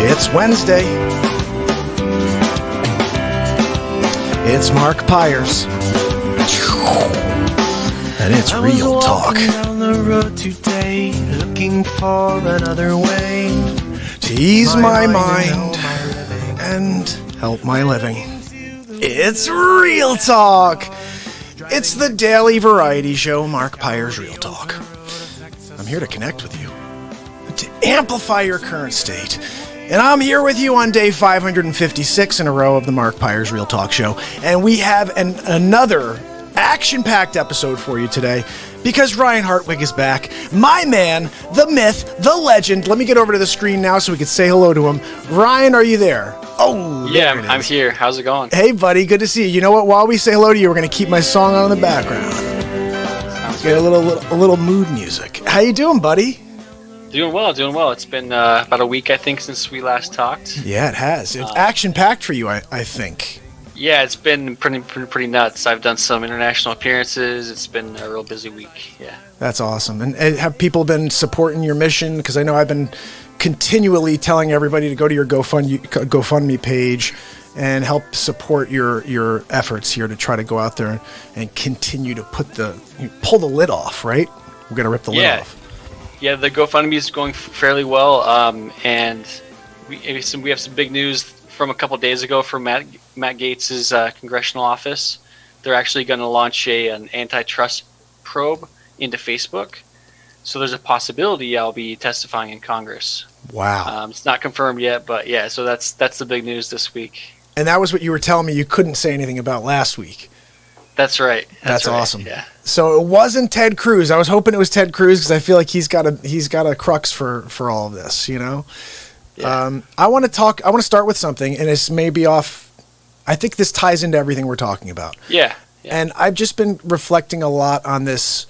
It's Wednesday. It's Mark Pyers. And it's Real Talk. Down the road today, looking for another way to ease my mind and help my living. It's Real Talk. It's the daily variety show, Mark Pyers Real Talk. I'm here to connect with you, to amplify your current state. And I'm here with you on day 556 in a row of the Mark Pyers Real Talk show. And we have another action-packed episode for you today because Ryan Hartwig is back. My man, the myth, the legend. Let me get over to the screen now so we can say hello to him. Ryan, are you there? Oh, yeah, I'm here. How's it going? Hey, buddy. Good to see you. You know what? While we say hello to you, we're going to keep my song on in the background. Sounds Get good. a little mood music. How you doing, buddy? Doing well. It's been about a week, I think, since we last talked. Yeah, it has. It's action-packed for you, I think. Yeah, it's been pretty nuts. I've done some international appearances. It's been a real busy week. Yeah. That's awesome. And have people been supporting your mission? Because I know I've been continually telling everybody to go to your GoFundMe page and help support your efforts here to try to go out there and continue to pull the lid off, right? We're going to rip the lid off. Yeah, the GoFundMe is going fairly well, and we have some big news from a couple days ago from Matt Gaetz's congressional office. They're actually going to launch an antitrust probe into Facebook. So there's a possibility I'll be testifying in Congress. Wow. It's not confirmed yet, but yeah, so that's the big news this week. And that was what you were telling me you couldn't say anything about last week. That's right. That's right. awesome. Yeah. So it wasn't Ted Cruz. I was hoping it was Ted Cruz because I feel like he's got a crux for all of this, you know? Yeah. I want to start with something, and this may be off. I think this ties into everything we're talking about. Yeah. And I've just been reflecting a lot on this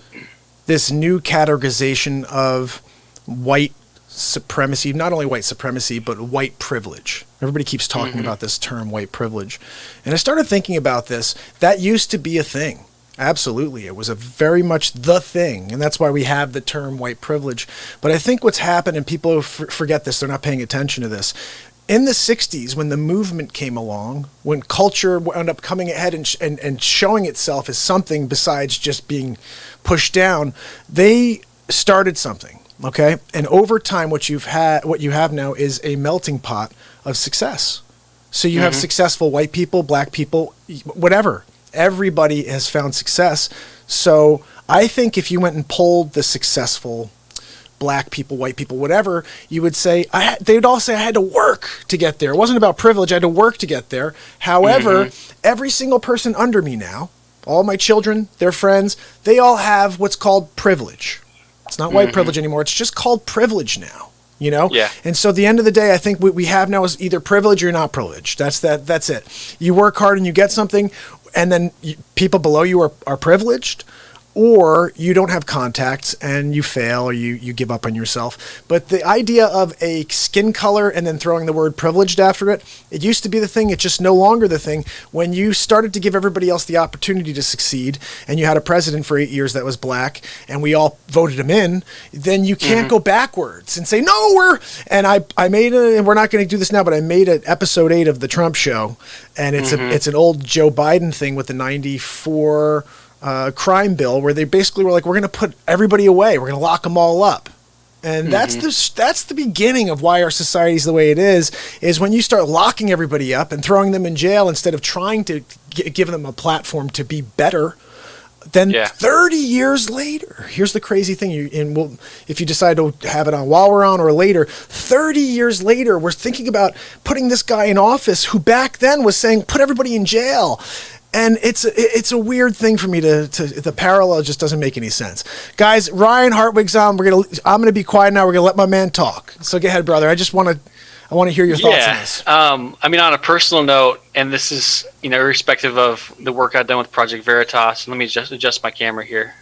new categorization of white supremacy, not only white supremacy, but white privilege. Everybody keeps talking about this term, white privilege. And I started thinking about this. That used to be a thing. Absolutely. It was very much the thing. And that's why we have the term white privilege. But I think what's happened, and people forget this, they're not paying attention to this. In the 60s, when the movement came along, when culture wound up coming ahead and showing itself as something besides just being pushed down, they started something. Okay, and over time, what you have now is a melting pot of success. So you have successful white people, black people, whatever. Everybody has found success. So I think if you went and polled the successful black people, white people, whatever, you would say they would all say I had to work to get there. It wasn't about privilege. I had to work to get there. However, every single person under me now, all my children, their friends, they all have what's called privilege. It's not white privilege anymore. It's just called privilege now, you know? Yeah. And so at the end of the day, I think what we have now is either privilege or not privilege. That's it. You work hard and you get something, and then people below you are privileged, or you don't have contacts and you fail or you give up on yourself. But the idea of a skin color and then throwing the word privileged after it used to be the thing. It's just no longer the thing. When you started to give everybody else the opportunity to succeed, and you had a president for 8 years that was black, and we all voted him in, then you can't go backwards and say, no, I made and we're not going to do this now, but I made an episode 8 of the Trump show, and it's an old Joe Biden thing with the 94 crime bill, where they basically were like, we're going to put everybody away. We're going to lock them all up. And that's the beginning of why our society is the way it is when you start locking everybody up and throwing them in jail instead of trying to give them a platform to be better. Then 30 years later, here's the crazy thing, if you decide to have it on while we're on or later, 30 years later, we're thinking about putting this guy in office who back then was saying, put everybody in jail. And it's a weird thing for me to the parallel just doesn't make any sense. Guys, Ryan Hartwig's on. I'm gonna be quiet now. We're gonna let my man talk. So go ahead, brother. I want to hear your thoughts on this. I mean, on a personal note, and this is irrespective of the work I've done with Project Veritas. Let me just adjust my camera here.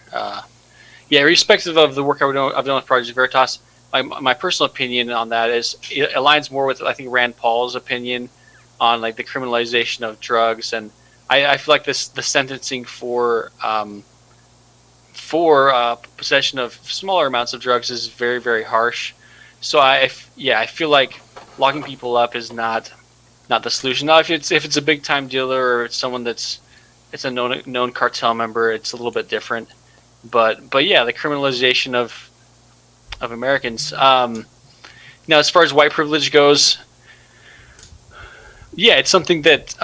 Irrespective of the work I've done with Project Veritas, my personal opinion on that is it aligns more with, I think, Rand Paul's opinion on like the criminalization of drugs. And I feel like the sentencing for possession of smaller amounts of drugs is very, very harsh. So I feel like locking people up is not the solution. Now, if it's a big time dealer or it's someone it's a known cartel member, it's a little bit different. But yeah, the criminalization of Americans. Now, as far as white privilege goes, yeah, it's something that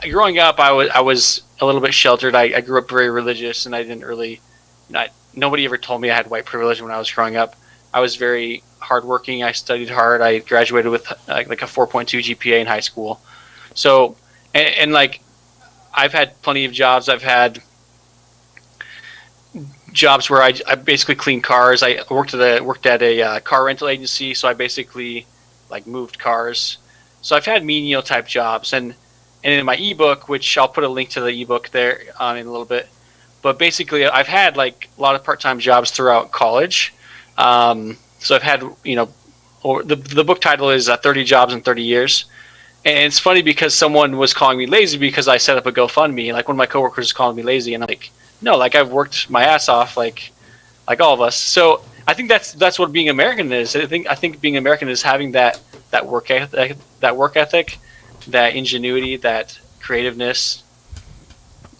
growing up, I was a little bit sheltered. I grew up very religious, and I didn't really. Nobody ever told me I had white privilege when I was growing up. I was very hardworking. I studied hard. I graduated with like a 4.2 GPA in high school. So, and like, I've had plenty of jobs. I've had jobs where I basically cleaned cars. I worked at a car rental agency. So I basically like moved cars. So I've had menial type jobs, and in my ebook, which I'll put a link to the ebook there in a little bit. But basically, I've had like a lot of part-time jobs throughout college. So I've had, or the book title is 30 Jobs in 30 Years. And it's funny because someone was calling me lazy because I set up a GoFundMe. Like one of my coworkers was calling me lazy, and I'm like, no, like I've worked my ass off, like all of us. So I think that's what being American is. I think being American is having that work ethic, that ingenuity, that creativeness.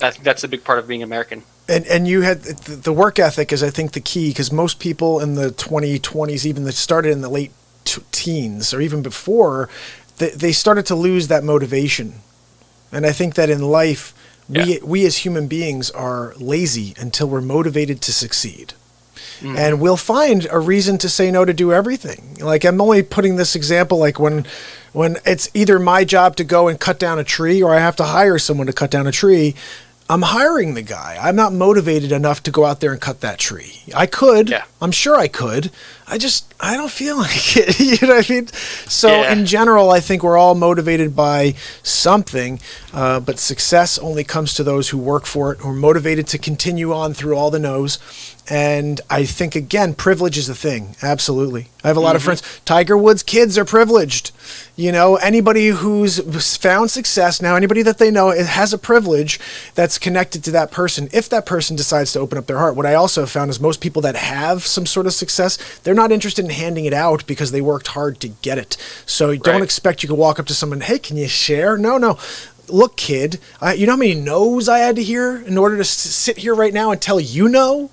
I think that's a big part of being American. And you had the work ethic is, I think, the key, because most people in the 2020s, even that started in the late teens or even before, they started to lose that motivation. And I think that in life, we as human beings are lazy until we're motivated to succeed. Mm-hmm. And we'll find a reason to say no to do everything. Like, I'm only putting this example, like when it's either my job to go and cut down a tree or I have to hire someone to cut down a tree, I'm hiring the guy. I'm not motivated enough to go out there and cut that tree. I could. Yeah. I'm sure I could. I don't feel like it. You know what I mean? So in general, I think we're all motivated by something, but success only comes to those who work for it, who are motivated to continue on through all the no's. And I think, again, privilege is a thing. Absolutely. I have a lot of friends. Tiger Woods' kids are privileged. Anybody who's found success now, anybody that they know, it has a privilege that's connected to that person if that person decides to open up their heart. What I also have found is most people that have some sort of success, they're not interested in handing it out because they worked hard to get it. So don't expect you can walk up to someone, hey, can you share? No. Look, kid, you know how many no's I had to hear in order to sit here right now and tell you no?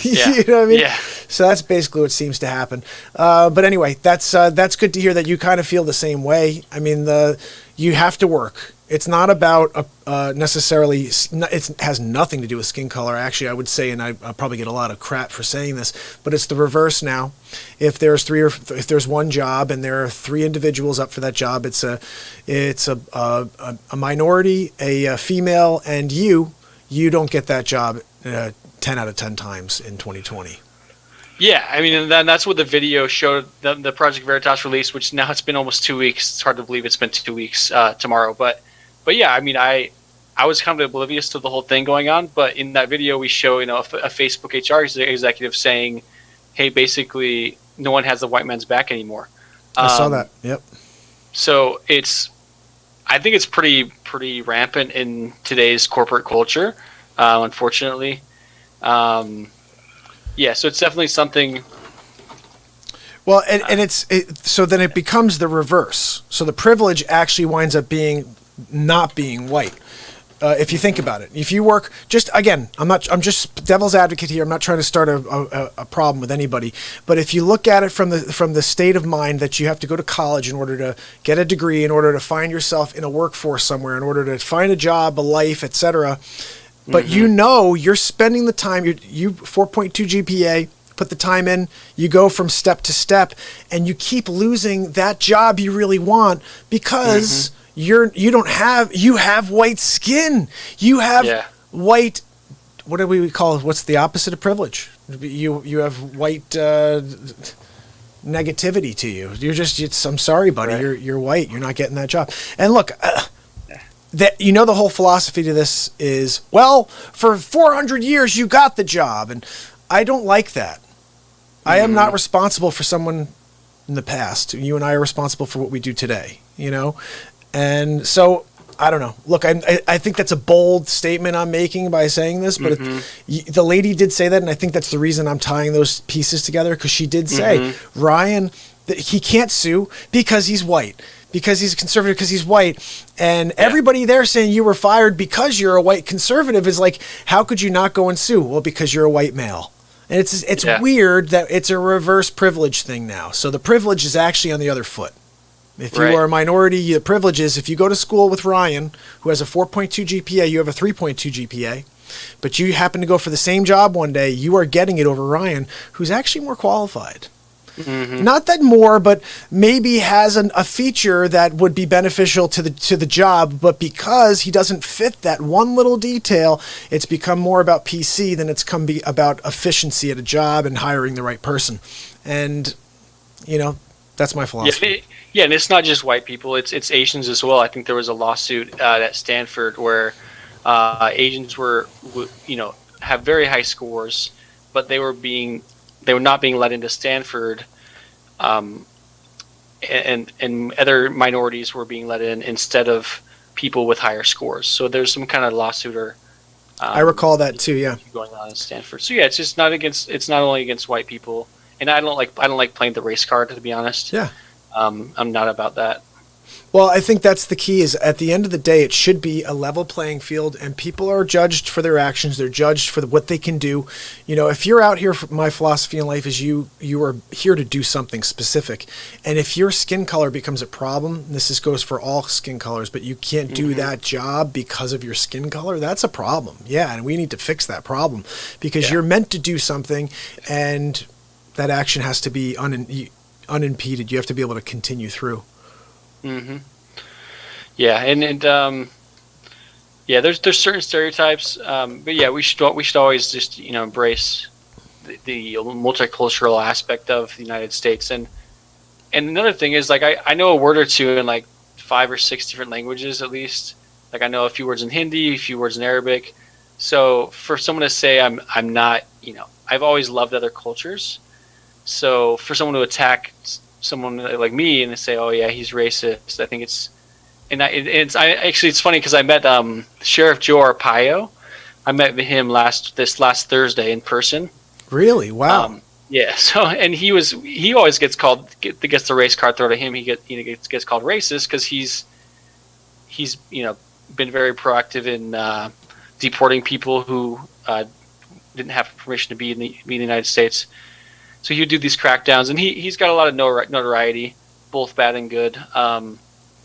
Yeah. You know what I mean? Yeah. So that's basically what seems to happen. But anyway, that's good to hear that you kind of feel the same way. I mean, you have to work. It's not about necessarily. It has nothing to do with skin color. Actually, I would say, and I'll probably get a lot of crap for saying this, but it's the reverse now. If there's one job and there are 3 individuals up for that job, it's a minority, a female, and you don't get that job 10 out of 10 times in 2020. Yeah, I mean, and that's what the video showed, the Project Veritas release, which now it's been almost 2 weeks. It's hard to believe it's been 2 weeks tomorrow. But yeah, I mean, I was kind of oblivious to the whole thing going on. But in that video, we show, a Facebook HR executive saying, hey, basically, no one has the white man's back anymore. I saw that. Yep. So I think it's pretty rampant in today's corporate culture, unfortunately. So it's definitely something. Well, so then it becomes the reverse. So the privilege actually winds up not being white. If you think about it, if you work, I'm just devil's advocate here. I'm not trying to start a problem with anybody, but if you look at it from the state of mind that you have to go to college in order to get a degree, in order to find yourself in a workforce somewhere, in order to find a job, a life, etc. But you're spending the time, you 4.2 GPA, put the time in, you go from step to step, and you keep losing that job you really want because you have white skin. You have white, what do we call it? What's the opposite of privilege? You have white negativity to you. I'm sorry, buddy, you're white. You're not getting that job. And look, the whole philosophy to this is, well, for 400 years you got the job, and I don't like that. I am not responsible for someone in the past. You and I are responsible for what we do today, and so I don't know. Look, I think that's a bold statement I'm making by saying this, but the lady did say that, and I think that's the reason I'm tying those pieces together, because she did say Ryan, that he can't sue because he's white, because he's a conservative, because he's white, and everybody there saying you were fired because you're a white conservative is like, how could you not go and sue? Well, because you're a white male. And it's weird that it's a reverse privilege thing now. So the privilege is actually on the other foot. If you are a minority, the privilege is if you go to school with Ryan, who has a 4.2 GPA, you have a 3.2 GPA, but you happen to go for the same job one day, you are getting it over Ryan, who's actually more qualified. Not that more, but maybe has a feature that would be beneficial to the job, but because he doesn't fit that one little detail, it's become more about PC than it's come be about efficiency at a job and hiring the right person. And, that's my philosophy. Yeah, and it's not just white people; it's Asians as well. I think there was a lawsuit at Stanford where Asians were, have very high scores, but they were not being let into Stanford, and other minorities were being let in instead of people with higher scores. So there's some kind of lawsuit or I recall that too. Yeah, going on at Stanford. So it's just not against. It's not only against white people. And I don't like playing the race card, to be honest. Yeah. I'm not about that. Well, I think that's the key is at the end of the day, it should be a level playing field, and people are judged for their actions. They're judged for what they can do. If you're out here, my philosophy in life is you are here to do something specific. And if your skin color becomes a problem, goes for all skin colors, but you can't do that job because of your skin color, that's a problem. Yeah. And we need to fix that problem because you're meant to do something, and that action has to be unimpeded. You have to be able to continue through. Yeah, and there's certain stereotypes, but we should always just embrace the multicultural aspect of the United States. And another thing is, like, I know a word or two in like 5 or 6 different languages at least. Like, I know a few words in Hindi, a few words in Arabic. So for someone to say I'm not, I've always loved other cultures. So for someone to attack someone like me and to say, "Oh yeah, he's racist," I think it's funny because I met Sheriff Joe Arpaio. I met him last Thursday in person. Really? Wow. Yeah. So and he always gets the race card thrown at him. He gets called racist because he's been very proactive in deporting people who didn't have permission to be in the United States. So he would do these crackdowns, and he's got a lot of notoriety, both bad and good,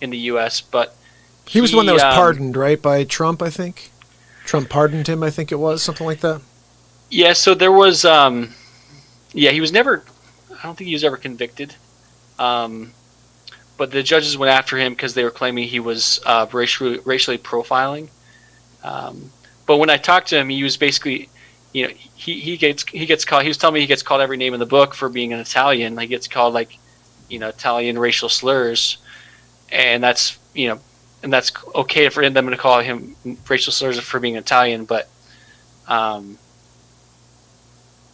in the U.S. But he was the one that was pardoned, right, by Trump, I think? Trump pardoned him, I think it was, something like that? Yeah, so there was he was never – I don't think he was ever convicted. But the judges went after him because they were claiming he was racially profiling. But when I talked to him, he was basically – he gets called. He was telling me he gets called every name in the book for being an Italian. He gets called Italian racial slurs, and that's okay for them to call him racial slurs for being Italian. But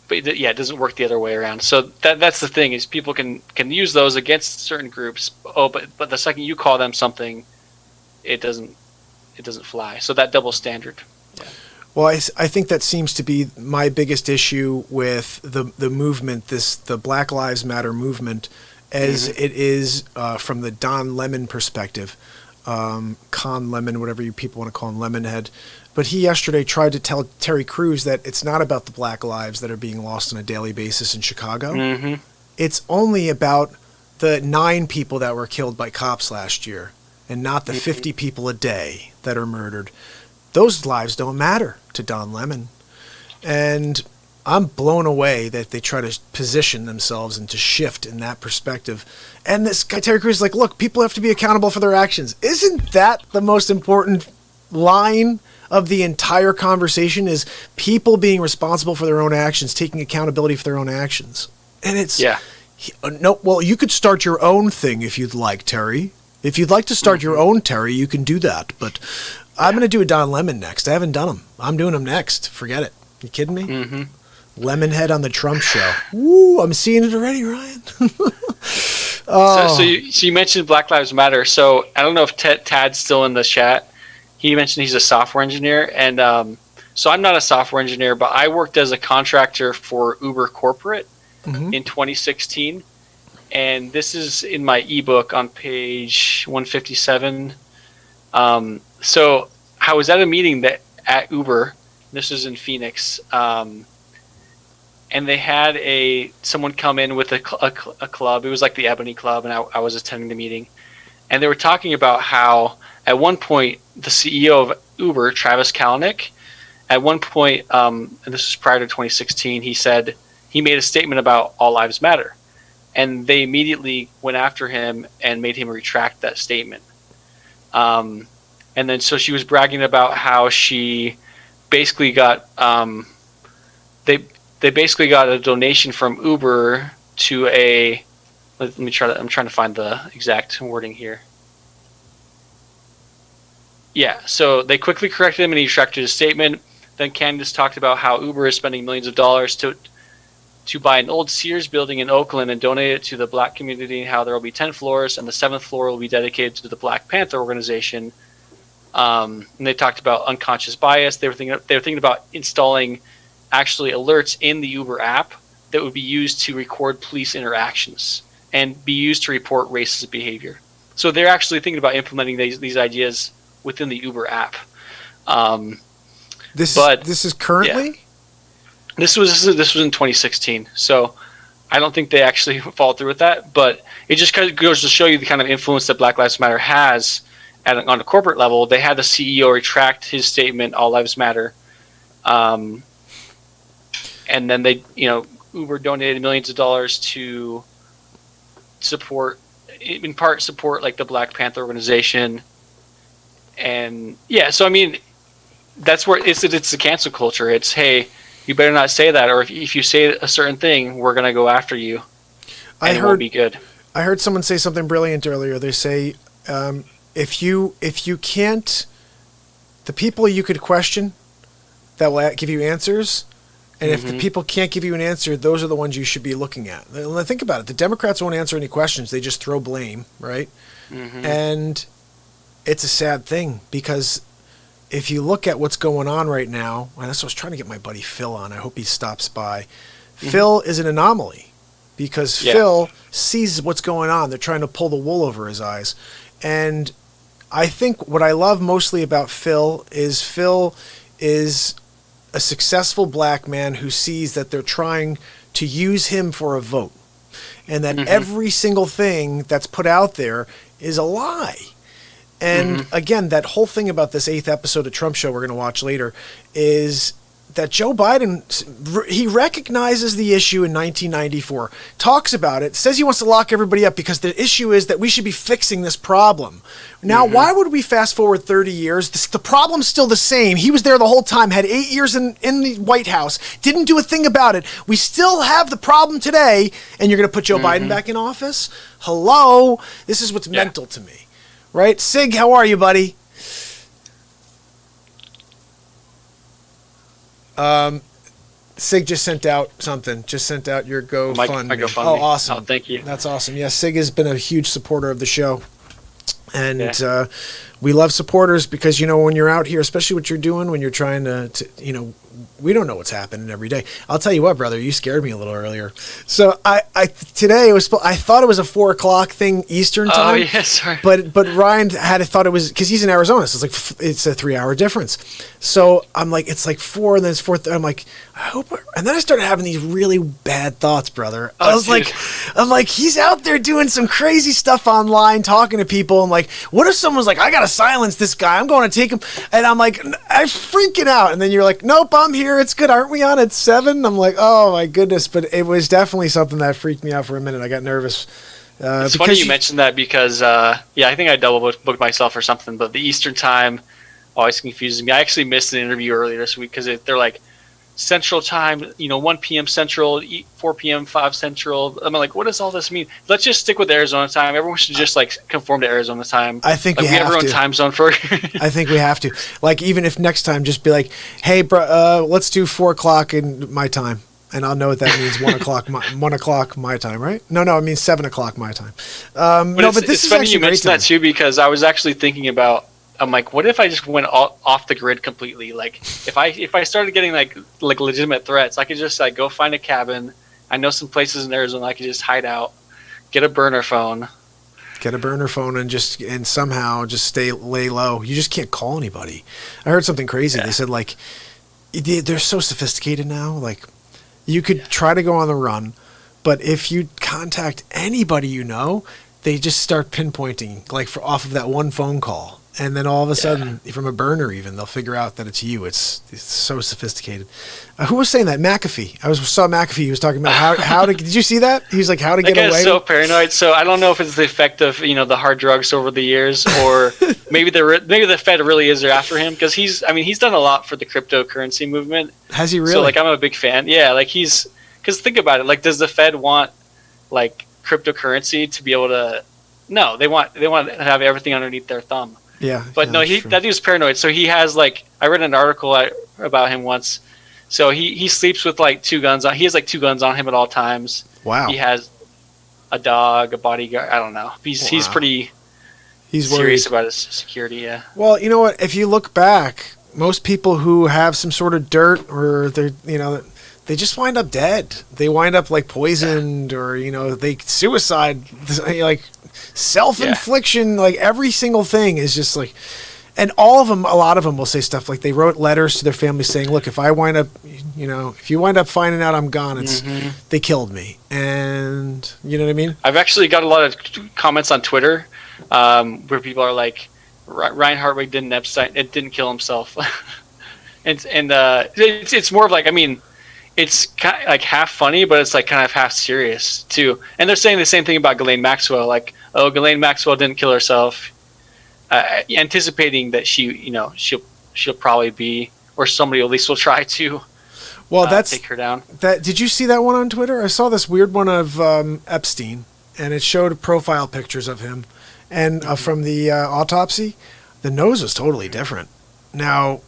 it doesn't work the other way around. So that's the thing is people can use those against certain groups. Oh, but the second you call them something, it doesn't fly. So that double standard. Yeah. Well, I think that seems to be my biggest issue with the movement, the Black Lives Matter movement, as it is from the Don Lemon perspective, Con Lemon, whatever you people want to call him, Lemonhead. But he yesterday tried to tell Terry Crews that it's not about the black lives that are being lost on a daily basis in Chicago. It's only about the 9 people that were killed by cops last year, and not the 50 people a day that are murdered. Those lives don't matter to Don Lemon. And I'm blown away that they try to position themselves and to shift in that perspective. And this guy, Terry Crews, is like, look, people have to be accountable for their actions. Isn't that the most important line of the entire conversation, is people being responsible for their own actions, taking accountability for their own actions? And it's... Yeah. Well, you could start your own thing if you'd like, Terry. If you'd like to start your own, Terry, you can do that. But... I'm going to do a Don Lemon next. I haven't done him. I'm doing him next. Forget it. You kidding me? Lemonhead on the Trump show. Woo, I'm seeing it already, Ryan. So you mentioned Black Lives Matter. So I don't know if Tad's still in the chat. He mentioned he's a software engineer, and so I'm not a software engineer, but I worked as a contractor for Uber Corporate in 2016, and this is in my ebook on page 157. So I was at a meeting at Uber. This is in Phoenix, and they had someone come in with a club. It was like the Ebony Club, and I was attending the meeting, and they were talking about how at one point the CEO of Uber, Travis Kalanick, at one point, and this was prior to 2016, he said he made a statement about all lives matter, and they immediately went after him and made him retract that statement. And then so she was bragging about how she basically got they basically got a donation from Uber to a. Let me try to. I'm trying to find the exact wording here. Yeah, so they quickly corrected him and he retracted his statement. Then Candace talked about how Uber is spending millions of dollars to buy an old Sears building in Oakland and donate it to the black community, and how there will be 10 floors and the 7th floor will be dedicated to the Black Panther organization. And they talked about unconscious bias. They were thinking about installing actually alerts in the Uber app that would be used to record police interactions and be used to report racist behavior. So they're actually thinking about implementing these ideas within the Uber app. This is currently? Yeah. This was in 2016. So I don't think they actually followed through with that, but it just kind of goes to show you the kind of influence that Black Lives Matter has on a corporate level. They had the CEO retract his statement, "All Lives Matter," and then Uber donated millions of dollars to support like the Black Panther organization, and yeah. So I mean, that's where it's the cancel culture. It's, hey, you better not say that, or if you say a certain thing, we're gonna go after you, and it won't be good. I heard someone say something brilliant earlier. They say, if you can't, the people you could question that will give you answers, and if the people can't give you an answer, those are the ones you should be looking at. And think about it. The Democrats won't answer any questions. They just throw blame, right? And it's a sad thing, because if you look at what's going on right now, and that's what I was trying to get my buddy Phil on. I hope he stops by. Phil is an anomaly, because Phil sees what's going on. They're trying to pull the wool over his eyes. And I think what I love mostly about Phil is a successful black man who sees that they're trying to use him for a vote, and that every single thing that's put out there is a lie. And again, that whole thing about this 8th episode of Trump Show we're going to watch later is that Joe Biden, he recognizes the issue in 1994, talks about it, says he wants to lock everybody up because the issue is that we should be fixing this problem. Now, why would we fast forward 30 years? The problem's still the same. He was there the whole time, had 8 years in the White House, didn't do a thing about it. We still have the problem today, and you're going to put Joe Biden back in office? Hello? This is what's mental to me. Right? Sig, how are you, buddy? Sig just sent out something. Just sent out your GoFundMe. My GoFundMe. Oh, awesome. Oh, thank you. That's awesome. Yeah, Sig has been a huge supporter of the show. And we love supporters because, when you're out here, especially what you're doing, when you're trying to we don't know what's happening every day. I'll tell you what, brother, you scared me a little earlier. So today I thought it was a 4:00 thing Eastern time. Oh yeah, sorry. But Ryan thought it was, because he's in Arizona, so it's a 3-hour difference. So I'm like, it's like 4, and then it's 4. I'm like, I hope. And then I started having these really bad thoughts, brother. I'm like, he's out there doing some crazy stuff online, talking to people. I'm like, what if someone's like, I gotta silence this guy, I'm going to take him, and I'm like, I'm freaking out. And then you're like, nope, I'm here. It's good. Aren't we on at 7? I'm like, oh my goodness. But it was definitely something that freaked me out for a minute. I got nervous. It's funny you mentioned that because, I think I double booked myself or something, but the Eastern time always confuses me. I actually missed an interview earlier this week because they're like Central time, 1 p.m. Central, 4 p.m., 5 Central. I'm like, what does all this mean? Let's just stick with Arizona time. Everyone should just conform to Arizona time. I think we have our own to. time zone for. I think we have to. Like, even if next time, just be like, hey, bro, let's do 4:00 in my time. and I'll know what that means. 1:00 my time, right? No, it means 7:00 my time. But this is funny actually you great mentioned that too, because I was actually thinking about. I'm like, what if I just went off the grid completely? Like, if I started getting like legitimate threats, I could just like go find a cabin. I know some places in Arizona I could just hide out, get a burner phone. And somehow just lay low. You just can't call anybody. I heard something crazy. Yeah. They said like they're so sophisticated now. Like you could try to go on the run, but if you contact anybody you know, they just start pinpointing like off of that one phone call. And then all of a sudden, from a burner even, they'll figure out that it's you. It's so sophisticated. Who was saying that? McAfee. I saw McAfee. He was talking about how to. Did you see that? He was like, how to get away. That guy's so paranoid. So I don't know if it's the effect of the hard drugs over the years, or maybe the Fed really is after him, because he's done a lot for the cryptocurrency movement. Has he really? So like I'm a big fan. Yeah, like because think about it. Like, does the Fed want like cryptocurrency to be able to? No, they want to have everything underneath their thumb. Yeah, but no, that dude's paranoid. So he has I read an article about him once. So he sleeps with like 2 guns on. He has like 2 guns on him at all times. Wow. He has a dog, a bodyguard. I don't know. He's pretty. He's serious about his security. Yeah. Well, you know what? If you look back, most people who have some sort of dirt, or they just wind up dead. They wind up like poisoned, or they suicide, like self-infliction. Like every single thing is just like, and all of them, a lot of them will say stuff like they wrote letters to their family saying, "Look, if I wind up, if you wind up finding out I'm gone, it's they killed me." And you know what I mean? I've actually got a lot of comments on Twitter where people are like, Ryan Hartwig didn't kill himself, and it's more of like, it's kind of like half funny, but it's like kind of half serious too. And they're saying the same thing about Ghislaine Maxwell, like, oh, Ghislaine Maxwell didn't kill herself, anticipating that she'll probably be, or somebody at least will try to. Well, take her down. Did you see that one on Twitter? I saw this weird one of Epstein, and it showed profile pictures of him, and from the autopsy, the nose was totally different. Now,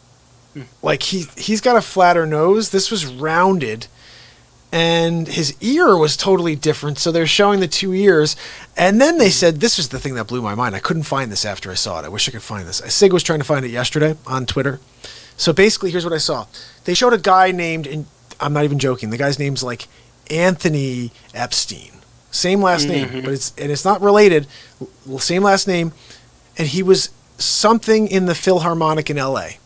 like he's got a flatter nose. This was rounded, and his ear was totally different. So they're showing the 2 ears, and then they said, this was the thing that blew my mind. I couldn't find this after I saw it. I wish I could find this. Sig was trying to find it yesterday on Twitter. So basically, here's what I saw. They showed a guy named, and I'm not even joking, the guy's name's like Anthony Epstein. Same last name, but it's not related. Same last name, and he was something in the Philharmonic in L.A.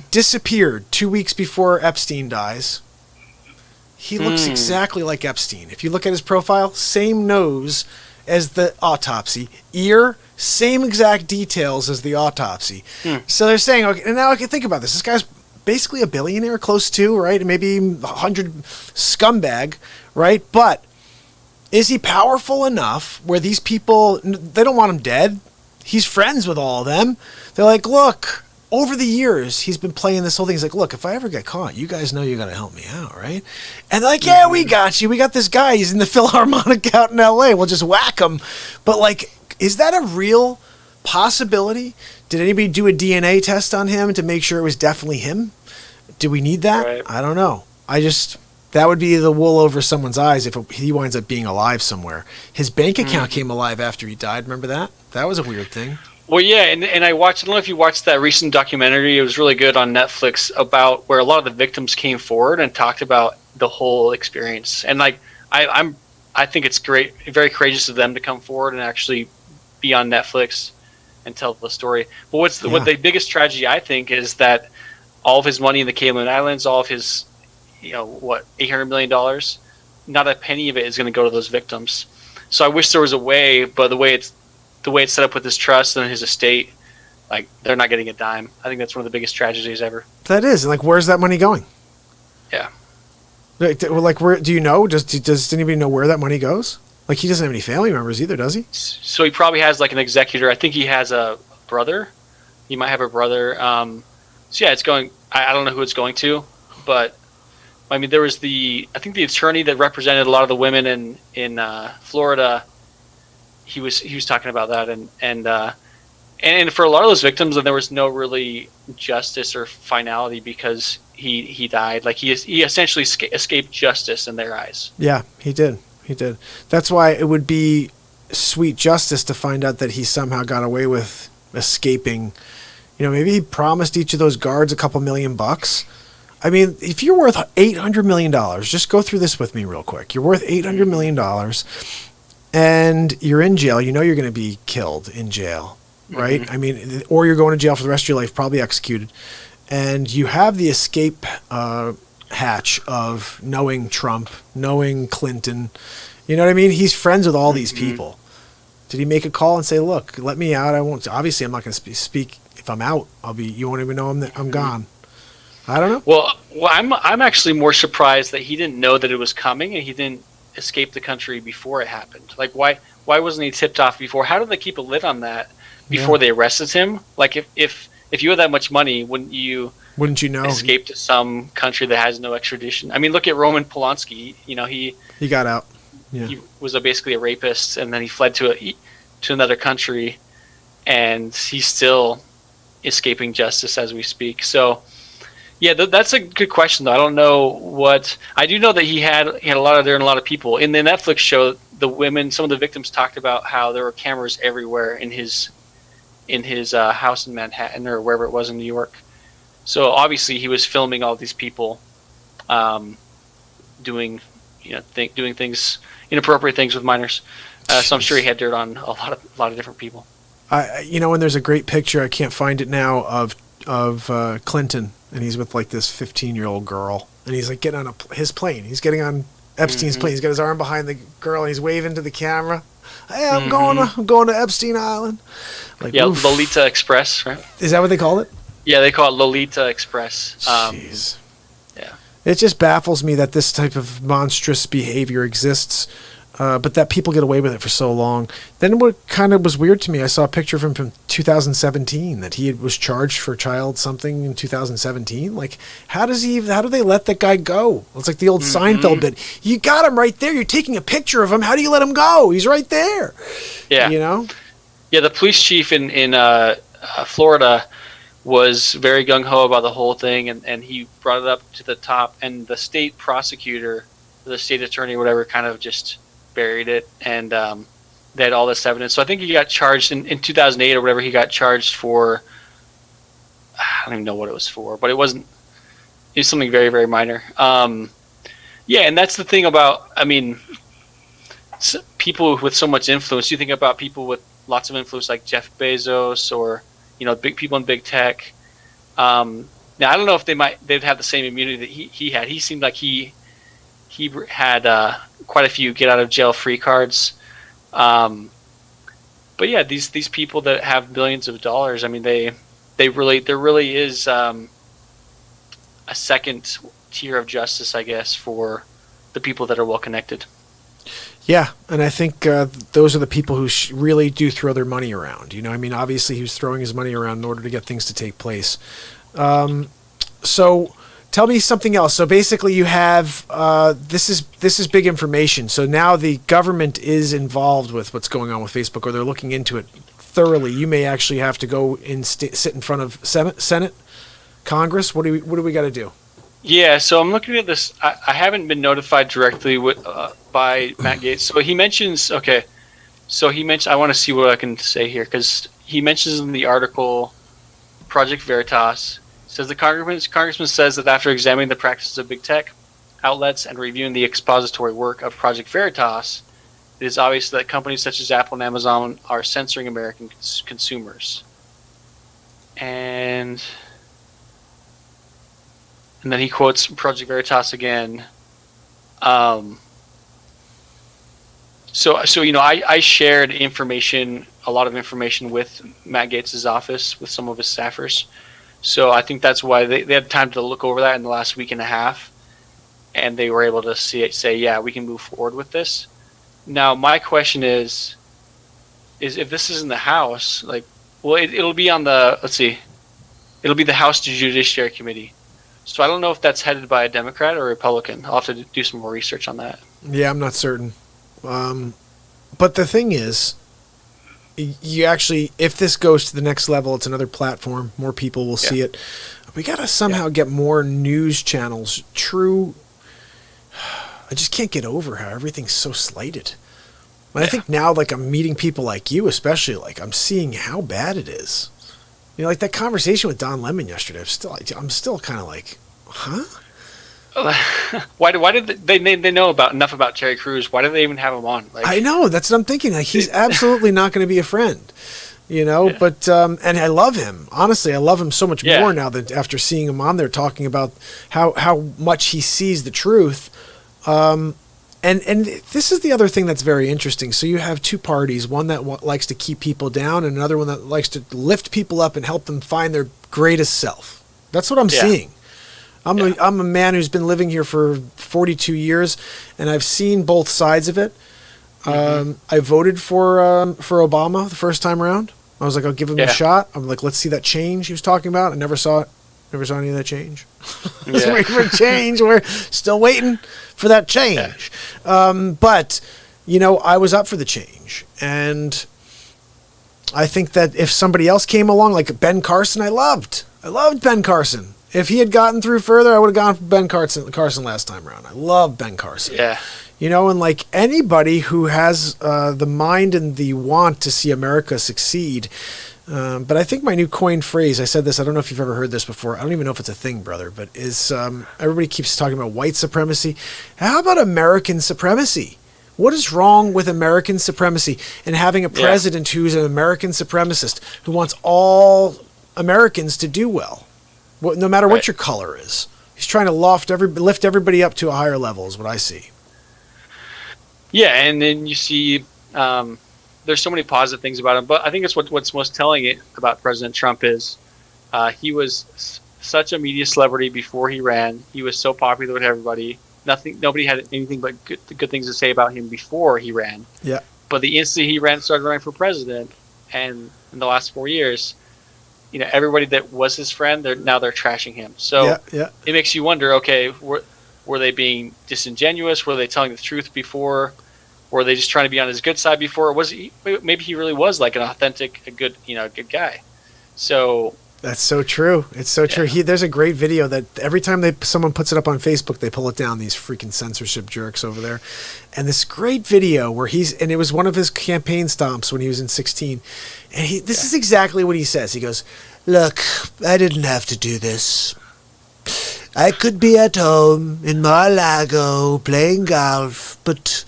Disappeared 2 weeks before Epstein dies. He looks exactly like Epstein. If you look at his profile, same nose as the autopsy, ear, same exact details as the autopsy. So they're saying, okay, and now I can think about this. This guy's basically a billionaire, close to, right? Maybe 100 scumbag, right? But is he powerful enough where these people, they don't want him dead? He's friends with all of them. They're like, look, over the years, he's been playing this whole thing. He's like, look, if I ever get caught, you guys know you got to help me out, right? And they're like, yeah, we got you. We got this guy. He's in the Philharmonic out in L.A. We'll just whack him. But, like, is that a real possibility? Did anybody do a DNA test on him to make sure it was definitely him? Do we need that? Right. I don't know. That would be the wool over someone's eyes if he winds up being alive somewhere. His bank account came alive after he died. Remember that? That was a weird thing. Well, yeah, and I don't know if you watched that recent documentary. It was really good on Netflix about where a lot of the victims came forward and talked about the whole experience. And like, I think it's great, very courageous of them to come forward and actually be on Netflix and tell the story. But what the biggest tragedy, I think, is that all of his money in the Cayman Islands, all of his, $800 million, not a penny of it is going to go to those victims. So I wish there was a way, but the way it's set up with his trust and his estate, like, they're not getting a dime. I think that's one of the biggest tragedies ever. That is. And like, where's that money going? Yeah. Like, where do you know? Does anybody know where that money goes? Like, he doesn't have any family members either, does he? So he probably has like an executor. I think he has a brother. He might have a brother. So yeah, it's going. I don't know who it's going to, but there was the attorney that represented a lot of the women in Florida. He was talking about that, and And for a lot of those victims, then there was no really justice or finality because he died. Like he essentially escaped justice in their eyes. Yeah, he did. He did. That's why it would be sweet justice to find out that he somehow got away with escaping. You know, maybe he promised each of those guards a couple $1,000,000. I mean, if you're worth $800 million, just go through this with me real quick. You're worth $800 million and you're in jail. You know you're going to be killed in jail, right? Mm-hmm. I mean, or you're going to jail for the rest of your life, probably executed. And you have the escape hatch of knowing Trump, knowing Clinton. You know what I mean? He's friends with all these people. Did he make a call and say, look, let me out? I won't. Obviously, I'm not going to speak. If I'm out, you won't even know I'm gone. I don't know. Well, I'm actually more surprised that he didn't know that it was coming and he didn't escape the country before it happened. Like, why wasn't he tipped off before? How did they keep a lid on that before they arrested him? Like, if you had that much money, wouldn't you know escape to some country that has no extradition? I mean, look at Roman Polanski. You know, he got out. Yeah. He was basically a rapist, and then he fled to another country, and he's still escaping justice as we speak. So, yeah, that's a good question, though. I don't know what I do know that he had a lot of people in the Netflix show. The women, some of the victims talked about how there were cameras everywhere in his house in Manhattan or wherever it was in New York. So obviously he was filming all these people doing things, inappropriate things with minors. So I'm sure he had dirt on a lot of different people. And there's a great picture, I can't find it now, of Clinton, and he's with like this 15-year-old girl, and he's like getting on his plane. He's getting on Epstein's plane. He's got his arm behind the girl, and he's waving to the camera. Hey, I'm going to Epstein Island. Like, yeah, oof. Lolita Express, right? Is that what they call it? Yeah, they call it Lolita Express. Jeez. Yeah. It just baffles me that this type of monstrous behavior exists, but that people get away with it for so long. Then what kind of was weird to me, I saw a picture of him from 2017, that he was charged for child something in 2017. Like, how do they let that guy go? It's like the old Seinfeld bit. You got him right there. You're taking a picture of him. How do you let him go? He's right there. Yeah. You know? Yeah, the police chief in Florida was very gung-ho about the whole thing, and he brought it up to the top, and the state prosecutor, the state attorney, whatever, kind of just buried it, and they had all this evidence. So I think he got charged in 2008 or whatever. He got charged for, I don't even know what it was for, but it was something very, very minor. Yeah, and that's the thing about, I mean, people with so much influence. You think about people with lots of influence like Jeff Bezos or big people in big tech. Now I don't know if they'd have the same immunity that he had. He seemed like he had quite a few get out of jail free cards. But yeah, these people that have billions of dollars, I mean, there really is a second tier of justice, I guess, for the people that are well connected. Yeah, and I think those are the people who really do throw their money around. I mean, obviously he was throwing his money around in order to get things to take place. So tell me something else. So basically you have, this is big information. So now the government is involved with what's going on with Facebook, or they're looking into it thoroughly. You may actually have to go and sit in front of Senate, Congress. What do we got to do? Yeah, so I'm looking at this. I haven't been notified directly by Matt Gaetz. So he mentions, I want to see what I can say here, because he mentions in the article, Project Veritas, says the congressman says that after examining the practices of big tech outlets and reviewing the expository work of Project Veritas, it is obvious that companies such as Apple and Amazon are censoring American consumers. And then he quotes Project Veritas again. So I shared a lot of information with Matt Gaetz' office, with some of his staffers. So I think that's why they had time to look over that in the last week and a half, and they were able to say, yeah, we can move forward with this. Now, my question is if this is in the House, it'll be on it'll be the House Judiciary Committee. So I don't know if that's headed by a Democrat or a Republican. I'll have to do some more research on that. Yeah, I'm not certain. But the thing is, you actually, if this goes to the next level, it's another platform. More people will see it. We got to somehow get more news channels. True. I just can't get over how everything's so slighted. And I think now, like, I'm meeting people like you, especially, like, I'm seeing how bad it is. You know, like that conversation with Don Lemon yesterday, I'm still kind of like, huh? Why did they know enough about Terry Crews? Why do they even have him on? Like, I know, that's what I'm thinking. Like, he's absolutely not going to be a friend, you know. But and I love him. Honestly, I love him so much more now that after seeing him on there talking about how much he sees the truth. And this is the other thing that's very interesting. So you have two parties: one that likes to keep people down, and another one that likes to lift people up and help them find their greatest self. That's what I'm seeing. I'm a man who's been living here for 42 years, and I've seen both sides of it. I voted for Obama the first time around. I was like, I'll give him a shot. I'm like, let's see that change he was talking about. I never saw it. Never saw any of that change. Just waiting for change. We're still waiting for that change. But, you know, I was up for the change. And I think that if somebody else came along, like Ben Carson, I loved Ben Carson. If he had gotten through further, I would have gone for Ben Carson last time around. I love Ben Carson. Yeah. You know, and like anybody who has the mind and the want to see America succeed. But I think my new coined phrase, I said this, I don't know if you've ever heard this before. I don't even know if it's a thing, brother, but is everybody keeps talking about white supremacy. How about American supremacy? What is wrong with American supremacy and having a president who's an American supremacist who wants all Americans to do well? No matter what your color is. He's trying to lift everybody up to a higher level is what I see. Yeah, and then you see there's so many positive things about him, but I think it's what's most telling about President Trump is he was such a media celebrity before he ran. He was so popular with everybody. Nobody had anything but good things to say about him before he ran. Yeah. But the instant he started running for president, and in the last 4 years, you know, everybody that was his friend, they're trashing him. So it makes you wonder, okay, were they being disingenuous? Were they telling the truth before? Were they just trying to be on his good side before? Or maybe he really was like an authentic, a good guy. So that's so true. It's so true. There's a great video that every time someone puts it up on Facebook, they pull it down, these freaking censorship jerks over there. And this great video where and it was one of his campaign stomps when he was in 16. And this is exactly what he says. He goes, "Look, I didn't have to do this. I could be at home in Mar-a-Lago playing golf, but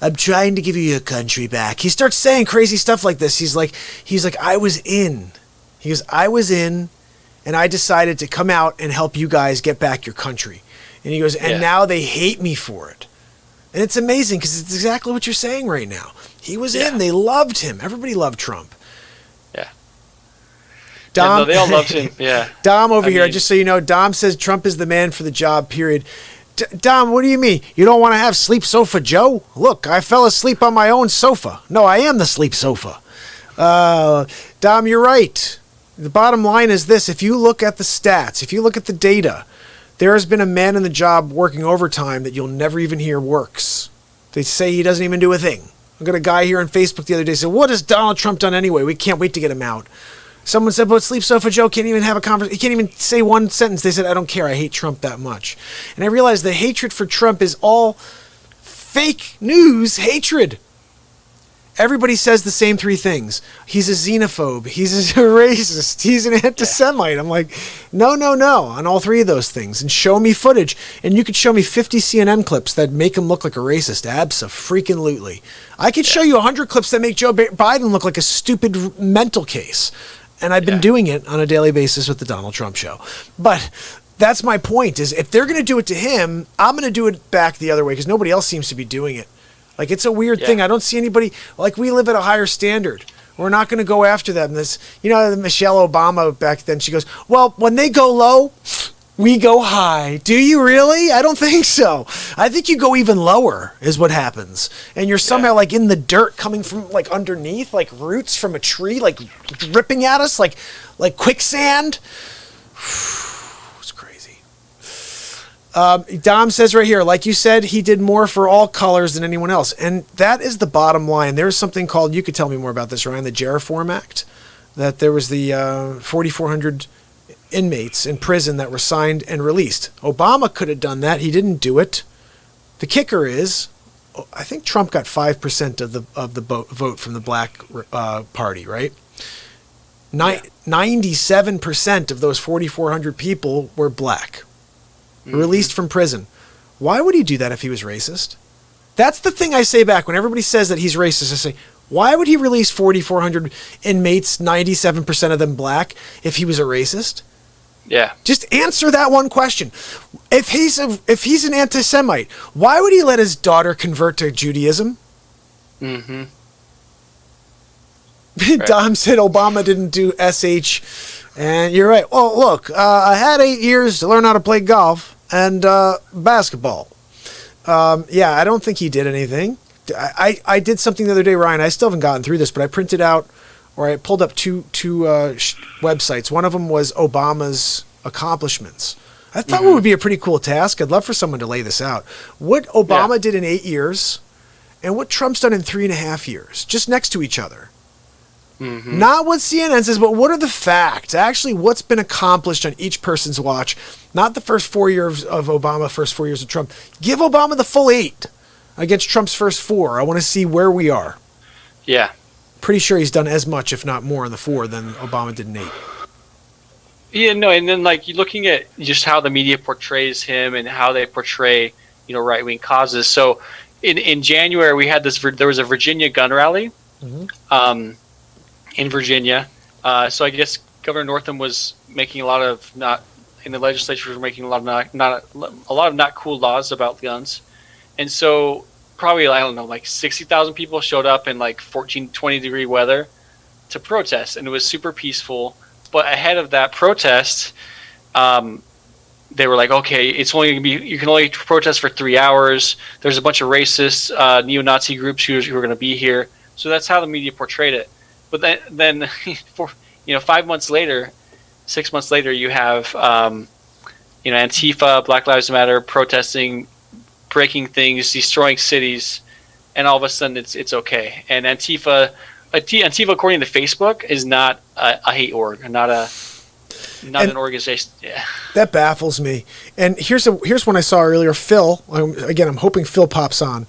I'm trying to give you your country back." He starts saying crazy stuff like this. He's like, I was in. He goes, I was in, and I decided to come out and help you guys get back your country. And he goes, and now they hate me for it. And it's amazing because it's exactly what you're saying right now. He was in. They loved him. Everybody loved Trump. Yeah. Dom, no, they all loved him. Yeah. Dom over here, just so you know, Dom says Trump is the man for the job, period. Dom, what do you mean? You don't want to have Sleep Sofa Joe? Look, I fell asleep on my own sofa. No, I am the Sleep Sofa. Dom, you're right. The bottom line is this. If you look at the stats, if you look at the data, there has been a man in the job working overtime that you'll never even hear works. They say he doesn't even do a thing. I got a guy here on Facebook the other day said, "What has Donald Trump done anyway? We can't wait to get him out." Someone said, but Sleep Sofa Joe can't even have a conversation. He can't even say one sentence. They said, "I don't care. I hate Trump that much." And I realized the hatred for Trump is all fake news hatred. Everybody says the same three things. He's a xenophobe. He's a racist. He's an anti-Semite. I'm like, no, on all three of those things. And show me footage. And you could show me 50 CNN clips that make him look like a racist. Abso-freaking-lutely. I could show you 100 clips that make Joe Biden look like a stupid mental case. And I've been doing it on a daily basis with the Donald Trump show. But that's my point, is if they're going to do it to him, I'm going to do it back the other way because nobody else seems to be doing it. Like, it's a weird thing. I don't see anybody, like, we live at a higher standard. We're not going to go after them. Michelle Obama back then, she goes, well, when they go low, we go high. Do you really? I don't think so. I think you go even lower is what happens. And you're somehow like in the dirt coming from like underneath, like roots from a tree, like ripping at us, like quicksand. It's crazy. Dom says right here, like you said, he did more for all colors than anyone else. And that is the bottom line. There's something called, you could tell me more about this, Ryan, the Jeriform Act, that there was the 4,400 inmates in prison that were signed and released. Obama could have done that. He didn't do it. The kicker is, I think Trump got 5% of the vote from the black party, right? 97% of those 4,400 people were black. Released from prison. Why would he do that if he was racist? That's the thing I say back when everybody says that he's racist. I say, why would he release 4,400 inmates, 97% of them black, if he was a racist? Yeah. Just answer that one question. If he's an anti-Semite, why would he let his daughter convert to Judaism? Mm-hmm. Dom said Obama didn't do SH. And you're right. Well, look, I had 8 years to learn how to play golf and basketball. Yeah, I don't think he did anything. I did something the other day, Ryan. I still haven't gotten through this, but I printed out, or I pulled up two websites. One of them was Obama's accomplishments. I thought it would be a pretty cool task. I'd love for someone to lay this out. What Obama did in 8 years and what Trump's done in 3.5 years, just next to each other. Mm-hmm. Not what CNN says, but what are the facts? Actually, what's been accomplished on each person's watch? Not the first 4 years of Obama, first 4 years of Trump. Give Obama the full 8 against Trump's first 4. I want to see where we are. Yeah. Pretty sure he's done as much, if not more, in the 4 than Obama did in 8. Yeah, no, and then like you're looking at just how the media portrays him and how they portray, right-wing causes. So in January we had there was a Virginia gun rally. Mm-hmm. In Virginia. So I guess Governor Northam was making a lot of in the legislature was making a lot of not cool laws about guns. And so probably, I don't know, like 60,000 people showed up in like 20 degree weather to protest, and it was super peaceful. But ahead of that protest, they were like, okay, it's only going to be, you can only protest for 3 hours. There's a bunch of racist neo-Nazi groups who are going to be here. So that's how the media portrayed it. But then 5 months later, 6 months later, you have, Antifa, Black Lives Matter protesting, breaking things, destroying cities, and all of a sudden it's okay. And Antifa, according to Facebook, is not a hate org, not an organization. Yeah, that baffles me. And here's one I saw earlier. Phil, I'm hoping Phil pops on.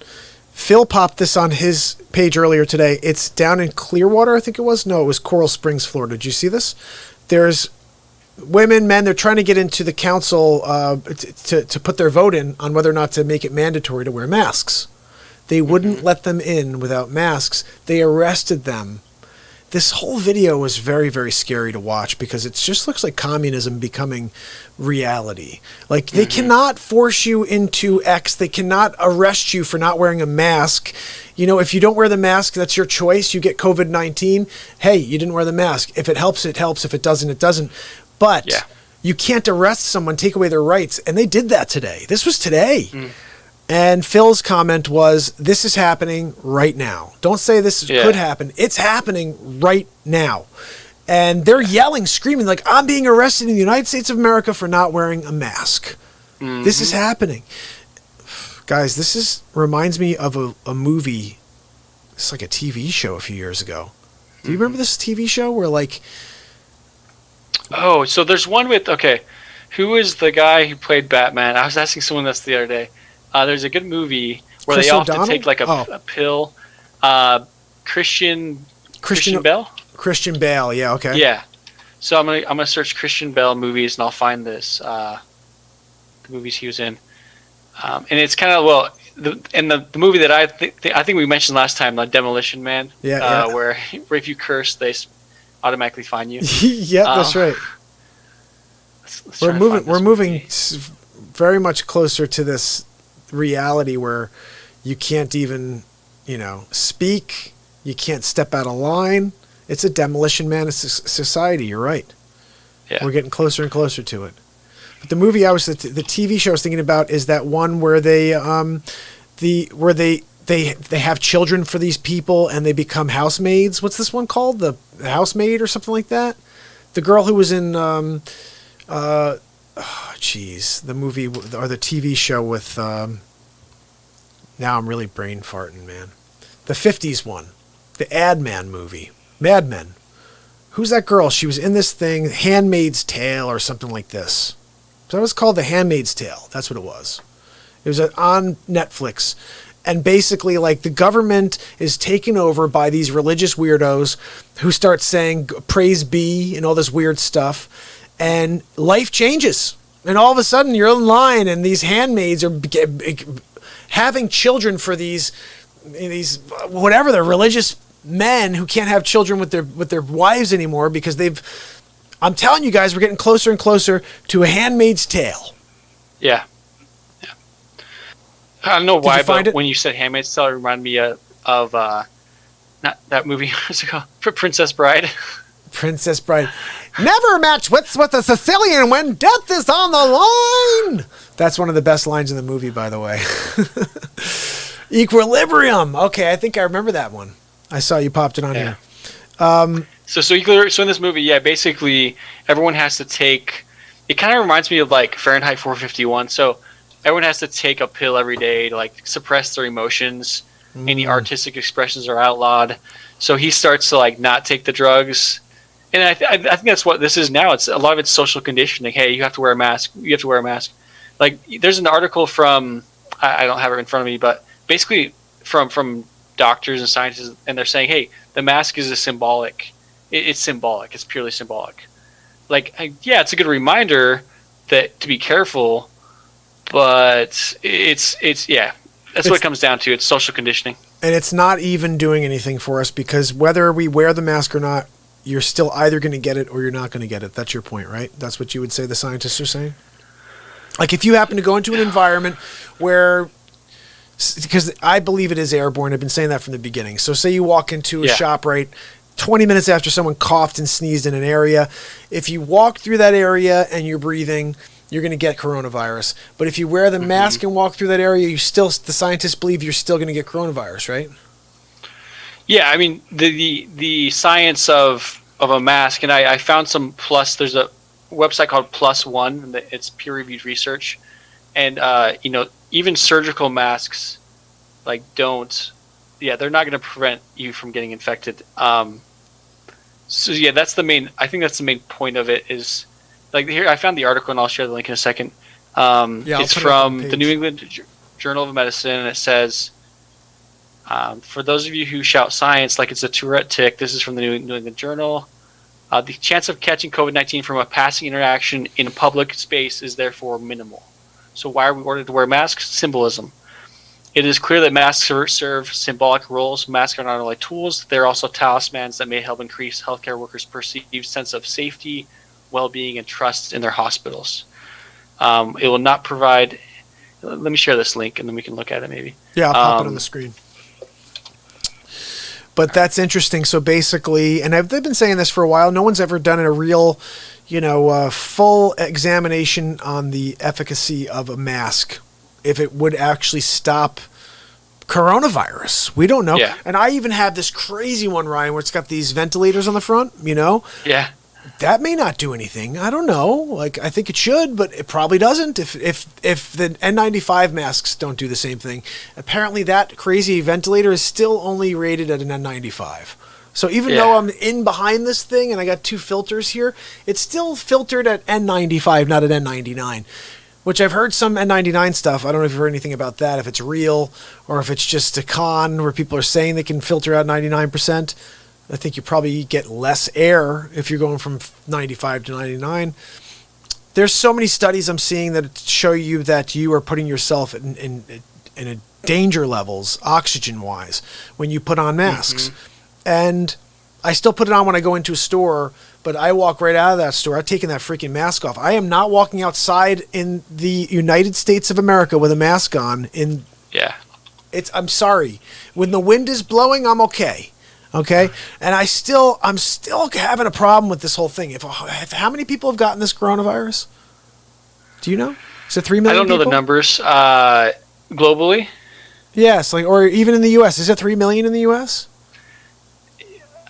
Phil popped this on his page earlier today. It's down in Clearwater, I think it was. No, it was Coral Springs, Florida. Did you see this? There's women, men, they're trying to get into the council to put their vote in on whether or not to make it mandatory to wear masks. They wouldn't let them in without masks. They arrested them. This whole video was very, very scary to watch because it just looks like communism becoming reality. Like, they cannot force you into X. They cannot arrest you for not wearing a mask. If you don't wear the mask, that's your choice. You get COVID-19. Hey, you didn't wear the mask. If it helps, it helps. If it doesn't, it doesn't. But you can't arrest someone, take away their rights. And they did that today. This was today. And Phil's comment was, this is happening right now. Don't say this could happen. It's happening right now. And they're yelling, screaming, like, I'm being arrested in the United States of America for not wearing a mask. This is happening. Guys, this reminds me of a movie. It's like a TV show a few years ago. Do you remember this TV show where, like... Oh, so there's one with, who is the guy who played Batman? I was asking someone this the other day. There's a good movie where Chris they often O'Donnell? take like a pill. Christian Bale? Christian Bale, yeah, okay. Yeah. So I'm gonna search Christian Bale movies and I'll find this the movies he was in. And it's kind of the movie that I think we mentioned last time, like Demolition Man. Where if you curse, they automatically find you. Yeah, that's right. We're moving very much closer to this reality where you can't even, speak. You can't step out of line. It's a Demolition Man society. You're right. Yeah. We're getting closer and closer to it. But the movie the TV show I was thinking about is that one where they have children for these people and they become housemaids. What's this one called? The Housemaid or something like that? The girl who was in the movie or the TV show with. Now I'm really brain farting, man. The '50s one, the Ad Man movie, Mad Men. Who's that girl? She was in this thing, Handmaid's Tale or something like this. So it was called The Handmaid's Tale. That's what it was. It was on Netflix. And basically, like, the government is taken over by these religious weirdos who start saying, praise be, and all this weird stuff. And life changes. And all of a sudden, you're in line, and these handmaids are having children for these whatever, they're religious men who can't have children with their wives anymore because I'm telling you guys, we're getting closer and closer to a Handmaid's Tale. Yeah. I don't know why, but it? When you said Handmaid's Tale, it reminded me of not that movie. What's it called? Princess Bride. Princess Bride. Never match wits with a Sicilian when death is on the line. That's one of the best lines in the movie, by the way. Equilibrium. Okay, I think I remember that one. I saw you popped it on here. So in this movie, yeah, basically everyone has to take. It kind of reminds me of like Fahrenheit 451. So everyone has to take a pill every day to like suppress their emotions. Any artistic expressions are outlawed. So he starts to like not take the drugs. And I think that's what this is now. It's a lot of it's social conditioning. Hey, you have to wear a mask. You have to wear a mask. Like there's an article from I don't have it in front of me, but basically from doctors and scientists, and they're saying, hey, the mask is a symbolic. It's symbolic. It's purely symbolic. Like, yeah, it's a good reminder that to be careful, but it's yeah. That's what it comes down to. It's social conditioning. And it's not even doing anything for us because whether we wear the mask or not, you're still either going to get it or you're not going to get it. That's your point, right? That's what you would say the scientists are saying? Like if you happen to go into an environment where, because I believe it is airborne. I've been saying that from the beginning. So say you walk into a shop right 20 minutes after someone coughed and sneezed in an area. If you walk through that area and you're breathing, you're going to get coronavirus. But if you wear the mask and walk through that area, the scientists believe you're still going to get coronavirus, right? Yeah, I mean the science of a mask, and I found some plus. There's a website called Plus One, and it's peer-reviewed research, and even surgical masks they're not going to prevent you from getting infected. So yeah, that's the main. I think that's the main point of it is. Like here, I found the article, and I'll share the link in a second. It's from the New England Journal of Medicine, and it says, for those of you who shout science like it's a Tourette tick, this is from the New England Journal. The chance of catching COVID-19 from a passing interaction in a public space is therefore minimal. So why are we ordered to wear masks? Symbolism. It is clear that masks serve symbolic roles. Masks are not only tools, they're also talismans that may help increase healthcare workers' perceived sense of safety, well-being, and trust in their hospitals. It will not provide. Let me share this link, and then we can look at it maybe. Yeah, I'll pop it on the screen. But that's interesting. So basically, and they've been saying this for a while. No one's ever done a real, full examination on the efficacy of a mask, if it would actually stop coronavirus. We don't know. Yeah. And I even have this crazy one, Ryan, where it's got these ventilators on the front. Yeah. That may not do anything. I don't know. Like, I think it should, but it probably doesn't. If the N95 masks don't do the same thing, apparently that crazy ventilator is still only rated at an N95. So even though I'm in behind this thing and I got two filters here, it's still filtered at N95, not at N99. Which I've heard some N99 stuff. I don't know if you've heard anything about that, if it's real or if it's just a con where people are saying they can filter out 99%. I think you probably get less air if you're going from 95 to 99. There's so many studies I'm seeing that show you that you are putting yourself in a danger levels, oxygen-wise, when you put on masks. And I still put it on when I go into a store, but I walk right out of that store. I've taken that freaking mask off. I am not walking outside in the United States of America with a mask on. I'm sorry. When the wind is blowing, I'm okay. Okay, and I'm still having a problem with this whole thing. If how many people have gotten this coronavirus? Do you know? Is it 3 million? I don't know the numbers globally. Yes, or even in the U.S. Is it 3 million in the U.S.?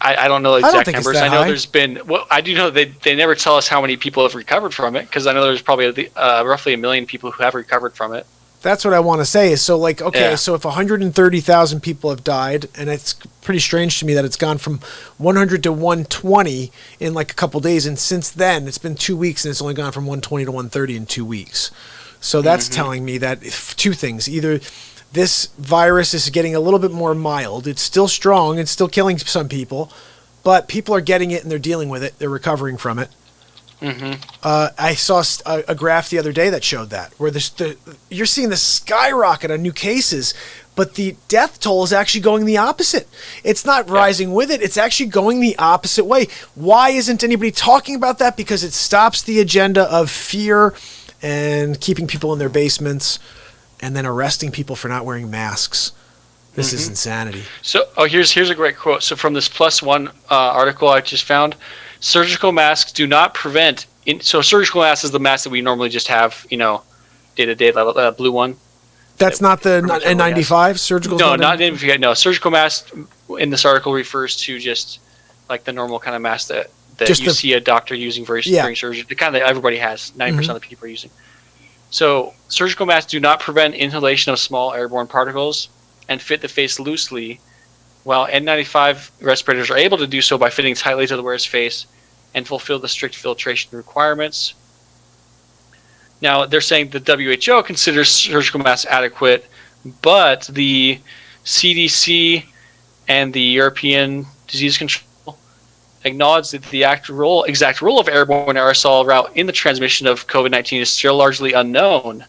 I don't know the I don't exact think it's numbers. that I know high. there's been. Well, I do know they never tell us how many people have recovered from it, because I know there's probably roughly 1 million people who have recovered from it. That's what I want to say. Is so like, okay, Yeah. so if 130,000 people have died, and it's pretty strange to me that it's gone from 100 to 120 in like a couple days, and since then it's been 2 weeks, and it's only gone from 120 to 130 in 2 weeks. So that's telling me that two things: either this virus is getting a little bit more mild, it's still strong, it's still killing some people, but people are getting it and they're dealing with it, they're recovering from it. I saw a graph the other day that showed that, where you're seeing the skyrocket on new cases, but the death toll is actually going the opposite. It's not rising with it. It's actually going the opposite way. Why isn't anybody talking about that? Because it stops the agenda of fear and keeping people in their basements and then arresting people for not wearing masks. This is insanity. So, here's a great quote. So from this Plus One article I just found, surgical masks do not prevent. So surgical mask is the mask that we normally just have, day to day, blue one. That's not the N95 surgical. No, not N95. No, surgical mask in this article refers to just like the normal kind of mask that you see a doctor using during surgery. The kind that everybody has. 90% of the people are using. So surgical masks do not prevent inhalation of small airborne particles and fit the face loosely, while N95 respirators are able to do so by fitting tightly to the wearer's face and fulfill the strict filtration requirements. Now, they're saying the WHO considers surgical masks adequate, but the CDC and the European Disease Control acknowledge that the exact role of airborne aerosol route in the transmission of COVID-19 is still largely unknown.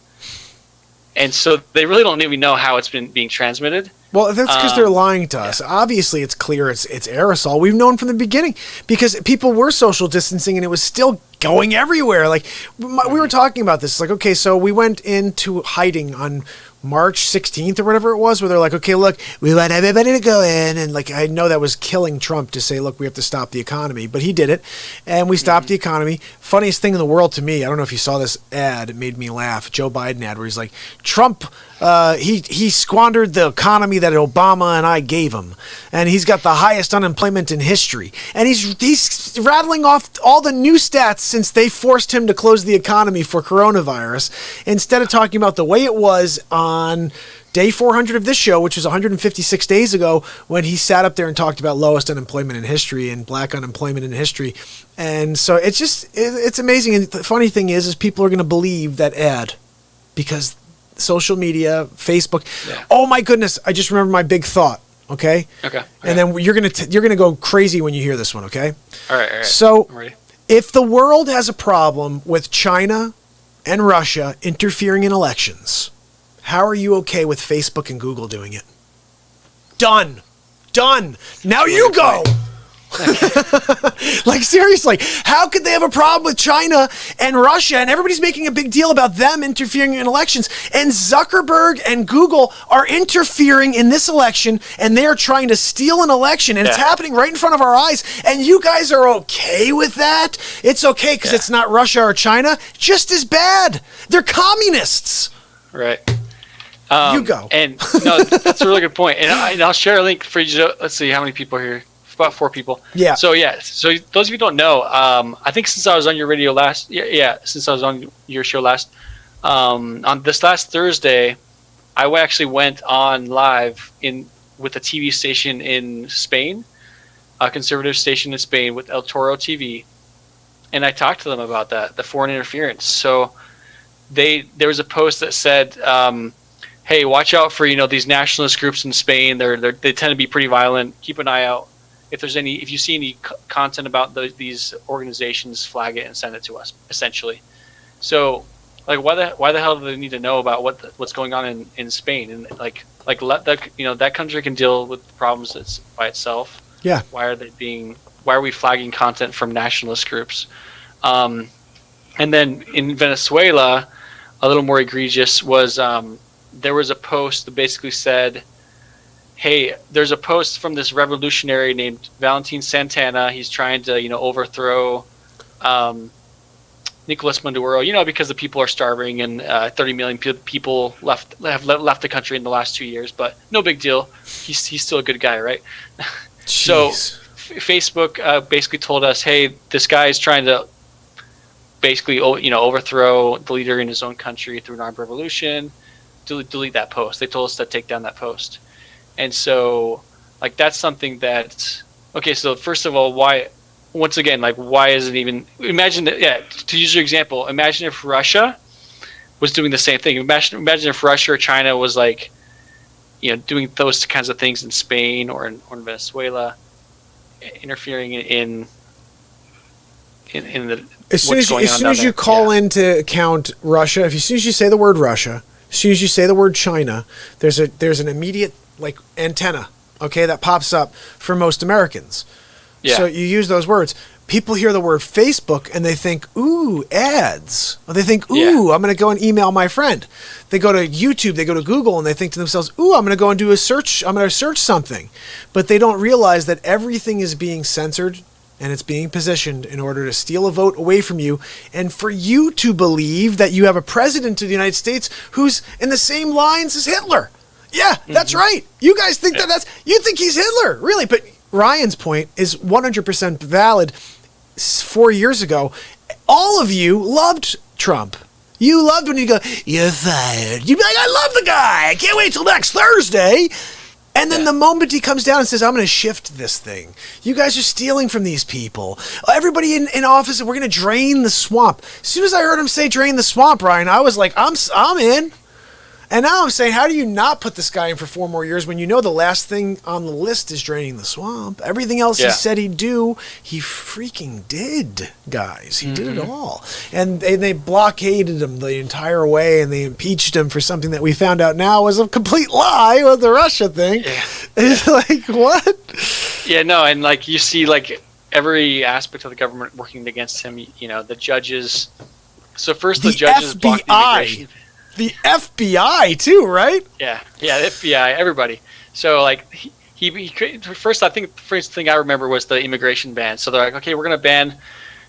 And so they really don't even know how it's been being transmitted. Well, that's because they're lying to us. Obviously, it's clear it's aerosol. We've known from the beginning because people were social distancing and it was still going everywhere. Like we were talking about this. It's like, okay, so we went into hiding on March 16th or whatever it was, where they're like, okay, look, we want everybody to go in. And like, I know that was killing Trump to say, look, we have to stop the economy, but he did it. And we stopped the economy. Funniest thing in the world to me, I don't know if you saw this ad, it made me laugh. Joe Biden ad where he's like, Trump, he squandered the economy that Obama and I gave him. And he's got the highest unemployment in history. And he's rattling off all the new stats since they forced him to close the economy for coronavirus, instead of talking about the way it was on day 400 of this show, which was 156 days ago, when he sat up there and talked about lowest unemployment in history and black unemployment in history. And so it's amazing. And the funny thing is people are going to believe that ad because social media, Facebook. Yeah. Oh my goodness. I just remembered my big thought. Okay. And then you're going to go crazy when you hear this one. Okay. All right. So I'm ready. If the world has a problem with China and Russia interfering in elections, how are you okay with Facebook and Google doing it? Done. Now you go. Like seriously, how could they have a problem with China and Russia and everybody's making a big deal about them interfering in elections, and Zuckerberg and Google are interfering in this election and they are trying to steal an election and it's happening right in front of our eyes, and you guys are okay with that? It's okay because it's not Russia or China. Just as bad. They're communists. Right. You go. And no, that's a really good point. And I'll share a link for you to, let's see how many people are here. About 4 people. Yeah. So those of you who don't know, I think since I was on your radio last, since I was on your show last, on this last Thursday, I actually went on live with a TV station in Spain, a conservative station in Spain with El Toro TV, and I talked to them about that, the foreign interference. So there was a post that said, hey, watch out for these nationalist groups in Spain. They tend to be pretty violent. Keep an eye out. If you see any content about these organizations, flag it and send it to us. Essentially, so like why the hell do they need to know about what's going on in Spain? And like let that country can deal with the problems by itself. Yeah. Why are we flagging content from nationalist groups? And then in Venezuela, a little more egregious was there was a post that basically said, hey, there's a post from this revolutionary named Valentin Santana. He's trying to, overthrow Nicolas Maduro, because the people are starving and 30 million people have left the country in the last 2 years. But no big deal. He's still a good guy, right? So Facebook basically told us, hey, this guy is trying to basically overthrow the leader in his own country through an armed revolution. Delete that post. They told us to take down that post. And so, like, that's something that, okay, so first of all, why is it even, imagine that, to use your example, imagine if Russia was doing the same thing. Imagine if Russia or China was, like, doing those kinds of things in Spain or in Venezuela, interfering in the as soon as you call into account Russia, as soon as you say the word Russia, as soon as you say the word China, there's an immediate like antenna, okay, that pops up for most Americans. Yeah. So you use those words. People hear the word Facebook and they think, ooh, ads. Or they think, ooh, I'm going to go and email my friend. They go to YouTube, they go to Google, and they think to themselves, ooh, I'm going to go and do a search. I'm going to search something. But they don't realize that everything is being censored and it's being positioned in order to steal a vote away from you and for you to believe that you have a president of the United States who's in the same lines as Hitler. Yeah, that's right. You guys think you think he's Hitler, really? But Ryan's point is 100% valid. 4 years ago, all of you loved Trump. You loved when you go, you're fired. You'd be like, I love the guy. I can't wait till next Thursday. And then the moment he comes down and says, I'm going to shift this thing. You guys are stealing from these people. Everybody in office, we're going to drain the swamp. As soon as I heard him say drain the swamp, Ryan, I was like, I'm in. And now I'm saying, how do you not put this guy in for 4 more years when you know the last thing on the list is draining the swamp? Everything else he said he'd do, he freaking did, guys. He did it all. And they blockaded him the entire way, and they impeached him for something that we found out now was a complete lie with the Russia thing. Yeah. It's like, what? Yeah, no, and like you see like every aspect of the government working against him, the judges. So first the judges blocked the immigration. The FBI too, right? Yeah, the FBI, everybody. So like he first, I think the first thing I remember was the immigration ban. So they're like, okay, we're going to ban,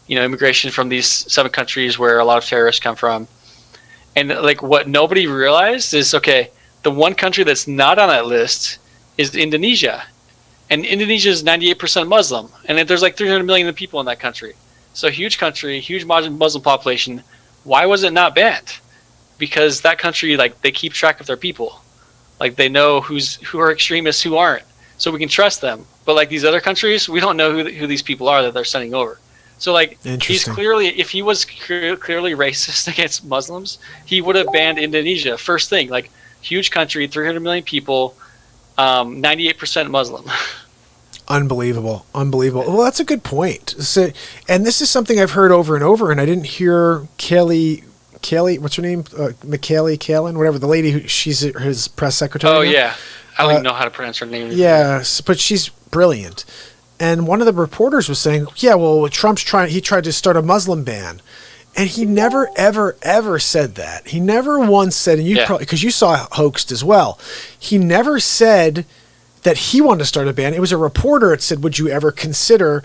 immigration from these 7 countries where a lot of terrorists come from. And like what nobody realized is, okay, the one country that's not on that list is Indonesia, and Indonesia is 98% Muslim, and there's like 300 million people in that country. So huge country, huge Muslim population. Why was it not banned? Because that country, like, they keep track of their people. Like, they know who are extremists, who aren't. So we can trust them. But, like, these other countries, we don't know who these people are that they're sending over. So, like, he's clearly, if he was clearly racist against Muslims, he would have banned Indonesia. First thing, like, huge country, 300 million people, 98% Muslim. Unbelievable. Well, that's a good point. So, and this is something I've heard over and over, and I didn't hear Kelly, what's her name? McKaylee Kalin, whatever, the lady she's his press secretary. Oh, yeah. I don't even know how to pronounce her name. Yeah, but she's brilliant. And one of the reporters was saying, yeah, well, Trump's he tried to start a Muslim ban. And he never, ever, ever said that. He never once said, and you probably, because you saw Hoaxed as well, he never said that he wanted to start a ban. It was a reporter that said, would you ever consider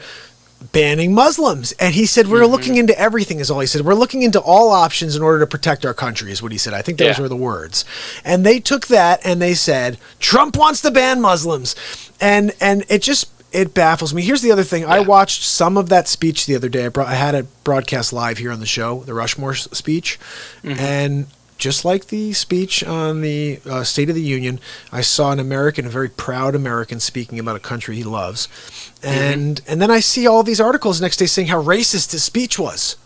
banning Muslims? And he said, we're looking into everything, is all he said. We're looking into all options in order to protect our country, is what he said. I think those were the words. And they took that and they said, Trump wants to ban Muslims. And it baffles me. Here's the other thing. I watched some of that speech the other day. I had it broadcast live here on the show, the Rushmore speech. And just like the speech on the State of the Union, I saw an American, a very proud American, speaking about a country he loves. And then I see all these articles next day saying how racist his speech was.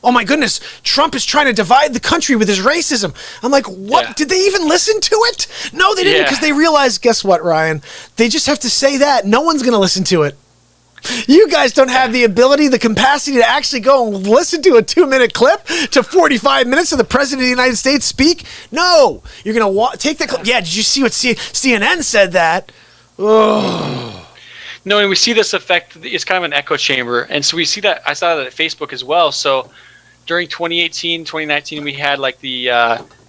Oh my goodness, Trump is trying to divide the country with his racism. I'm like, what? Yeah. Did they even listen to it? No, they didn't, because they realized, guess what, Ryan? They just have to say that. No one's going to listen to it. You guys don't have the ability, the capacity to actually go and listen to a 2-minute clip to 45 minutes of the President of the United States speak. No, you're going to take that clip. Yeah, did you see what CNN said that? Oh. No, and we see this effect. It's kind of an echo chamber. And so we see that. I saw that at Facebook as well. So during 2018, 2019, we had like the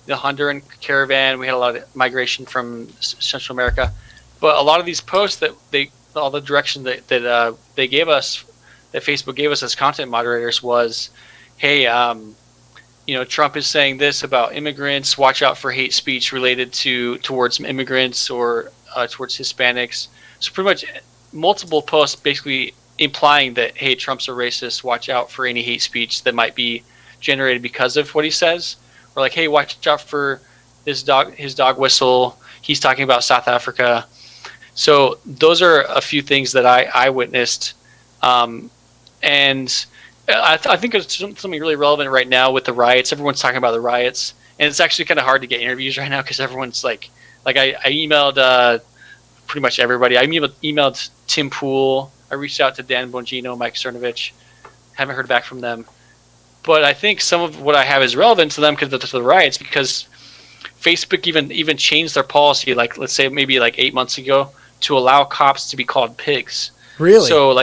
Honduran caravan. We had a lot of migration from Central America. But a lot of these posts that all the direction that they gave us, that Facebook gave us as content moderators was, hey, Trump is saying this about immigrants. Watch out for hate speech related towards immigrants or towards Hispanics. So pretty much multiple posts basically implying that, hey, Trump's a racist, watch out for any hate speech that might be generated because of what he says, or like, hey, watch out for his dog whistle, he's talking about South Africa. So those are a few things that I witnessed, and I think there's something really relevant right now with the riots. Everyone's talking about the riots, and it's actually kind of hard to get interviews right now because everyone's like I emailed pretty much everybody. I emailed Tim Pool. I reached out to Dan Bongino, Mike Cernovich. Haven't heard back from them. But I think some of what I have is relevant to them because of the riots, because Facebook even changed their policy, like let's say maybe like 8 months ago, to allow cops to be called pigs. Really? So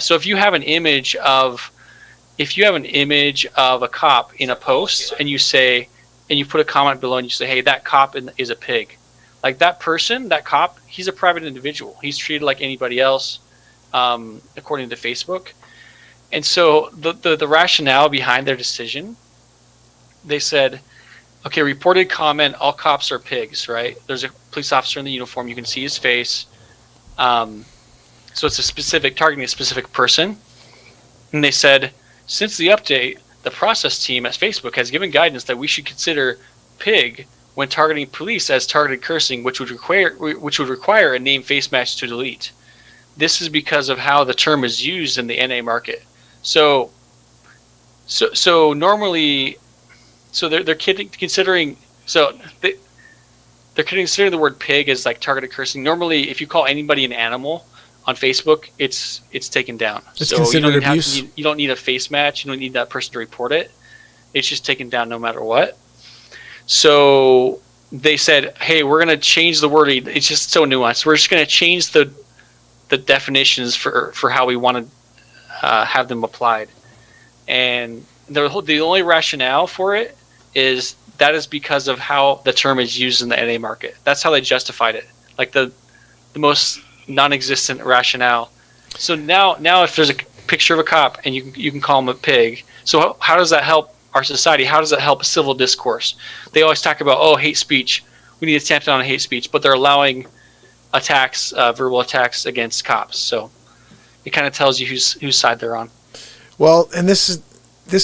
so if you have an image of a cop in a post and you put a comment below and you say, hey, that cop is a pig. Like that person, that cop, he's a private individual. He's treated like anybody else, according to Facebook. And so the rationale behind their decision, they said, okay, reported comment, all cops are pigs, right? There's a police officer in the uniform. You can see his face. So it's targeting a specific person. And they said, since the update, the process team at Facebook has given guidance that we should consider pig when targeting police as targeted cursing, which would require a name face match to delete. This is because of how the term is used in the NA market. So normally, they're considering the word pig as like targeted cursing. Normally, if you call anybody an animal on Facebook, it's taken down. It's considered abuse. You don't need a face match. You don't need that person to report it. It's just taken down no matter what. So they said, hey, we're going to change the wording. It's just so nuanced. We're just going to change the definitions for how we want to have them applied. And the only rationale for it is because of how the term is used in the NA market. That's how they justified it. Like the most non-existent rationale. So now if there's a picture of a cop and you can call him a pig, so how does that help our society? How does that help civil discourse? They always talk about, hate speech. We need to tamp down on hate speech, but they're allowing attacks, verbal attacks against cops. So it kind of tells you whose side they're on. Well, and this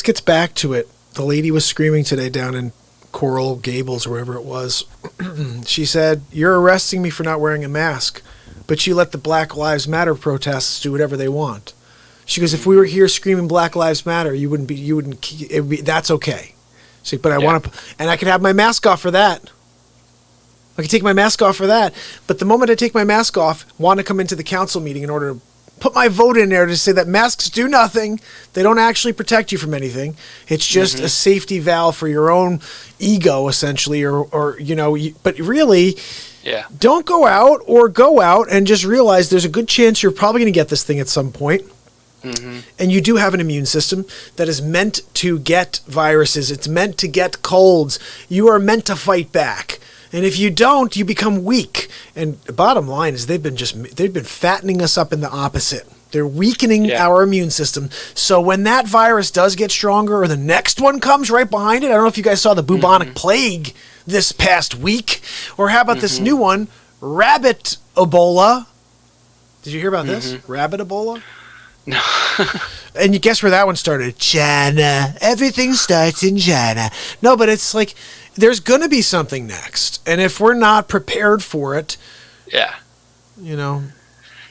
gets back to it. The lady was screaming today down in Coral Gables or wherever it was. She said, "You're arresting me for not wearing a mask, but you let the Black Lives Matter protests do whatever they want." She goes, "If we were here screaming Black Lives Matter, it would be that's okay." She's like, "But I want to, and I could have my mask off for that. I can take my mask off for that. But the moment I take my mask off, want to come into the council meeting in order to put my vote in there to say that masks do nothing. They don't actually protect you from anything. It's just a safety valve for your own ego, essentially, or but really, don't go out and just realize there's a good chance you're probably going to get this thing at some point. And you do have an immune system that is meant to get viruses. It's meant to get colds. You are meant to fight back. And if you don't, you become weak. And the bottom line is they've been fattening us up in the opposite. They're weakening our immune system. So when that virus does get stronger or the next one comes right behind it, I don't know if you guys saw the bubonic plague this past week, or how about this new one, rabbit Ebola? Did you hear about this? Rabbit Ebola? No. And you guess where that one started? China. Everything starts in China. No, but it's like there's going to be something next. And if we're not prepared for it,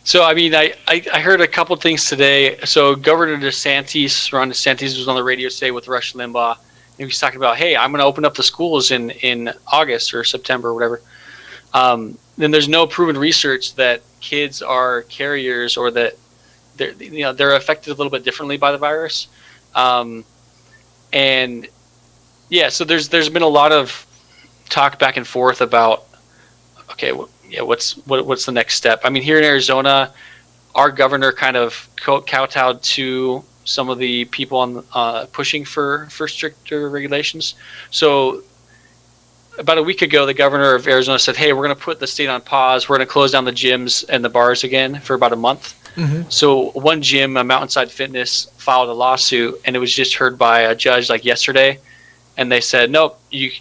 So, I mean, I heard a couple things today. So Governor Ron DeSantis was on the radio today with Rush Limbaugh. And he was talking about, hey, I'm going to open up the schools in August or September or whatever. Then there's no proven research that kids are carriers or that they're affected a little bit differently by the virus, so there's been a lot of talk back and forth about what's the next step. I mean, here in Arizona, our governor kind of kowtowed to some of the people on pushing for stricter regulations. So about a week ago, the governor of Arizona said, "Hey, we're going to put the state on pause. We're going to close down the gyms and the bars again for about a month." So one gym, Mountainside Fitness, filed a lawsuit, and it was just heard by a judge like yesterday, and they said, "Nope, you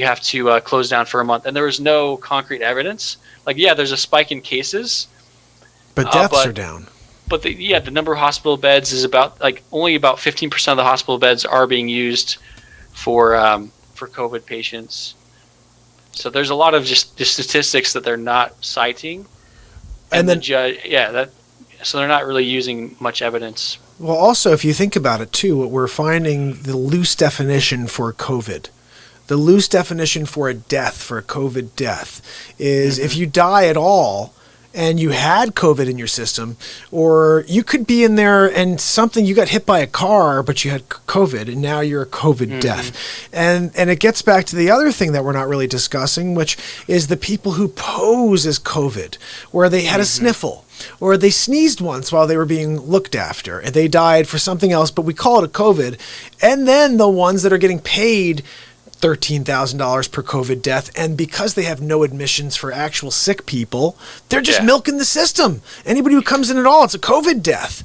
have to close down for a month." And there was no concrete evidence. Like, there's a spike in cases, But deaths are down. But the number of hospital beds is only about 15% of the hospital beds are being used for COVID patients. So there's a lot of just the statistics that they're not citing, and then so they're not really using much evidence. Well, also, if you think about it too, what we're finding the loose definition for COVID. The loose definition for a death, for a COVID death, is if you die at all and you had COVID in your system, or you could be in there and you got hit by a car, but you had COVID and now you're a COVID death. And it gets back to the other thing that we're not really discussing, which is the people who pose as COVID, where they had a sniffle, or they sneezed once while they were being looked after and they died for something else, but we call it a COVID. And then the ones that are getting paid $13,000 per COVID death, and because they have no admissions for actual sick people, they're just milking the system. Anybody who comes in at all, it's a COVID death.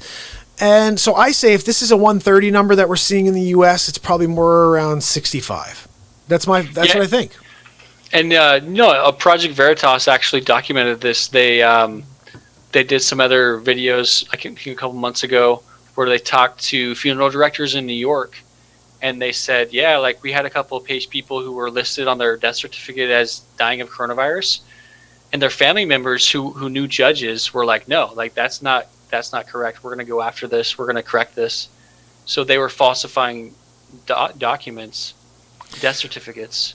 And so I say if this is a 130 number that we're seeing in the U.S., it's probably more around 65. That's what I think. And Project Veritas actually documented this. They did some other videos, I think a couple months ago, where they talked to funeral directors in New York. And they said, we had a couple of people who were listed on their death certificate as dying of coronavirus, and their family members who knew judges were like, no, that's not correct. We're going to go after this. We're going to correct this. So they were falsifying documents, death certificates,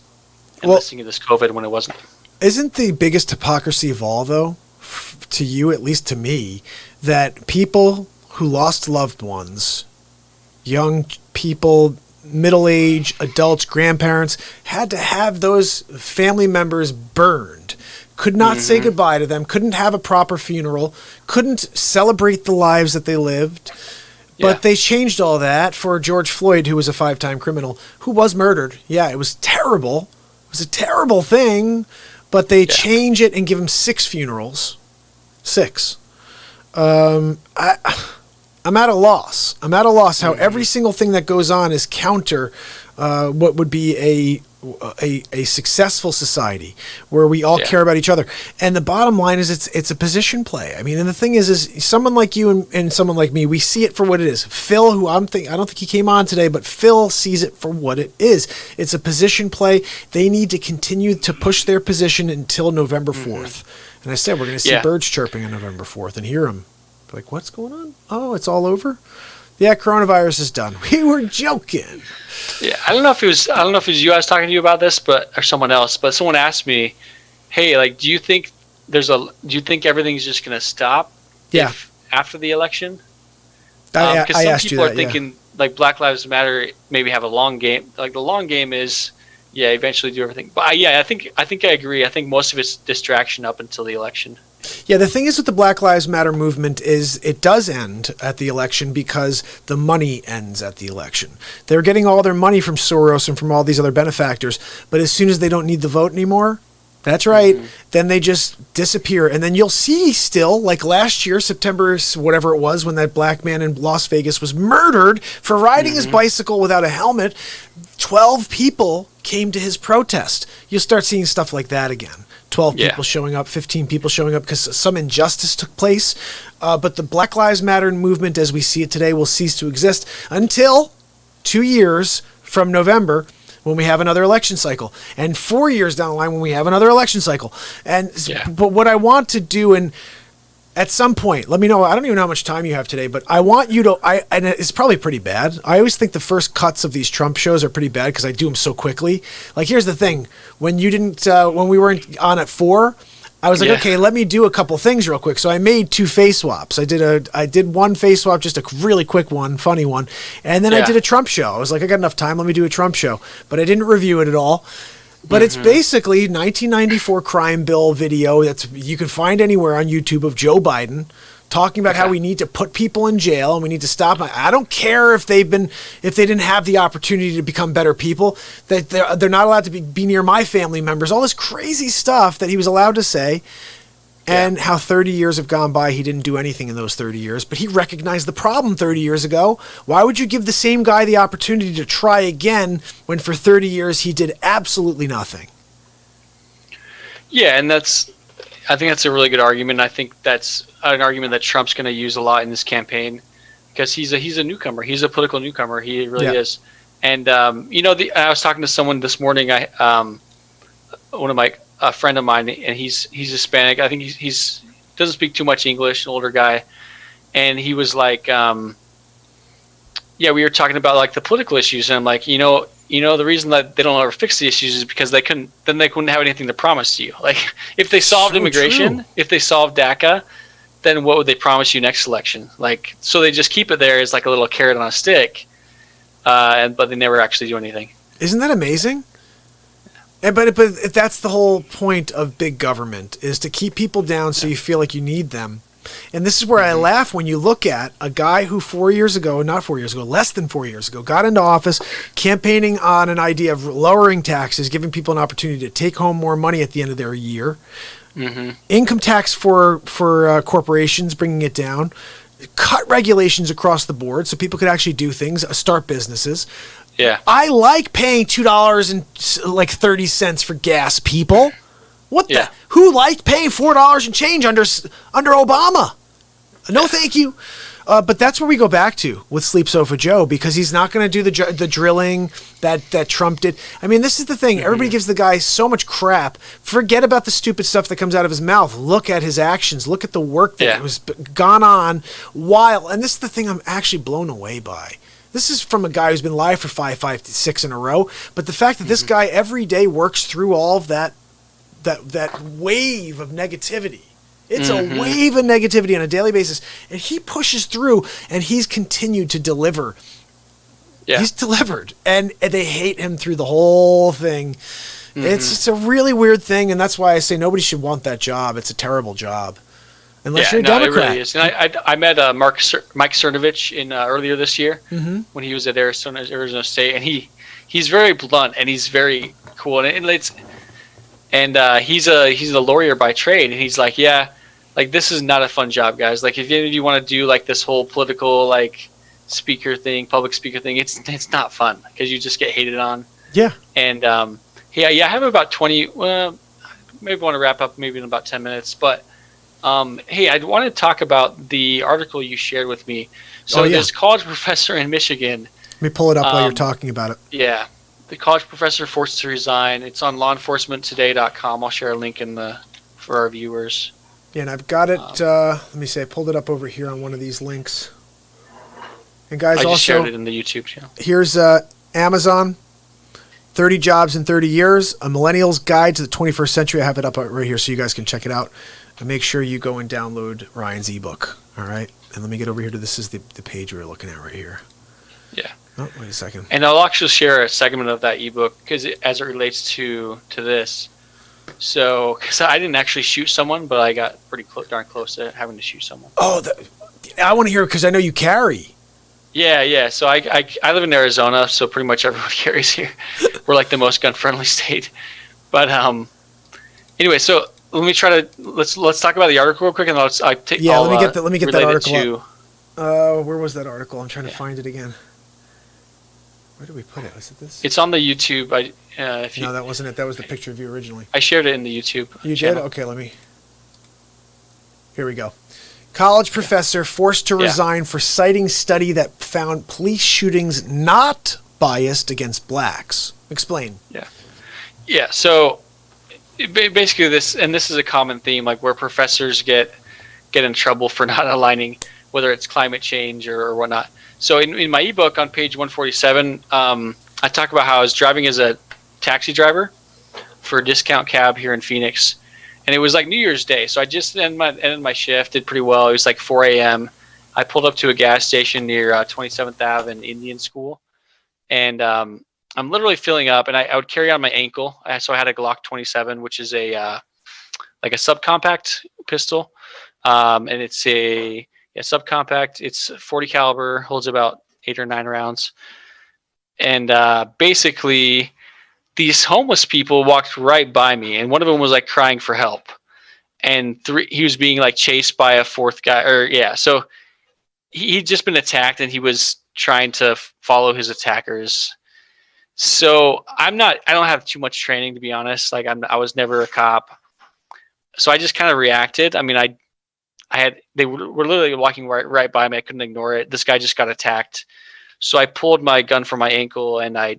and listing this COVID when it wasn't. Isn't the biggest hypocrisy of all, though, to you, at least to me, that people who lost loved ones, young people, middle-aged adults, grandparents, had to have those family members burned, could not say goodbye to them, couldn't have a proper funeral, couldn't celebrate the lives that they lived. But they changed all that for George Floyd, who was a 5-time criminal, who was murdered. Yeah, it was terrible. It was a terrible thing, but they change it and give him 6 funerals. 6. I'm at a loss. How every single thing that goes on is counter what would be a successful society where we all care about each other. And the bottom line is it's a position play. I mean, and the thing is someone like you and someone like me, we see it for what it is. Phil, who I don't think he came on today, but Phil sees it for what it is. It's a position play. They need to continue to push their position until November 4th. And I said we're going to see birds chirping on November 4th and hear them. Like, what's going on? Oh, it's all over? Yeah, coronavirus is done. We were joking. Yeah, I don't know if it was you I was talking to you about this, or someone else, but someone asked me, "Hey, do you think everything's just going to stop after the election?" Because some people are thinking Black Lives Matter maybe have a long game. Like the long game is eventually do everything. But I think I agree. I think most of it's distraction up until the election. Yeah, the thing is with the Black Lives Matter movement is it does end at the election because the money ends at the election. They're getting all their money from Soros and from all these other benefactors, but as soon as they don't need the vote anymore, that's right, then they just disappear. And then you'll see still, like last year, September, whatever it was, when that black man in Las Vegas was murdered for riding his bicycle without a helmet, 12 people came to his protest. You'll start seeing stuff like that again. 12 people showing up, 15 people showing up because some injustice took place. But the Black Lives Matter movement as we see it today will cease to exist until 2 years from November when we have another election cycle, and 4 years down the line when we have another election cycle. But what I want to do, and at some point, let me know, I don't even know how much time you have today, but I want you to, and it's probably pretty bad. I always think the first cuts of these Trump shows are pretty bad because I do them so quickly. Like, here's the thing. When you didn't, when we weren't on at 4, I was like, okay, let me do a couple things real quick. So I made 2 face swaps. I did one face swap, just a really quick one, funny one. And then I did a Trump show. I was like, I got enough time. Let me do a Trump show. But I didn't review it at all. But it's basically 1994 crime bill video that's you can find anywhere on YouTube of Joe Biden talking about how we need to put people in jail and we need to stop. I don't care if they didn't have the opportunity to become better people, that they're not allowed to be near my family members. All this crazy stuff that he was allowed to say. And how 30 years have gone by, he didn't do anything in those 30 years, but he recognized the problem 30 years ago. Why would you give the same guy the opportunity to try again when for 30 years he did absolutely nothing? Yeah, and I think that's a really good argument. I think that's an argument that Trump's going to use a lot in this campaign because he's a newcomer. He's a political newcomer. He really is. And I was talking to someone this morning. A friend of mine, and he's Hispanic. I think he's doesn't speak too much English. An older guy, and he was like, we were talking about like the political issues, and I'm like, the reason that they don't ever fix the issues is because they couldn't have anything to promise you. Like if they solved immigration, if they solved DACA, then what would they promise you next election? Like, so they just keep it there as like a little carrot on a stick, but they never actually do anything. Isn't that amazing? But that's the whole point of big government, is to keep people down so you feel like you need them. And this is where I laugh when you look at a guy who less than 4 years ago, got into office campaigning on an idea of lowering taxes, giving people an opportunity to take home more money at the end of their year. Mm-hmm. Income tax for corporations, bringing it down. Cut regulations across the board so people could actually do things, start businesses. Yeah. I like paying $2.30 for gas, people. Who liked paying $4 and change under Obama? No, thank you. But that's where we go back to with Sleep Sofa Joe, because he's not going to do the drilling that Trump did. I mean, this is the thing. Everybody gives the guy so much crap. Forget about the stupid stuff that comes out of his mouth. Look at his actions. Look at the work that was gone on while. And this is the thing I'm actually blown away by. This is from a guy who's been live for 5 to 6 in a row. But the fact that this guy every day works through all of that wave of negativity. It's a wave of negativity on a daily basis, and he pushes through, and he's continued to deliver. Yeah. He's delivered, and they hate him through the whole thing. Mm-hmm. It's a really weird thing, and that's why I say nobody should want that job. It's a terrible job, unless you're a Democrat. It really is. And I met Mike Cernovich in earlier this year when he was at Arizona State, and he's very blunt and he's very cool, and he's a lawyer by trade, and he's like, like this is not a fun job, guys. Like if any of you want to do like this whole political like public speaker thing, it's not fun because you just get hated on. Yeah. And I have about 20. Well, maybe want to wrap up maybe in about 10 minutes, but hey, I want to talk about the article you shared with me. So this college professor in Michigan. Let me pull it up while you're talking about it. Yeah. The college professor forced to resign. It's on lawenforcementtoday.com. I'll share a link for our viewers. Yeah, and I've got it. Let me see. I pulled it up over here on one of these links. And guys, I just shared it in the YouTube channel. Here's Amazon, 30 Jobs in 30 Years, a Millennial's Guide to the 21st Century. I have it up right here so you guys can check it out. And make sure you go and download Ryan's ebook. All right? And let me get over here to this is the page we're looking at right here. Yeah. Oh, wait a second. And I'll actually share a segment of that ebook as it relates to this. So, because I didn't actually shoot someone, but I got pretty darn close to having to shoot someone. Oh, I want to hear it because I know you carry. Yeah. So I live in Arizona, so pretty much everyone carries here. We're like the most gun-friendly state. But anyway, so let's talk about the article real quick, and let me get that article up. Where was that article? I'm trying to find it again. Where did we put it? Was it this? It's on the YouTube. No, that wasn't it. That was the picture of you originally. I shared it in the YouTube channel. Did? Okay, here we go. College professor forced to resign for citing study that found police shootings not biased against blacks. Explain. Yeah. So basically this is a common theme, like where professors get in trouble for not aligning, whether it's climate change or whatnot. So in my ebook on page 147, I talk about how I was driving as a taxi driver for a discount cab here in Phoenix, and it was like New Year's Day. So I just ended my shift, did pretty well. It was like 4 a.m. I pulled up to a gas station near 27th Ave and Indian School, and I'm literally filling up, and I would carry on my ankle. So I had a Glock 27, which is a subcompact pistol, and it's a subcompact. It's 40 caliber, holds about 8 or 9 rounds. And basically, these homeless people walked right by me, and one of them was like crying for help. And he was being like chased by a fourth guy. So he'd just been attacked, and he was trying to follow his attackers. So I don't have too much training, to be honest. Like I was never a cop. So I just kind of reacted. I mean, they were literally walking right by me. I couldn't ignore it. This guy just got attacked. So I pulled my gun from my ankle and I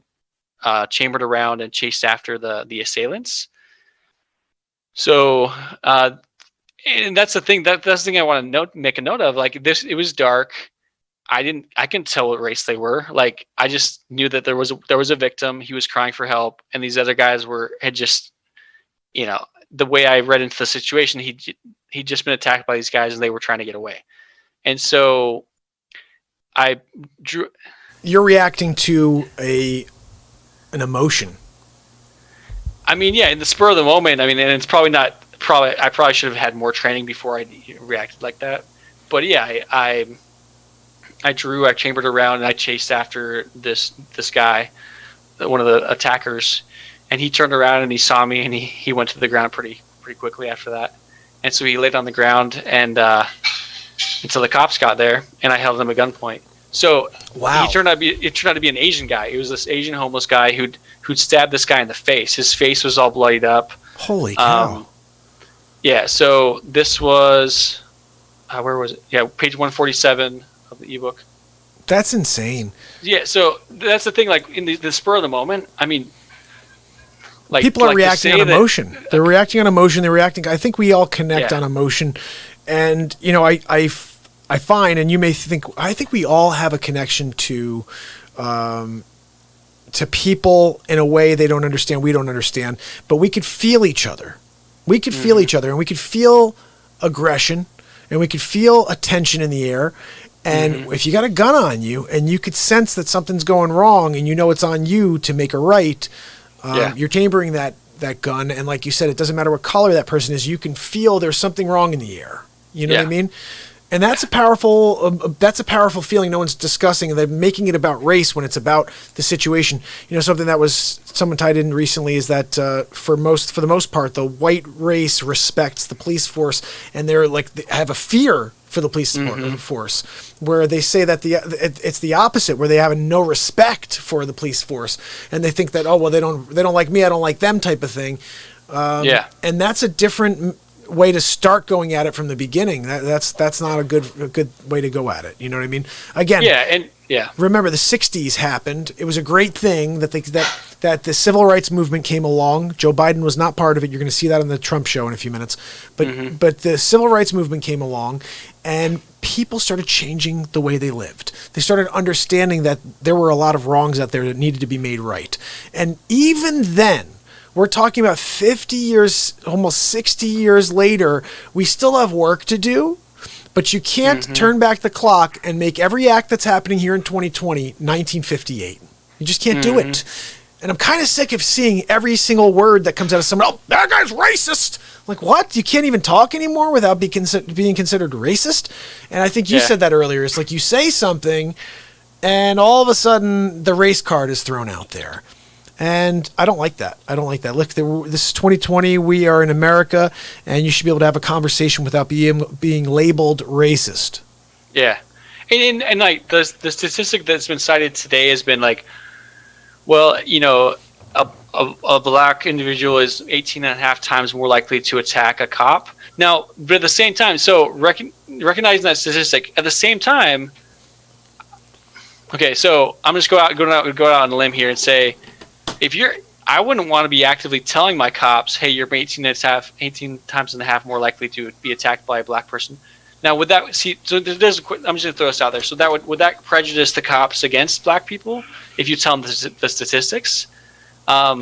chambered around and chased after the assailants. So, and that's the thing. That's the thing I want to make a note of. Like this, it was dark. I couldn't tell what race they were. Like I just knew that there was a victim. He was crying for help, and these other guys had just, the way I read into the situation, he'd just been attacked by these guys, and they were trying to get away. And so, I drew. You're reacting to an emotion. I mean, yeah, in the spur of the moment. I mean, and it's I probably should have had more training before I reacted like that. But yeah, I chambered around, and I chased after this guy, one of the attackers, and he turned around and he saw me, and he went to the ground pretty quickly after that. And so he laid on the ground and until the cops got there, and I held him at gunpoint. So wow. It turned out to be an Asian guy. It was this Asian homeless guy who'd stabbed this guy in the face. His face was all bloodied up. Holy cow. Yeah, so this was where was it? Yeah, page 147 of the ebook. That's insane. Yeah, so that's the thing. Like in the spur of the moment, I mean, like people are reacting on emotion. They're reacting on emotion. They're reacting. I think we all connect on emotion, and I find, and you may think, I think we all have a connection to people in a way they don't understand. We don't understand, but we could feel each other. We could feel each other, and we could feel aggression, and we could feel a tension in the air. And if you got a gun on you and you could sense that something's going wrong and it's on you to make a right, you're chambering that gun. And like you said, it doesn't matter what color that person is. You can feel there's something wrong in the air. You know what I mean? And that's a powerful feeling. No one's discussing. They're making it about race when it's about the situation. Something that was someone tied in recently is that for the most part, the white race respects the police force, and they have a fear for the police force, where they say that it's the opposite, where they have no respect for the police force, and they think that they don't like me, I don't like them type of thing. And that's a different way to start going at it from the beginning. That's not a good way to go at it. You know what I mean? Again, remember the 60s happened. It was a great thing that that the civil rights movement came along. Joe Biden was not part of it. You're going to see that on the Trump show in a few minutes. But the civil rights movement came along, and people started changing the way they lived. They started understanding that there were a lot of wrongs out there that needed to be made right. And even then, we're talking about 50 years, almost 60 years later, we still have work to do, but you can't turn back the clock and make every act that's happening here in 2020 1958. You just can't do it. And I'm kind of sick of seeing every single word that comes out of someone, oh, that guy's racist. Like, what? You can't even talk anymore without being considered racist? And I think you said that earlier. It's like you say something, and all of a sudden the race card is thrown out there. And I don't like that. Look, this is 2020. We are in America, and you should be able to have a conversation without being labeled racist. Yeah, and like the statistic that's been cited today has been like, well, a black individual is 18.5 times more likely to attack a cop. Now, but at the same time, so recognizing that statistic, at the same time, okay, so I'm just go out on a limb here and say, I wouldn't want to be actively telling my cops, hey, you're 18 times and a half more likely to be attacked by a black person. Now, would that I'm just going to throw this out there. So would that prejudice the cops against black people if you tell them the statistics? I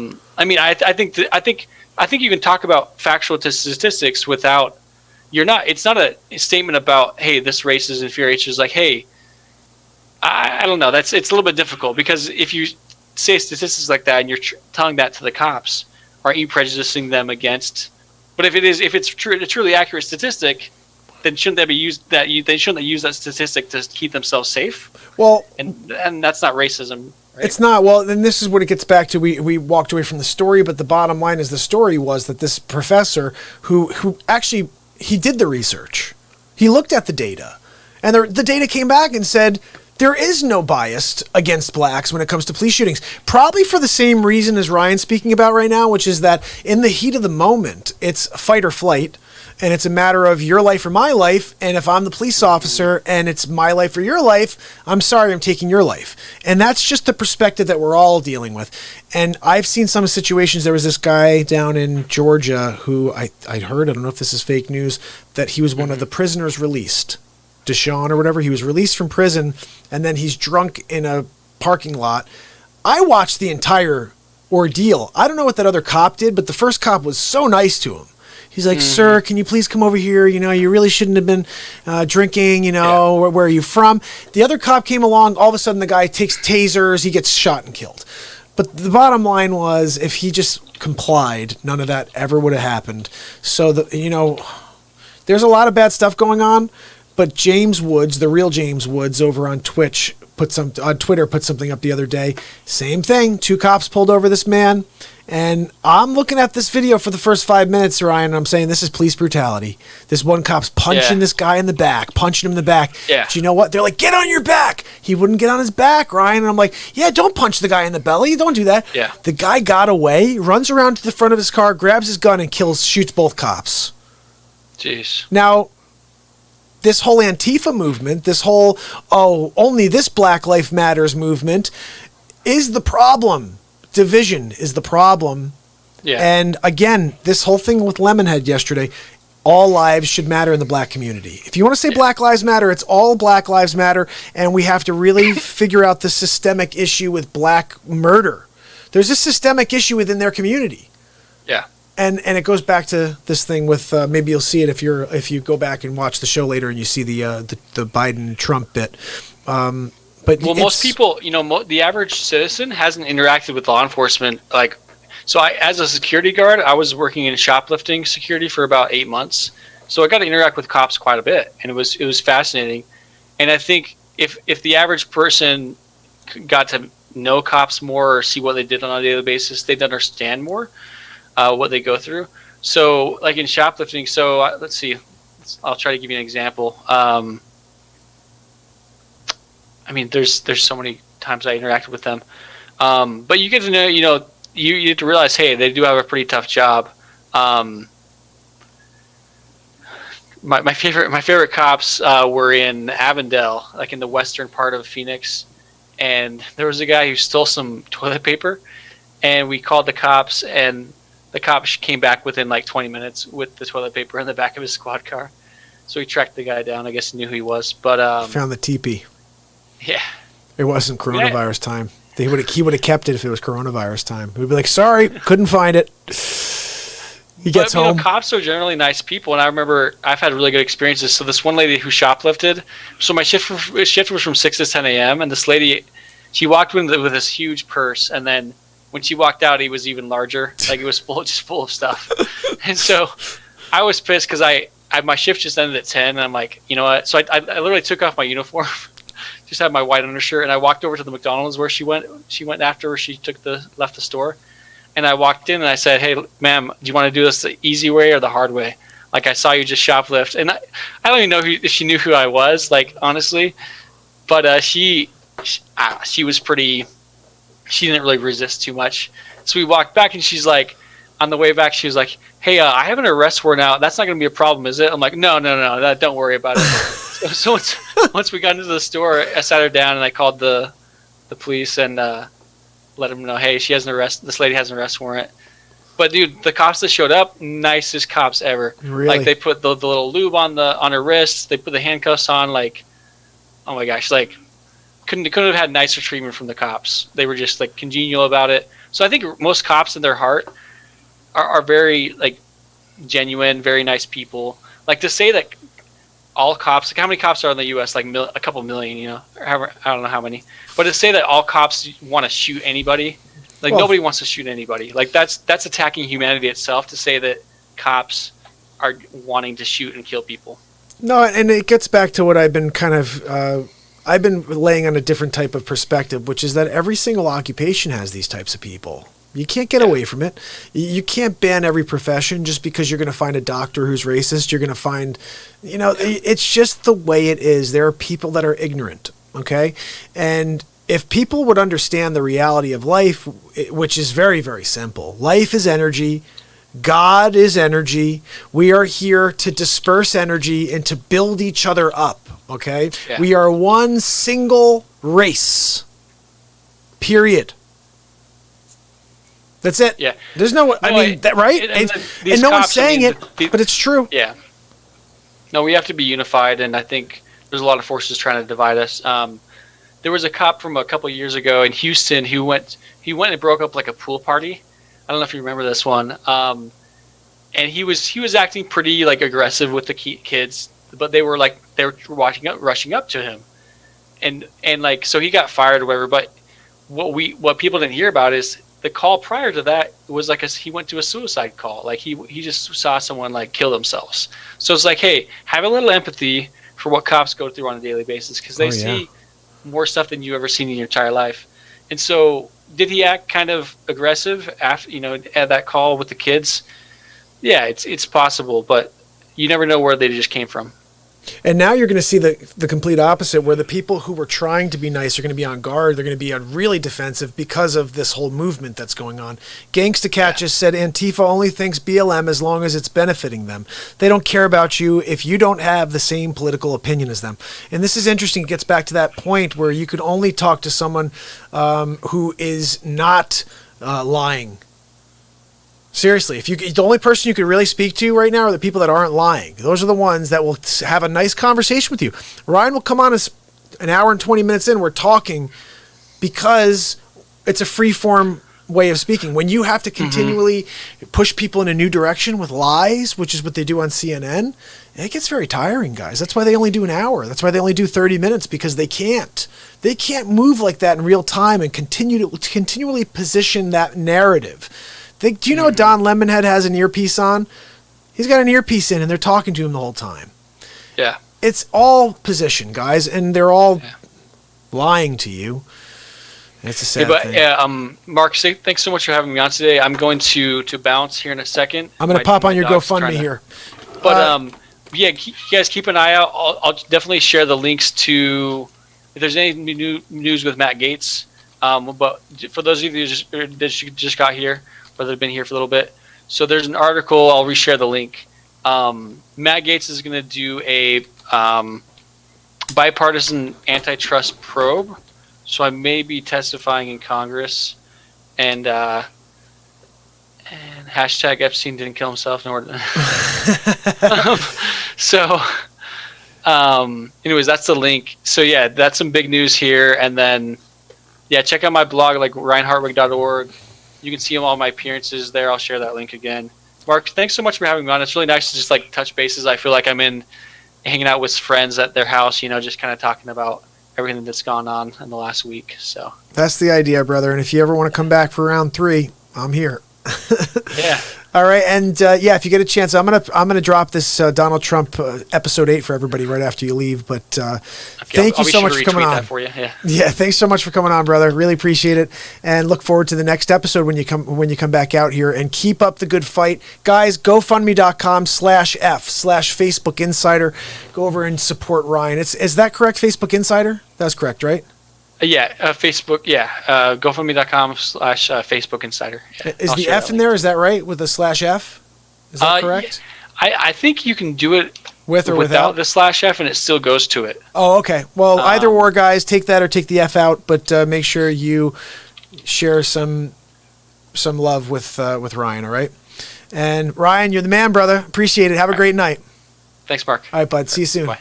mean, I think you can talk about factual statistics without it's not a statement about, hey, this race is inferior. It's just like, hey, I don't know. It's a little bit difficult, because if you say statistics like that and you're telling that to the cops, aren't you prejudicing them against? But if it's true, a truly accurate statistic, then shouldn't they use that statistic to keep themselves safe? Well, and that's not racism. Right? It's not. Well, then this is what it gets back to. We walked away from the story, but the bottom line is the story was that this professor who actually he did the research, he looked at the data, and the data came back and said, there is no bias against blacks when it comes to police shootings. Probably for the same reason as Ryan's speaking about right now, which is that in the heat of the moment, it's fight or flight. And it's a matter of your life or my life. And if I'm the police officer and it's my life or your life, I'm sorry, I'm taking your life. And that's just the perspective that we're all dealing with. And I've seen some situations. There was this guy down in Georgia who I heard, I don't know if this is fake news, that he was one of the prisoners released. Deshaun or whatever. He was released from prison and then he's drunk in a parking lot. I watched the entire ordeal. I don't know what that other cop did, but the first cop was so nice to him. He's like, sir, can you please come over here? You know, you really shouldn't have been drinking, you know, where are you from? The other cop came along. All of a sudden, the guy takes tasers. He gets shot and killed. But the bottom line was, if he just complied, none of that ever would have happened. So, there's a lot of bad stuff going on. But James Woods, the real James Woods over on Twitter, put something up the other day. Same thing. 2 cops pulled over this man. And I'm looking at this video for the first 5 minutes, Ryan, and I'm saying this is police brutality. This one cop's punching this guy in the back, punching him in the back. Yeah. But you know what? They're like, get on your back. He wouldn't get on his back, Ryan. And I'm like, yeah, don't punch the guy in the belly. Don't do that. Yeah. The guy got away, runs around to the front of his car, grabs his gun, and shoots both cops. Jeez. Now, this whole Antifa movement, this whole, only this Black Lives Matters movement is the problem. Division is the problem. Yeah. And again, this whole thing with Lemonhead yesterday, all lives should matter in the black community. If you want to say Black Lives Matter, it's all Black Lives Matter, and we have to really figure out the systemic issue with black murder. There's a systemic issue within their community. Yeah. And it goes back to this thing with maybe you'll see it if you go back and watch the show later and you see the Biden Trump bit. But most people, the average citizen hasn't interacted with law enforcement. So as a security guard, I was working in shoplifting security for about 8 months. So I got to interact with cops quite a bit, and it was fascinating. And I think if the average person got to know cops more or see what they did on a daily basis, they'd understand more what they go through. So like in shoplifting, let's see, I'll try to give you an example. There's so many times I interacted with them. But you get to know, you get to realize, hey, they do have a pretty tough job. My favorite cops were in Avondale, like in the western part of Phoenix. And there was a guy who stole some toilet paper, and we called the cops, and the cops came back within like 20 minutes with the toilet paper in the back of his squad car. So we tracked the guy down. I guess he knew who he was. But found the teepee. Yeah. It wasn't coronavirus time. He would have kept it if it was coronavirus time. We'd be like, sorry, couldn't find it. He gets home. Cops are generally nice people, and I remember I've had really good experiences. So this one lady who shoplifted, so my shift was from 6 to 10 a.m., and this lady, she walked in with this huge purse, and then when she walked out, he was even larger. Like it was full of stuff. And so I was pissed because my shift just ended at 10, and I'm like, you know what? So I literally took off my uniform. Just had my white undershirt, and I walked over to the McDonald's where she went after she left the store, and I walked in and I said, "Hey, ma'am, do you want to do this the easy way or the hard way? Like I saw you just shoplift." And I don't even know if she knew who I was, like honestly, but she was pretty. She didn't really resist too much. So we walked back, and she's like, on the way back, she was like, "Hey, I have an arrest warrant out. That's not going to be a problem, is it?" I'm like, No, don't worry about it. So once we got into the store, I sat her down and I called the police and let them know, hey, this lady has an arrest warrant. But dude, the cops that showed up, nicest cops ever. Really? Like they put the little lube on her wrists, they put the handcuffs on, like, oh my gosh, like couldn't have had nicer treatment from the cops. They were just like congenial about it. So I think most cops in their heart are very like genuine, very nice people. Like to say that all cops, like how many cops are in the U.S.? Like a couple million, I don't know how many. But to say that all cops want to shoot anybody, like nobody wants to shoot anybody. Like that's attacking humanity itself to say that cops are wanting to shoot and kill people. No, and it gets back to what I've been I've been laying on a different type of perspective, which is that every single occupation has these types of people. You can't get away from it. You can't ban every profession just because you're going to find a doctor who's racist. You're going to find, it's just the way it is. There are people that are ignorant. Okay. And if people would understand the reality of life, which is very, very simple, life is energy. God is energy. We are here to disperse energy and to build each other up. Okay. Yeah. We are one single race. Period. That's it. Yeah. There's no, I mean, that, right? And no one's saying it, but it's true. Yeah. No, we have to be unified, and I think there's a lot of forces trying to divide us. There was a cop from a couple of years ago in Houston who went and broke up like a pool party. I don't know if you remember this one. And he was acting pretty like aggressive with the kids, but they were rushing up to him, and like so he got fired or whatever. But what people didn't hear about is the call prior to that was like he went to a suicide call. Like he just saw someone like kill themselves. So it's like, hey, have a little empathy for what cops go through on a daily basis, because they see more stuff than you've ever seen in your entire life. And so did he act kind of aggressive after, at that call with the kids? Yeah, it's possible, but you never know where they just came from. And now you're going to see the complete opposite, where the people who were trying to be nice are going to be on guard. They're going to be really defensive because of this whole movement that's going on. Gangsta Cat just said Antifa only thinks BLM as long as it's benefiting them. They don't care about you if you don't have the same political opinion as them. And this is interesting. It gets back to that point where you could only talk to someone who is not lying. Seriously, the only person you could really speak to right now are the people that aren't lying. Those are the ones that will have a nice conversation with you. Ryan will come on as an hour and 20 minutes in. We're talking because it's a free form way of speaking. When you have to continually push people in a new direction with lies, which is what they do on CNN, it gets very tiring, guys. That's why they only do an hour. That's why they only do 30 minutes, because they can't move like that in real time and continually position that narrative. Do you know Don Lemonhead has an earpiece on? He's got an earpiece in, and they're talking to him the whole time. Yeah. It's all position, guys, and they're all lying to you. It's a sad thing. Yeah, Mark, thanks so much for having me on today. I'm going to bounce here in a second. I'm going to pop on your GoFundMe here. But, yeah, you guys keep an eye out. I'll definitely share the links to, if there's any new news with Matt Gaetz. But for those of you that just got here, whether they've been here for a little bit. So there's an article, I'll reshare the link. Matt Gaetz is going to do a bipartisan antitrust probe. So I may be testifying in Congress, and hashtag Epstein didn't kill himself. Anyways, that's the link. So yeah, that's some big news here. And then, yeah, check out my blog, like ryanhartwig.org. You can see all my appearances there. I'll share that link again. Mark, thanks so much for having me on. It's really nice to just like touch bases. I feel like I'm hanging out with friends at their house, just kind of talking about everything that's gone on in the last week. So that's the idea, brother. And if you ever want to come back for round 3, I'm here. Yeah. All right, and if you get a chance, I'm gonna drop this Donald Trump episode 8 for everybody right after you leave. But thank you so much for coming on. That for you. Yeah, thanks so much for coming on, brother. Really appreciate it, and look forward to the next episode when you come back out here. And keep up the good fight, guys. GoFundMe.com/F/Facebook Insider. Go over and support Ryan. Is that correct? Facebook Insider. That's correct, right? Facebook. Yeah, GoFundMe.com/Facebook Insider. Yeah, is the F in there? Is that right? With the /F? Is that correct? Yeah. I think you can do it with or without the /F, and it still goes to it. Oh, okay. Well, either or, guys. Take that or take the F out, but make sure you share some love with Ryan. All right. And Ryan, you're the man, brother. Appreciate it. Have a great night. Thanks, Mark. All right, bud. See you soon. Bye.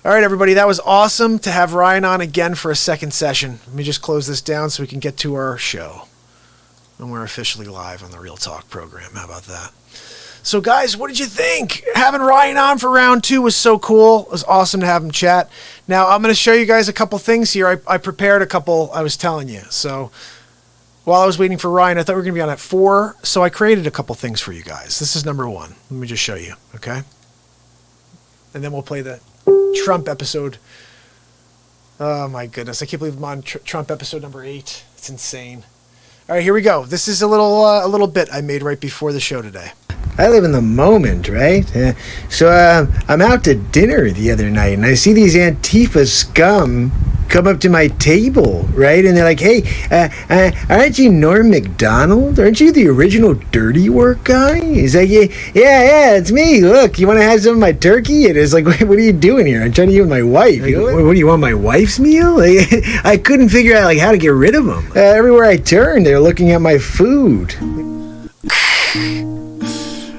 All right, everybody, that was awesome to have Ryan on again for a second session. Let me just close this down so we can get to our show. And we're officially live on the Real Talk program. How about that? So, guys, what did you think? Having Ryan on for round 2 was so cool. It was awesome to have him chat. Now, I'm going to show you guys a couple things here. I prepared a couple, I was telling you. So, while I was waiting for Ryan, I thought we were going to be on at 4. So, I created a couple things for you guys. This is number 1. Let me just show you, okay? And then we'll play the Trump episode. Oh my goodness, I can't believe I'm on Trump episode number 8. It's insane. All right, here we go. This is a little bit I made right before the show today. I live in the moment, right? So I'm out to dinner the other night, and I see these Antifa scum come up to my table, right? And they're like, hey, aren't you Norm Macdonald? Aren't you the original Dirty Work guy? He's like, yeah, it's me. Look, you want to have some of my turkey? And it's like, what are you doing here? I'm trying to eat with my wife. Like, what do you want, my wife's meal? Like, I couldn't figure out how to get rid of them. Everywhere I turned, they're looking at my food.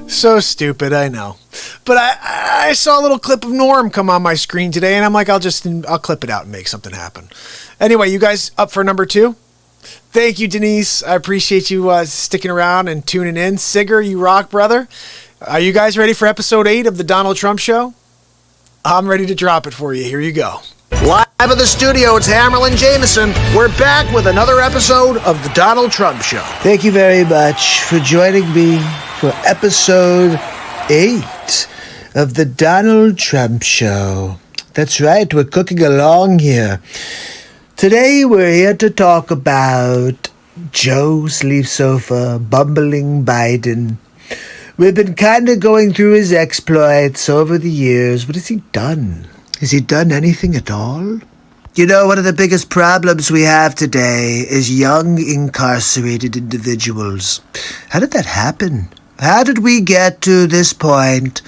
So stupid, I know. But I saw a little clip of Norm come on my screen today, and I'm like, I'll clip it out and make something happen. Anyway, you guys up for number 2? Thank you, Denise. I appreciate you sticking around and tuning in. Sigger, you rock, brother. Are you guys ready for episode 8 of the Donald Trump Show? I'm ready to drop it for you. Here you go. Live at the studio, it's Hammerlin Jameson. We're back with another episode of the Donald Trump Show. Thank you very much for joining me for episode 8 of the Donald Trump Show. That's right, we're cooking along here. Today we're here to talk about Joe Sleep Sofa, bumbling Biden. We've been kind of going through his exploits over the years. What has he done? Has he done anything at all? You know, one of the biggest problems we have today is young incarcerated individuals. How did that happen? How did we get to this point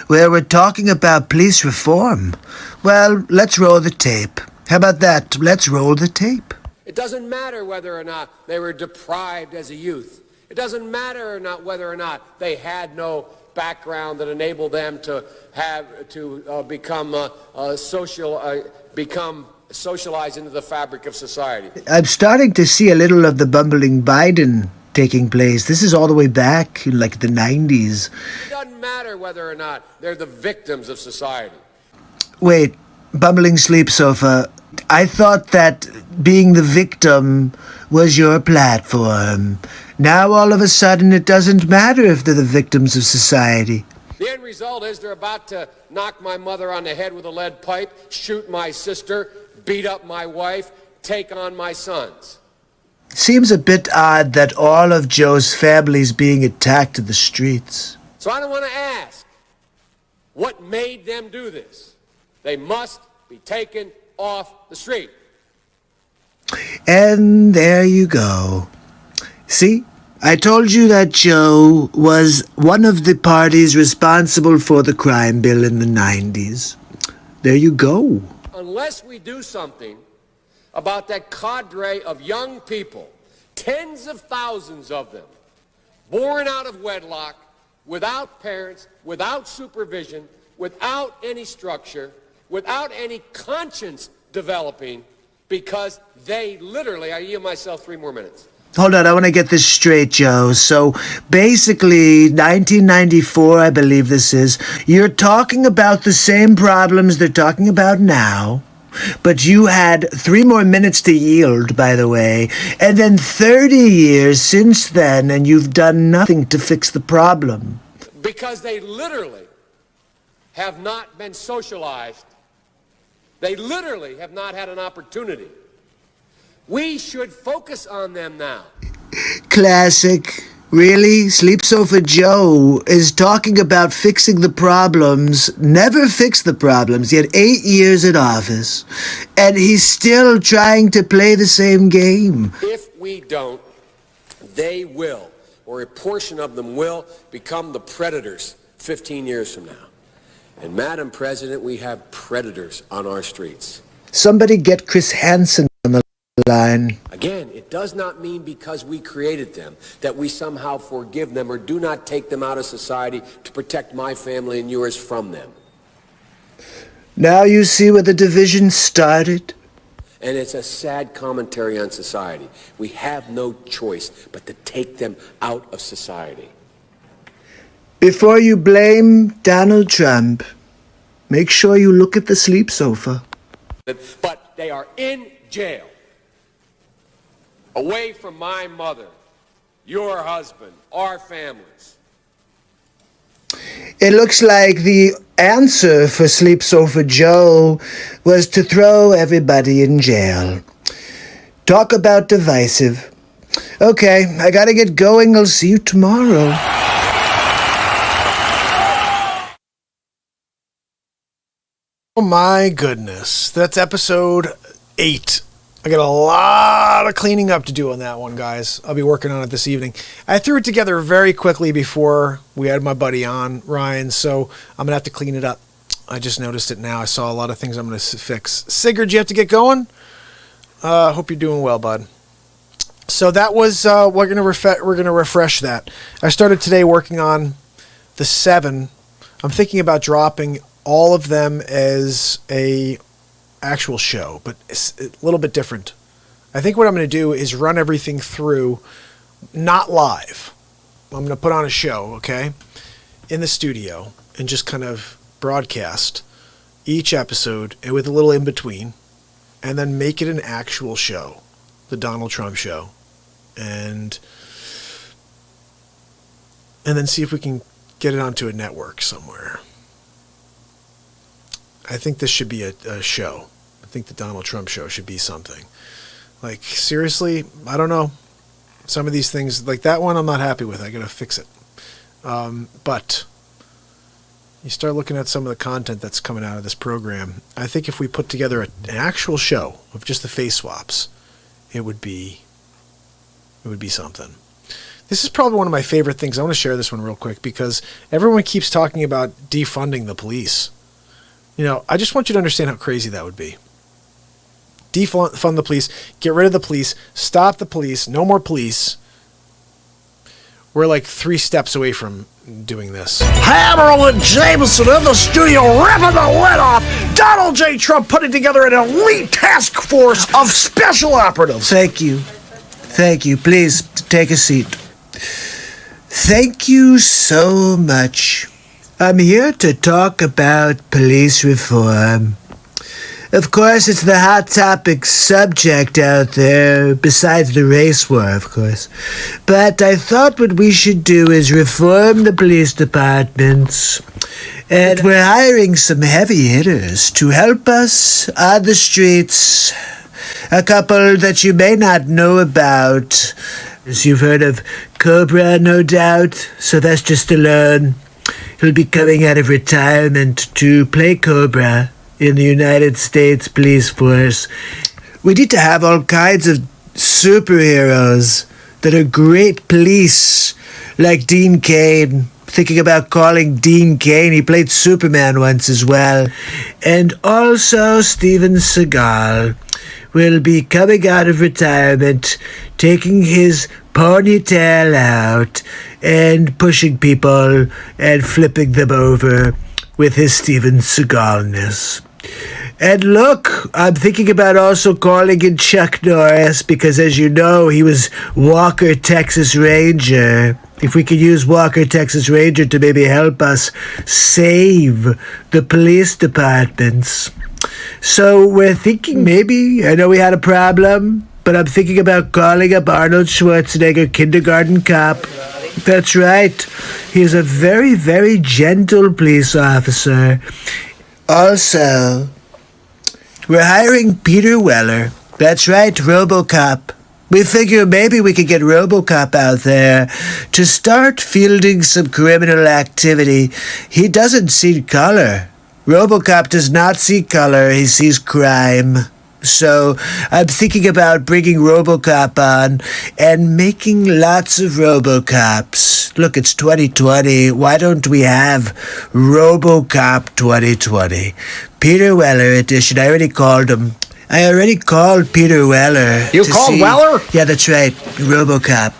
where we're talking about police reform? Well, let's roll the tape. How about that? Let's roll the tape. It doesn't matter whether or not they were deprived as a youth. It doesn't matter or not whether or not they had no background that enabled them to become socialized into the fabric of society. I'm starting to see a little of the bumbling Biden taking place. This is all the way back in like the 90s. It doesn't matter whether or not they're the victims of society. Wait, bumbling Sleep Sofa, I thought that being the victim was your platform. Now all of a sudden it doesn't matter if they're the victims of society. The end result is they're about to knock my mother on the head with a lead pipe, shoot my sister, beat up my wife, take on my sons. Seems a bit odd that all of Joe's family's being attacked in the streets. So I don't want to ask what made them do this. They must be taken off the street. And there you go. See, I told you that Joe was one of the parties responsible for the crime bill in the 90s. There you go. Unless we do something about that cadre of young people, tens of thousands of them, born out of wedlock, without parents, without supervision, without any structure, without any conscience developing, because they literally, I yield myself 3 more minutes. Hold on, I want to get this straight, Joe. So basically, 1994, I believe this is, you're talking about the same problems they're talking about now, but you had 3 more minutes to yield, by the way, and then 30 years since then, and you've done nothing to fix the problem. Because they literally have not been socialized. They literally have not had an opportunity. We should focus on them now. Classic. Really? Sleep Sofa Joe is talking about fixing the problems, never fixed the problems. He had 8 years in office, and he's still trying to play the same game. If we don't, they will, or a portion of them will, become the predators 15 years from now. And Madam President, we have predators on our streets. Somebody get Chris Hansen on the line. Again, it does not mean because we created them that we somehow forgive them or do not take them out of society to protect my family and yours from them. Now you see where the division started? And it's a sad commentary on society. We have no choice but to take them out of society. Before you blame Donald Trump, make sure you look at the Sleep Sofa. But they are in jail. Away from my mother, your husband, our families. It looks like the answer for Sleep Sofa Joe was to throw everybody in jail. Talk about divisive. Okay, I gotta get going. I'll see you tomorrow. Oh my goodness. That's episode 8. I got a lot of cleaning up to do on that one, guys. I'll be working on it this evening. I threw it together very quickly before we had my buddy on, Ryan, so I'm going to have to clean it up. I just noticed it now. I saw a lot of things I'm going to fix. Sigurd, you have to get going? Hope you're doing well, bud. So that was, we're going to refresh that. I started today working on the 7. I'm thinking about dropping all of them as a actual show, but it's a little bit different. I think what I'm going to do is run everything through, not live. I'm going to put on a show, okay, in the studio and just kind of broadcast each episode and with a little in between, and then make it an actual show, the Donald Trump show, and then see if we can get it onto a network somewhere. I think this should be a show. I think the Donald Trump show should be something. Like, seriously, I don't know. Some of these things, like that one, I'm not happy with. I got to fix it. But you start looking at some of the content that's coming out of this program. I think if we put together an actual show of just the face swaps, it would be something. This is probably one of my favorite things. I want to share this one real quick because everyone keeps talking about defunding the police. You know, I just want you to understand how crazy that would be. Defund the police, get rid of the police, stop the police, no more police. We're like 3 steps away from doing this. Hammer and Jameson in the studio, ripping the lid off. Donald J. Trump putting together an elite task force of special operatives. Thank you. Thank you. Please take a seat. Thank you so much. I'm here to talk about police reform. Of course, it's the hot topic subject out there, besides the race war, of course. But I thought what we should do is reform the police departments. And we're hiring some heavy hitters to help us on the streets. A couple that you may not know about. As you've heard of Cobra, no doubt. Sylvester Stallone. He'll be coming out of retirement to play Cobra in the United States Police Force. We need to have all kinds of superheroes that are great police, like Dean Cain. Thinking about calling Dean Cain. He played Superman once as well. And also Steven Seagal will be coming out of retirement, taking his ponytail out and pushing people and flipping them over with his Steven Seagalness. And look, I'm thinking about also calling in Chuck Norris because, as you know, he was Walker, Texas Ranger. If we could use Walker, Texas Ranger to maybe help us save the police departments. So we're thinking maybe, I know we had a problem, but I'm thinking about calling up Arnold Schwarzenegger, kindergarten cop. That's right. He's a very, very gentle police officer. Also, we're hiring Peter Weller. That's right, RoboCop. We figure maybe we could get RoboCop out there to start fielding some criminal activity. He doesn't see color. RoboCop does not see color. He sees crime. So I'm thinking about bringing RoboCop on and making lots of RoboCops. Look, it's 2020. Why don't we have RoboCop 2020? Peter Weller edition. I already called him. I already called Peter Weller. You called Weller? Yeah, that's right. RoboCop.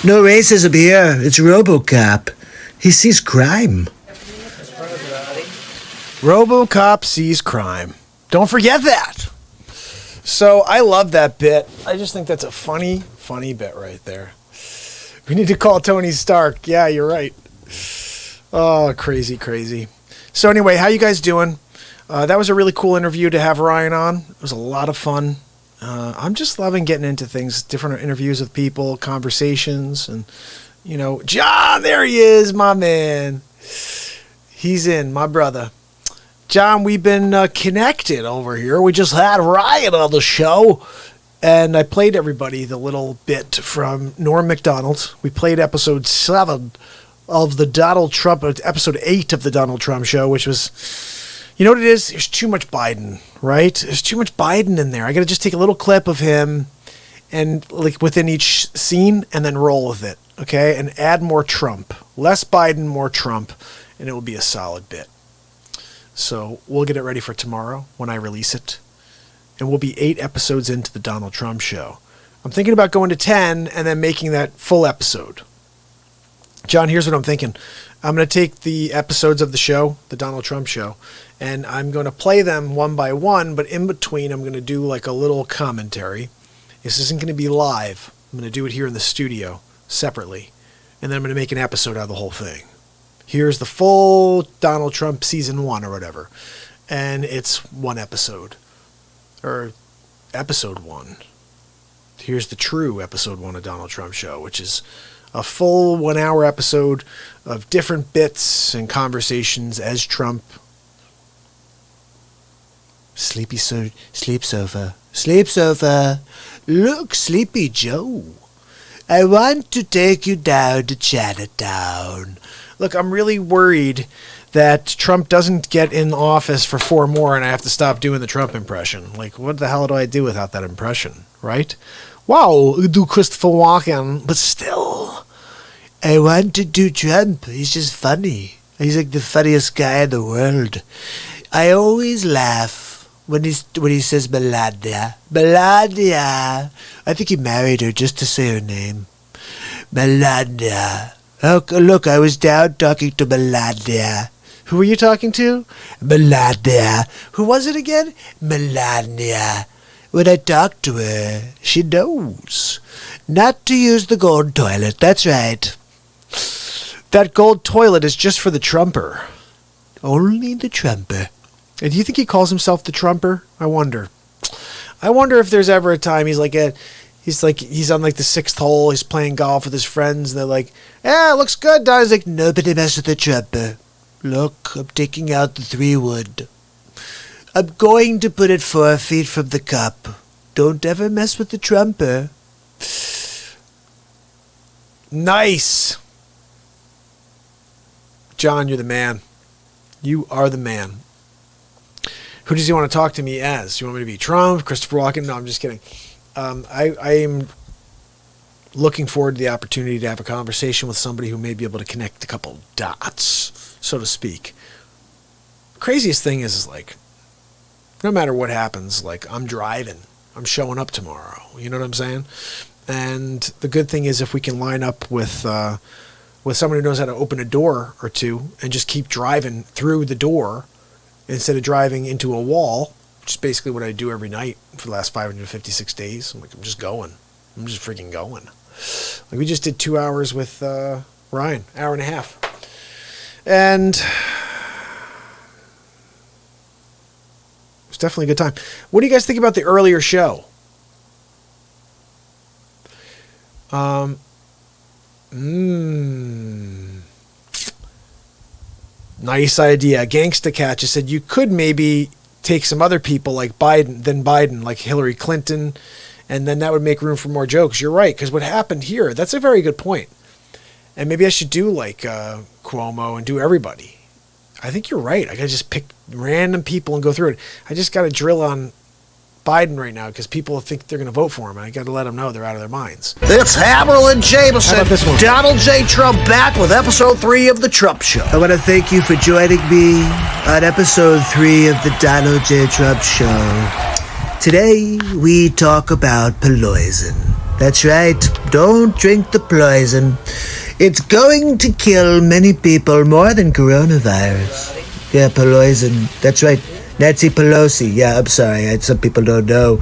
No racism here. It's RoboCop. He sees crime. RoboCop sees crime. Don't forget that. So I love that bit. I just think that's a funny, funny bit right there. We need to call Tony Stark. Yeah, you're right. Oh, crazy, crazy. So anyway, how you guys doing? That was a really cool interview to have Ryan on. It was a lot of fun. I'm just loving getting into things, different interviews with people, conversations, and, you know, John, there he is, my man. He's in, my brother. John, we've been connected over here. We just had Ryan on the show, and I played everybody the little bit from Norm Macdonald. We played episode 7 of the Donald Trump, episode 8 of the Donald Trump show, which was, You know what it is? There's too much Biden, right? There's too much Biden in there. I got to just take a little clip of him and like within each scene and then roll with it, okay? And add more Trump. Less Biden, more Trump, and it will be a solid bit. So we'll get it ready for tomorrow when I release it. And we'll be 8 episodes into the Donald Trump show. I'm thinking about going to 10 and then making that full episode. John, here's what I'm thinking. I'm going to take the episodes of the show, the Donald Trump show, and I'm going to play them one by one, but in between I'm going to do like a little commentary. This isn't going to be live. I'm going to do it here in the studio separately, and then I'm going to make an episode out of the whole thing. Here's the full Donald Trump season 1 or whatever, and it's one episode, or episode 1. Here's the true episode 1 of Donald Trump show, which is a full 1 hour episode of different bits and conversations as Trump. Sleep sofa. Look, Sleepy Joe. I want to take you down to Chinatown. Look, I'm really worried that Trump doesn't get in office for 4 more and I have to stop doing the Trump impression. Like, what the hell do I do without that impression, right? Wow, you do Christopher Walken, but still, I want to do Trump. He's just funny. He's like the funniest guy in the world. I always laugh when he says Melania. Melania. I think he married her just to say her name. Melania. Oh, look, I was down talking to Melania. Who were you talking to? Melania. Who was it again? Melania. When I talk to her, she knows not to use the gold toilet. That's right. That gold toilet is just for the Trumper. Only the Trumper. And do you think he calls himself the Trumper? I wonder. I wonder if there's ever a time he's on like the 6th hole. He's playing golf with his friends. And they're like, "Yeah, it looks good, Don." He's like, "Nobody mess with the Trumper. Look, I'm taking out the 3-wood. I'm going to put it 4 feet from the cup. Don't ever mess with the Trumper." Nice. John, you're the man. You are the man. Who does he want to talk to me as? Do you want me to be Trump, Christopher Walken? No, I'm just kidding. I am looking forward to the opportunity to have a conversation with somebody who may be able to connect a couple dots, so to speak. Craziest thing is like, no matter what happens, like I'm driving, I'm showing up tomorrow. You know what I'm saying? And the good thing is if we can line up with someone who knows how to open a door or two and just keep driving through the door instead of driving into a wall, which is basically what I do every night for the last 556 days. I'm just going. I'm just freaking going. Like we just did 2 hours with Ryan, hour and a half. And it's definitely a good time. What do you guys think about the earlier show? Nice idea. Gangsta Cat just said you could maybe take some other people like Biden, like Hillary Clinton, and then that would make room for more jokes. You're right, because what happened here, that's a very good point. And maybe I should do like Cuomo and do everybody. I think you're right. I got to just pick random people and go through it. I just got to drill on Biden right now because people think they're going to vote for him. And I got to let them know they're out of their minds. It's Hamill and Jameson. How about this one? Donald J. Trump back with episode 3 of The Trump Show. I want to thank you for joining me on episode 3 of The Donald J. Trump Show. Today, we talk about poison. That's right. Don't drink the poison. It's going to kill many people more than coronavirus. Yeah, poison. That's right. Nancy Pelosi. Yeah, I'm sorry. Some people don't know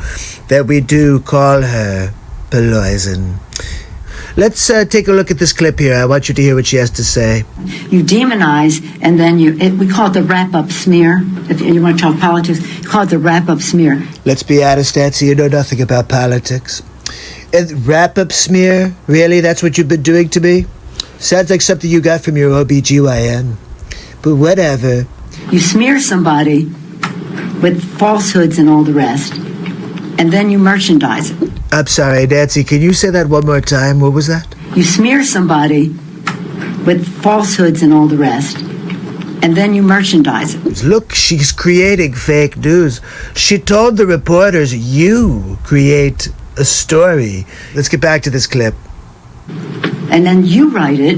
that we do call her poison. Let's take a look at this clip here. I want you to hear what she has to say. You demonize, and then we call it the wrap-up smear. If you want to talk politics, you call it the wrap-up smear. Let's be honest, Nancy. You know nothing about politics. Wrap-up smear? Really? That's what you've been doing to me? Sounds like something you got from your OBGYN. But whatever. You smear somebody with falsehoods and all the rest, and then you merchandise it. I'm sorry, Nancy, can you say that one more time? What was that? You smear somebody with falsehoods and all the rest, and then you merchandise it. Look, she's creating fake news. She told the reporters, you create a story. Let's get back to this clip. And then you write it.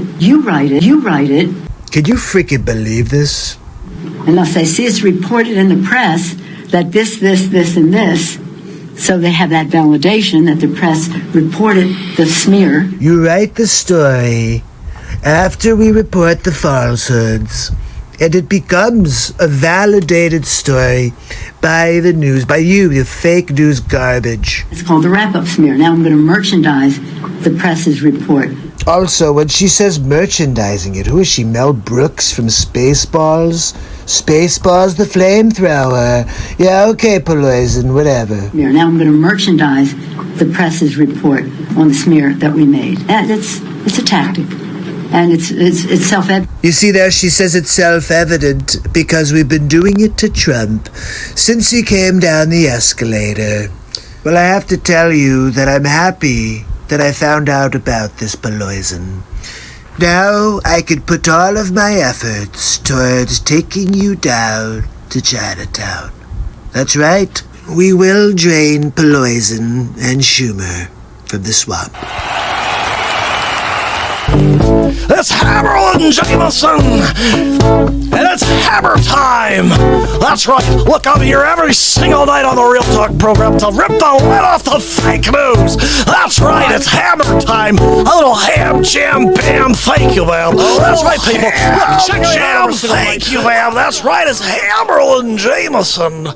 Can you freaking believe this? And they'll say, see, it's reported in the press that this, and this. So they have that validation that the press reported the smear. You write the story after we report the falsehoods, and it becomes a validated story by the news, by you, the fake news garbage. It's called the wrap-up smear. Now I'm going to merchandise the press's report. Also, when she says merchandising it, who is she, Mel Brooks from Spaceballs? Spaceballs the flamethrower. Yeah, okay, Poison, whatever. Now I'm going to merchandise the press's report on the smear that we made. And it's a tactic. And it's self-evident. You see there, she says it's self-evident because we've been doing it to Trump since he came down the escalator. Well, I have to tell you that I'm happy that I found out about this poison. Now I can put all of my efforts towards taking you down to Chinatown. That's right, we will drain Poison and Schumer from the swamp. It's Hammerlin Jameson, and it's hammer time. That's right. Look, I'm here every single night on the Real Talk program to rip the lid off the fake news. That's right. It's hammer time. A little ham, jam, bam. Thank you, ma'am. That's right, people. Look, check jam. Thank you, ma'am. That's right. It's Hammerlin Jameson.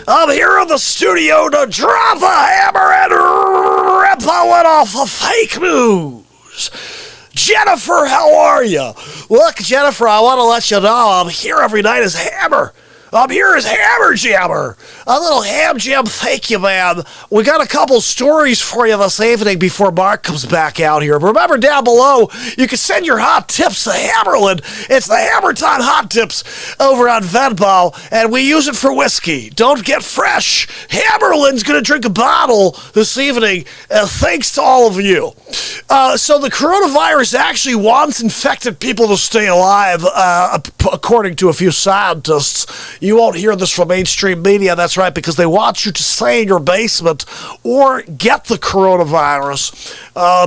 I'm here in the studio to drop the hammer and rip the lid off the fake news. Jennifer, how are you? Look, Jennifer, I want to let you know I'm here every night as Hammer. I'm here as Hammer Jammer. A little ham jam, thank you, ma'am. We got a couple stories for you this evening before Mark comes back out here. Remember, down below, you can send your hot tips to Hammerlin. It's the Hammer Time Hot Tips over on Venmo, and we use it for whiskey. Don't get fresh. Hammerlin's going to drink a bottle this evening, thanks to all of you. So the coronavirus actually wants infected people to stay alive, according to a few scientists. You won't hear this from mainstream media, that's right, because they want you to stay in your basement or get the coronavirus,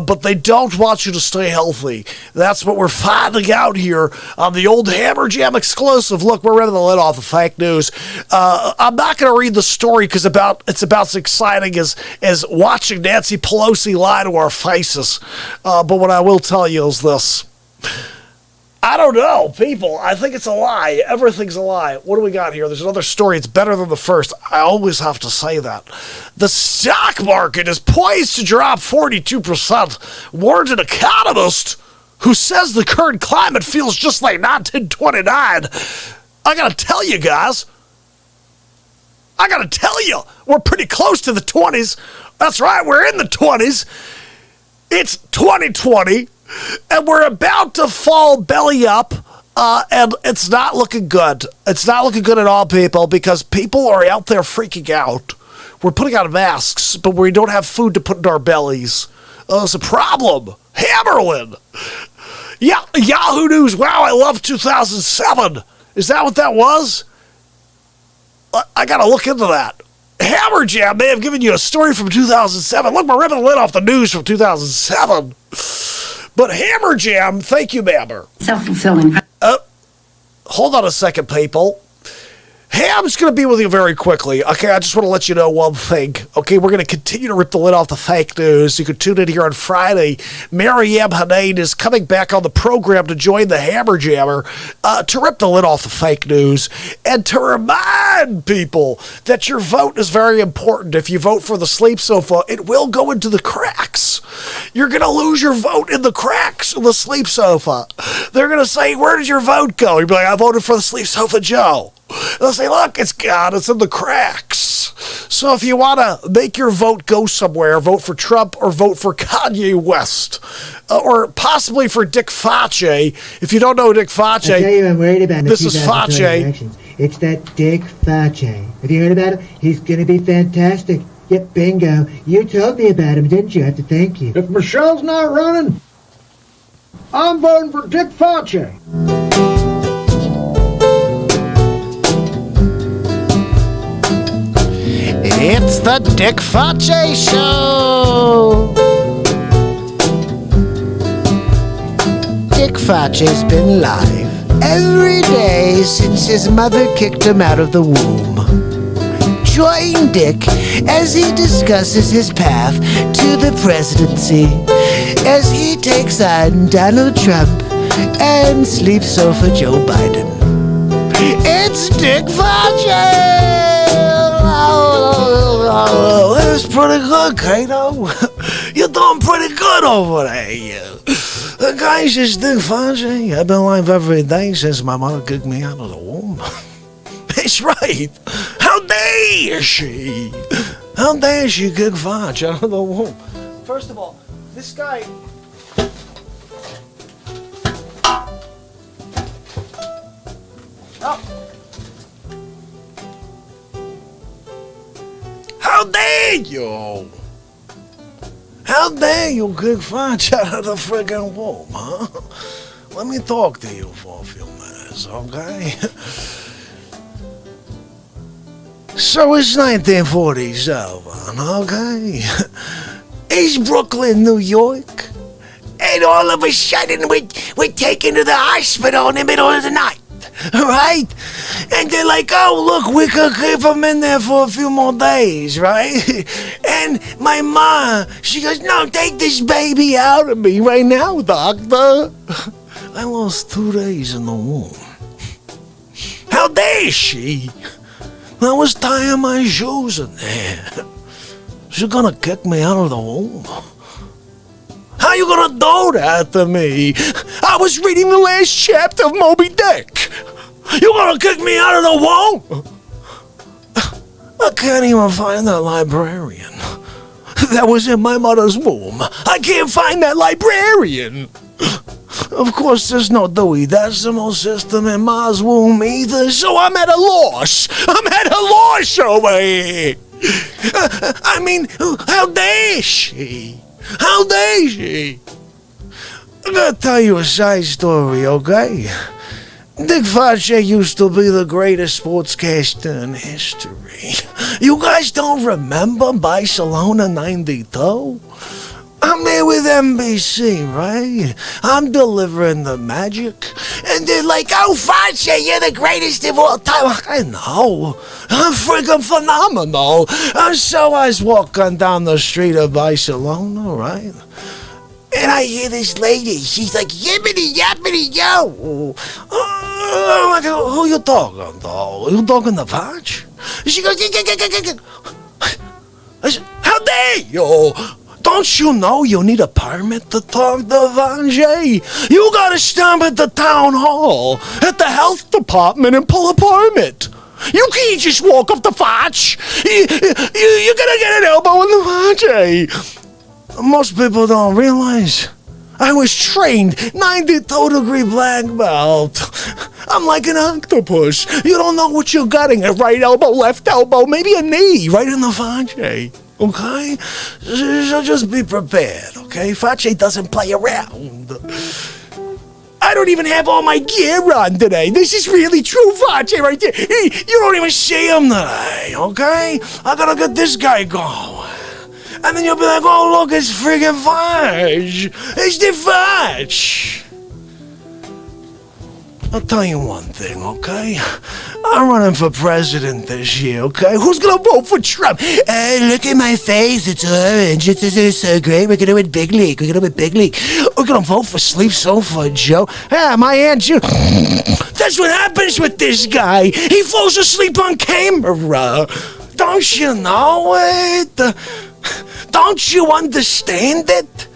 but they don't want you to stay healthy. That's what we're finding out here on the old Hammer Jam exclusive. Look, we're ripping the lid off the fake news. I'm not going to read the story because it's about as exciting as watching Nancy Pelosi lie to our faces. But what I will tell you is this. I don't know, people. I think it's a lie. Everything's a lie. What do we got here? There's another story. It's better than the first. I always have to say that. The stock market is poised to drop 42%, warns an economist who says the current climate feels just like 1929. I gotta tell you guys. We're pretty close to the 20s. That's right, we're in the 20s. It's 2020. And we're about to fall belly up, and it's not looking good. It's not looking good at all, people, because people are out there freaking out. We're putting on masks, but we don't have food to put in our bellies. It's a problem. Hammerlin. Yeah, Yahoo News. Wow, I love 2007. Is that what that was? I got to look into that. Hammer Jam may have given you a story from 2007. Look, we're ripping the lid off the news from 2007. But Hammer Jam, thank you, Mammer. Self-fulfilling. Hold on a second, people. Ham's going to be with you very quickly. Okay, I just want to let you know one thing. Okay, we're going to continue to rip the lid off the fake news. You can tune in here on Friday. Maryam Hanane is coming back on the program to join the Hammer Jammer to rip the lid off the fake news and to remind people that your vote is very important. If you vote for the sleep sofa, it will go into the cracks. You're going to lose your vote in the cracks of the sleep sofa. They're going to say, where did your vote go? You'll be like, I voted for the sleep sofa, Joe. They'll say, look, it's gone. It's in the cracks. So if you want to make your vote go somewhere, vote for Trump or vote for Kanye West. Or possibly for Dick Fauci. If you don't know Dick Fauci, I tell you, I'm worried about this is Fauci. It's that Dick Fauci. Have you heard about him? He's going to be fantastic. Yep, bingo. You told me about him, didn't you? I have to thank you. If Michelle's not running, I'm voting for Dick Fauci. It's the Dick Facce Show. Dick Facce's been live every day since his mother kicked him out of the womb. Join Dick as he discusses his path to the presidency, as he takes on Donald Trump and sleeps over Joe Biden. It's Dick Facce! That's pretty good, Kato. You're doing pretty good over there, you. The guy's just Dick Facce. I've been live every day since my mother kicked me out of the womb. That's right. How dare she? How dare she kick Facce out of the womb? First of all, this guy... Oh. How dare you? How dare you kick Facce out of the friggin' womb, huh? Let me talk to you for a few minutes, okay? So it's 1947, okay? East Brooklyn, New York. And all of a sudden, we're taken to the hospital in the middle of the night. Right? And they're like, oh, look, we could keep him in there for a few more days, right? And my mom, she goes, no, take this baby out of me right now, doctor. I lost 2 days in the womb. How dare she? I was tying my shoes in there. She's gonna kick me out of the womb. How you gonna do that to me? I was reading the last chapter of Moby Dick. You gonna kick me out of the womb? I can't even find that librarian that was in my mother's womb. I can't find that librarian. Of course, there's no Dewey Decimal System in Ma's womb either, so I'm at a loss. I'm at a loss over here. I mean, how dare she? How dare she? I'm gonna tell you a side story, okay? Dick Facce used to be the greatest sportscaster in history. You guys don't remember Barcelona 92? I'm there with NBC, right? I'm delivering the magic. And they're like, oh, Facce, you're the greatest of all time. I know. I'm freaking phenomenal. And so I was walking down the street of Barcelona, right? And I hear this lady. She's like, yippity, yappity, yo. I'm like, who you talking to? You talking to Facce? She goes, I said, how dare you? Don't you know you need a permit to talk to Facce? You gotta stop at the town hall, at the health department and pull a permit. You can't just walk up to Facce. You're gonna get an elbow in the Facce. Most people don't realize I was trained 92-degree black belt. I'm like an octopus. You don't know what you're getting. A right elbow, left elbow, maybe a knee right in the Facce. Okay? So just be prepared, okay? Facce doesn't play around. I don't even have all my gear on today. This is really true Facce right there. You don't even see him today, okay? I gotta get this guy going. And then you'll be like, oh, look, it's friggin' Facce. It's the Facce. I'll tell you one thing, okay? I'm running for president this year, okay? Who's gonna vote for Trump? Look at my face, it's orange. It's so great. We're gonna win big league. We're gonna vote for Sleep Sofa Joe. Yeah, my Aunt June. That's what happens with this guy. He falls asleep on camera. Don't you know it? Don't you understand it?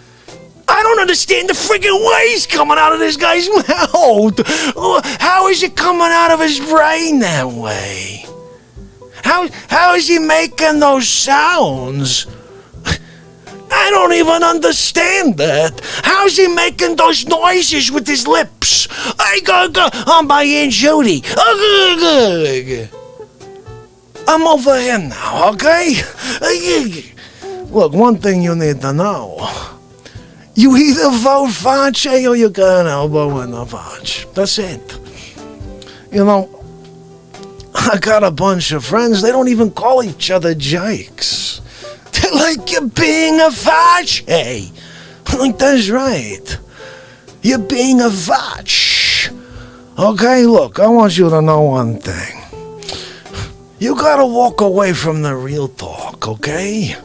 I don't understand the friggin' waves coming out of this guy's mouth. How is it coming out of his brain that way? How is he making those sounds? I don't even understand that. How's he making those noises with his lips? I'm by Aunt Judy. I'm over here now, okay? Look, one thing you need to know. You either vote Facce or you got an elbow in the Facce. That's it. You know, I got a bunch of friends, they don't even call each other Jakes. They're like, you're being a Vache. Like, that's right. You're being a Vache. Okay, look, I want you to know one thing. You gotta walk away from the real talk, okay?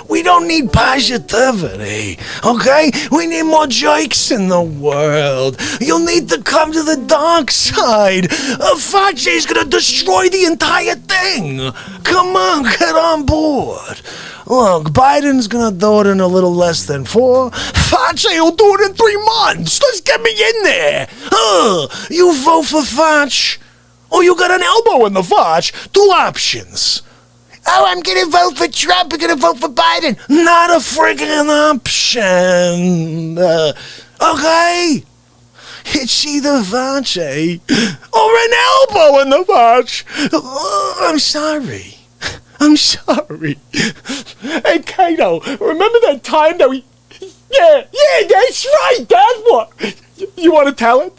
We don't need positivity, okay? We need more Jakes in the world. You'll need to come to the dark side. Fauci's gonna destroy the entire thing. Come on, get on board. Look, Biden's gonna do it in a little less than 4. Fauci will do it in 3 months. Let's get me in there. You vote for Fauci, or you got an elbow in the Fauci. 2 options. Oh, I'm gonna vote for Trump. I'm gonna vote for Biden. Not a friggin' option. Okay? It's either Fauci or an elbow in the Fauci. I'm sorry. I'm sorry. Hey, Kato, remember that time that we... Yeah, that's right. That's what... You want to tell it?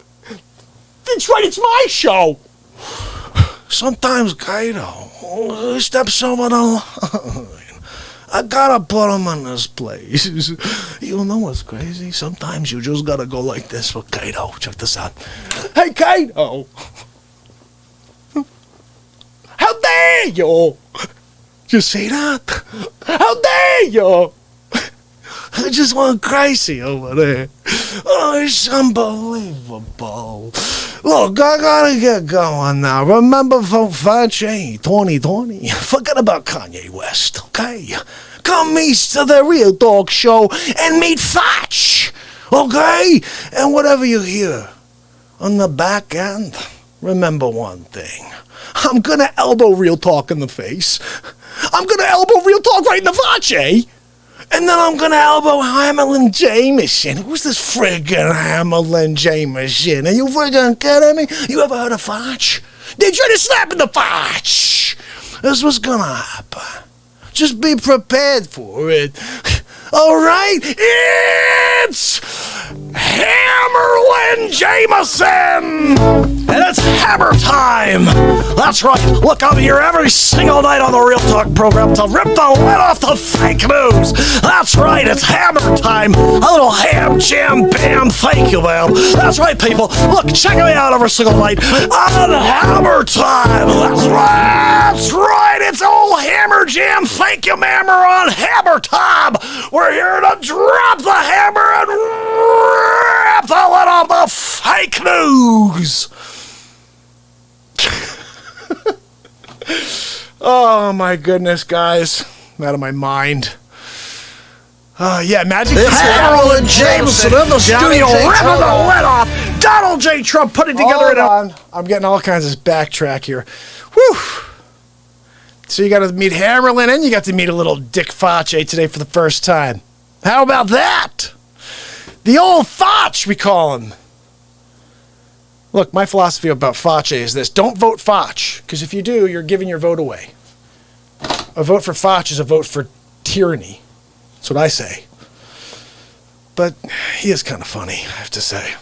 That's right, it's my show. Sometimes, Kato, step someone on the line. I gotta put him in this place. You know what's crazy? Sometimes you just gotta go like this with Kato. Check this out. Hey, Kato. How dare you? You see that? How dare you? I just went crazy over there. Oh, it's unbelievable. Look, I gotta get going now. Remember, vote Fauci 2020. Forget about Kanye West, okay? Come east to the Real Talk Show and meet Fauci, okay? And whatever you hear on the back end, remember one thing. I'm gonna elbow Real Talk in the face. I'm gonna elbow Real Talk right in the Fauci. And then I'm gonna elbow Hamlin Jameson. Who's this friggin' Hamlin Jameson? Are you friggin' kidding me? You ever heard of Fauci? They try to slap in the Fauci. This was gonna happen. Just be prepared for it. All right, it's Hammerlin Jameson, and it's hammer time. That's right. Look, I'm here every single night on the Real Talk program to rip the lid off the fake news. That's right. It's hammer time. A little ham, jam, bam, thank you, man. That's right, people. Look, check me out every single night on Hammer Time. That's right. That's right. It's old Hammer Jam, thank you, mammer, on Hammer Time. We're here to drop the hammer and rip the lid off the fake news. Oh my goodness, guys. I'm out of my mind. Yeah, Magic Hammerlin Jameson in the studio, ripping the lid off. Donald J. Trump putting together it on. I'm getting all kinds of backtrack here. Whew. So you got to meet Hammerlin, and you got to meet a little Dick Fauci today for the first time. How about that? The old Fauci, we call him. Look, my philosophy about Fauci is this. Don't vote Fauci, because if you do, you're giving your vote away. A vote for Fauci is a vote for tyranny. That's what I say. But he is kind of funny, I have to say.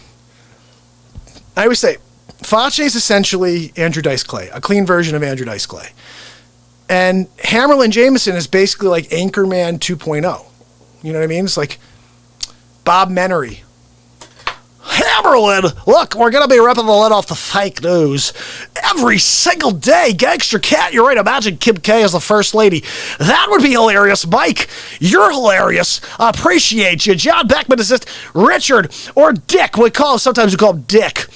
I always say, Fauci is essentially Andrew Dice Clay, a clean version of Andrew Dice Clay. And Hammerlin Jameson is basically like Anchorman 2.0. You know what I mean? It's like Bob Menery. Hammerlin, look, we're going to be ripping the lid off the fake news every single day. Gangster Cat, you're right. Imagine Kim K as the first lady. That would be hilarious. Mike, you're hilarious. I appreciate you. John Beckman is just Richard or Dick. Sometimes we call him Dick.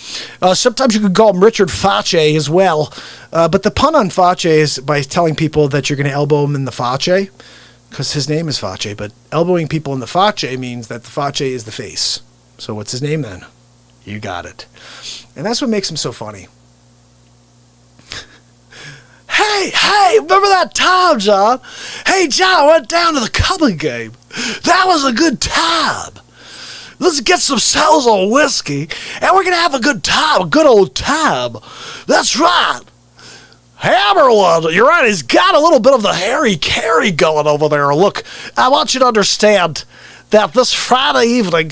Sometimes you could call him Richard Fauci as well. But the pun on Fauci is by telling people that you're going to elbow him in the Fauci, because his name is Fauci. But elbowing people in the Fauci means that the Fauci is the face. So what's his name then? You got it. And that's what makes him so funny. Hey, remember that time, John? Hey, John, I went down to the Cubby game. That was a good time. Let's get some cells of whiskey, and we're going to have a good time, a good old time. That's right. Hammerlin, you're right, he's got a little bit of the Harry Carey going over there. Look, I want you to understand that this Friday evening,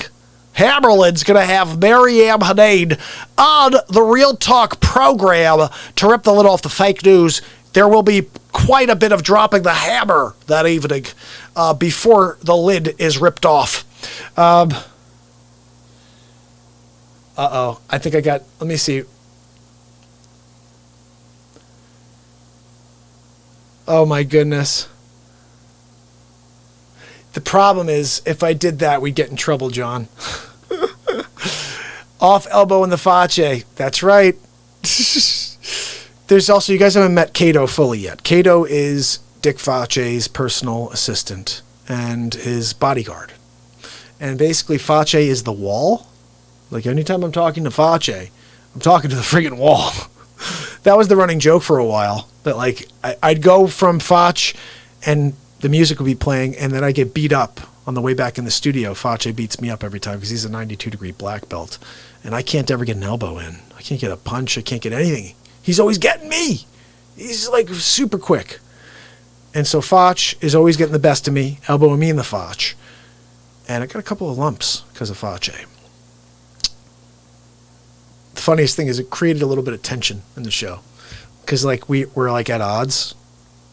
Hammerlin's going to have Mariam Hanade on the Real Talk program to rip the lid off the fake news. There will be quite a bit of dropping the hammer that evening before the lid is ripped off. Uh-oh. I think I got... Let me see. Oh, my goodness. The problem is, if I did that, we'd get in trouble, John. Off elbow in the face. That's right. There's also, you guys haven't met Cato fully yet. Cato is Dick Facce's personal assistant and his bodyguard. And basically, Facce is the wall. Like, anytime I'm talking to Facce, I'm talking to the friggin' wall. That was the running joke for a while. That, like, I'd go from Facce and the music would be playing, and then I get beat up on the way back in the studio. Facce beats me up every time because he's a 92-degree black belt. And I can't ever get an elbow in. I can't get a punch. I can't get anything. He's always getting me. He's, like, super quick. And so Facce is always getting the best of me, elbowing me in the Facce. And I got a couple of lumps because of Facce. The funniest thing is it created a little bit of tension in the show. Because, like, we're, like, at odds.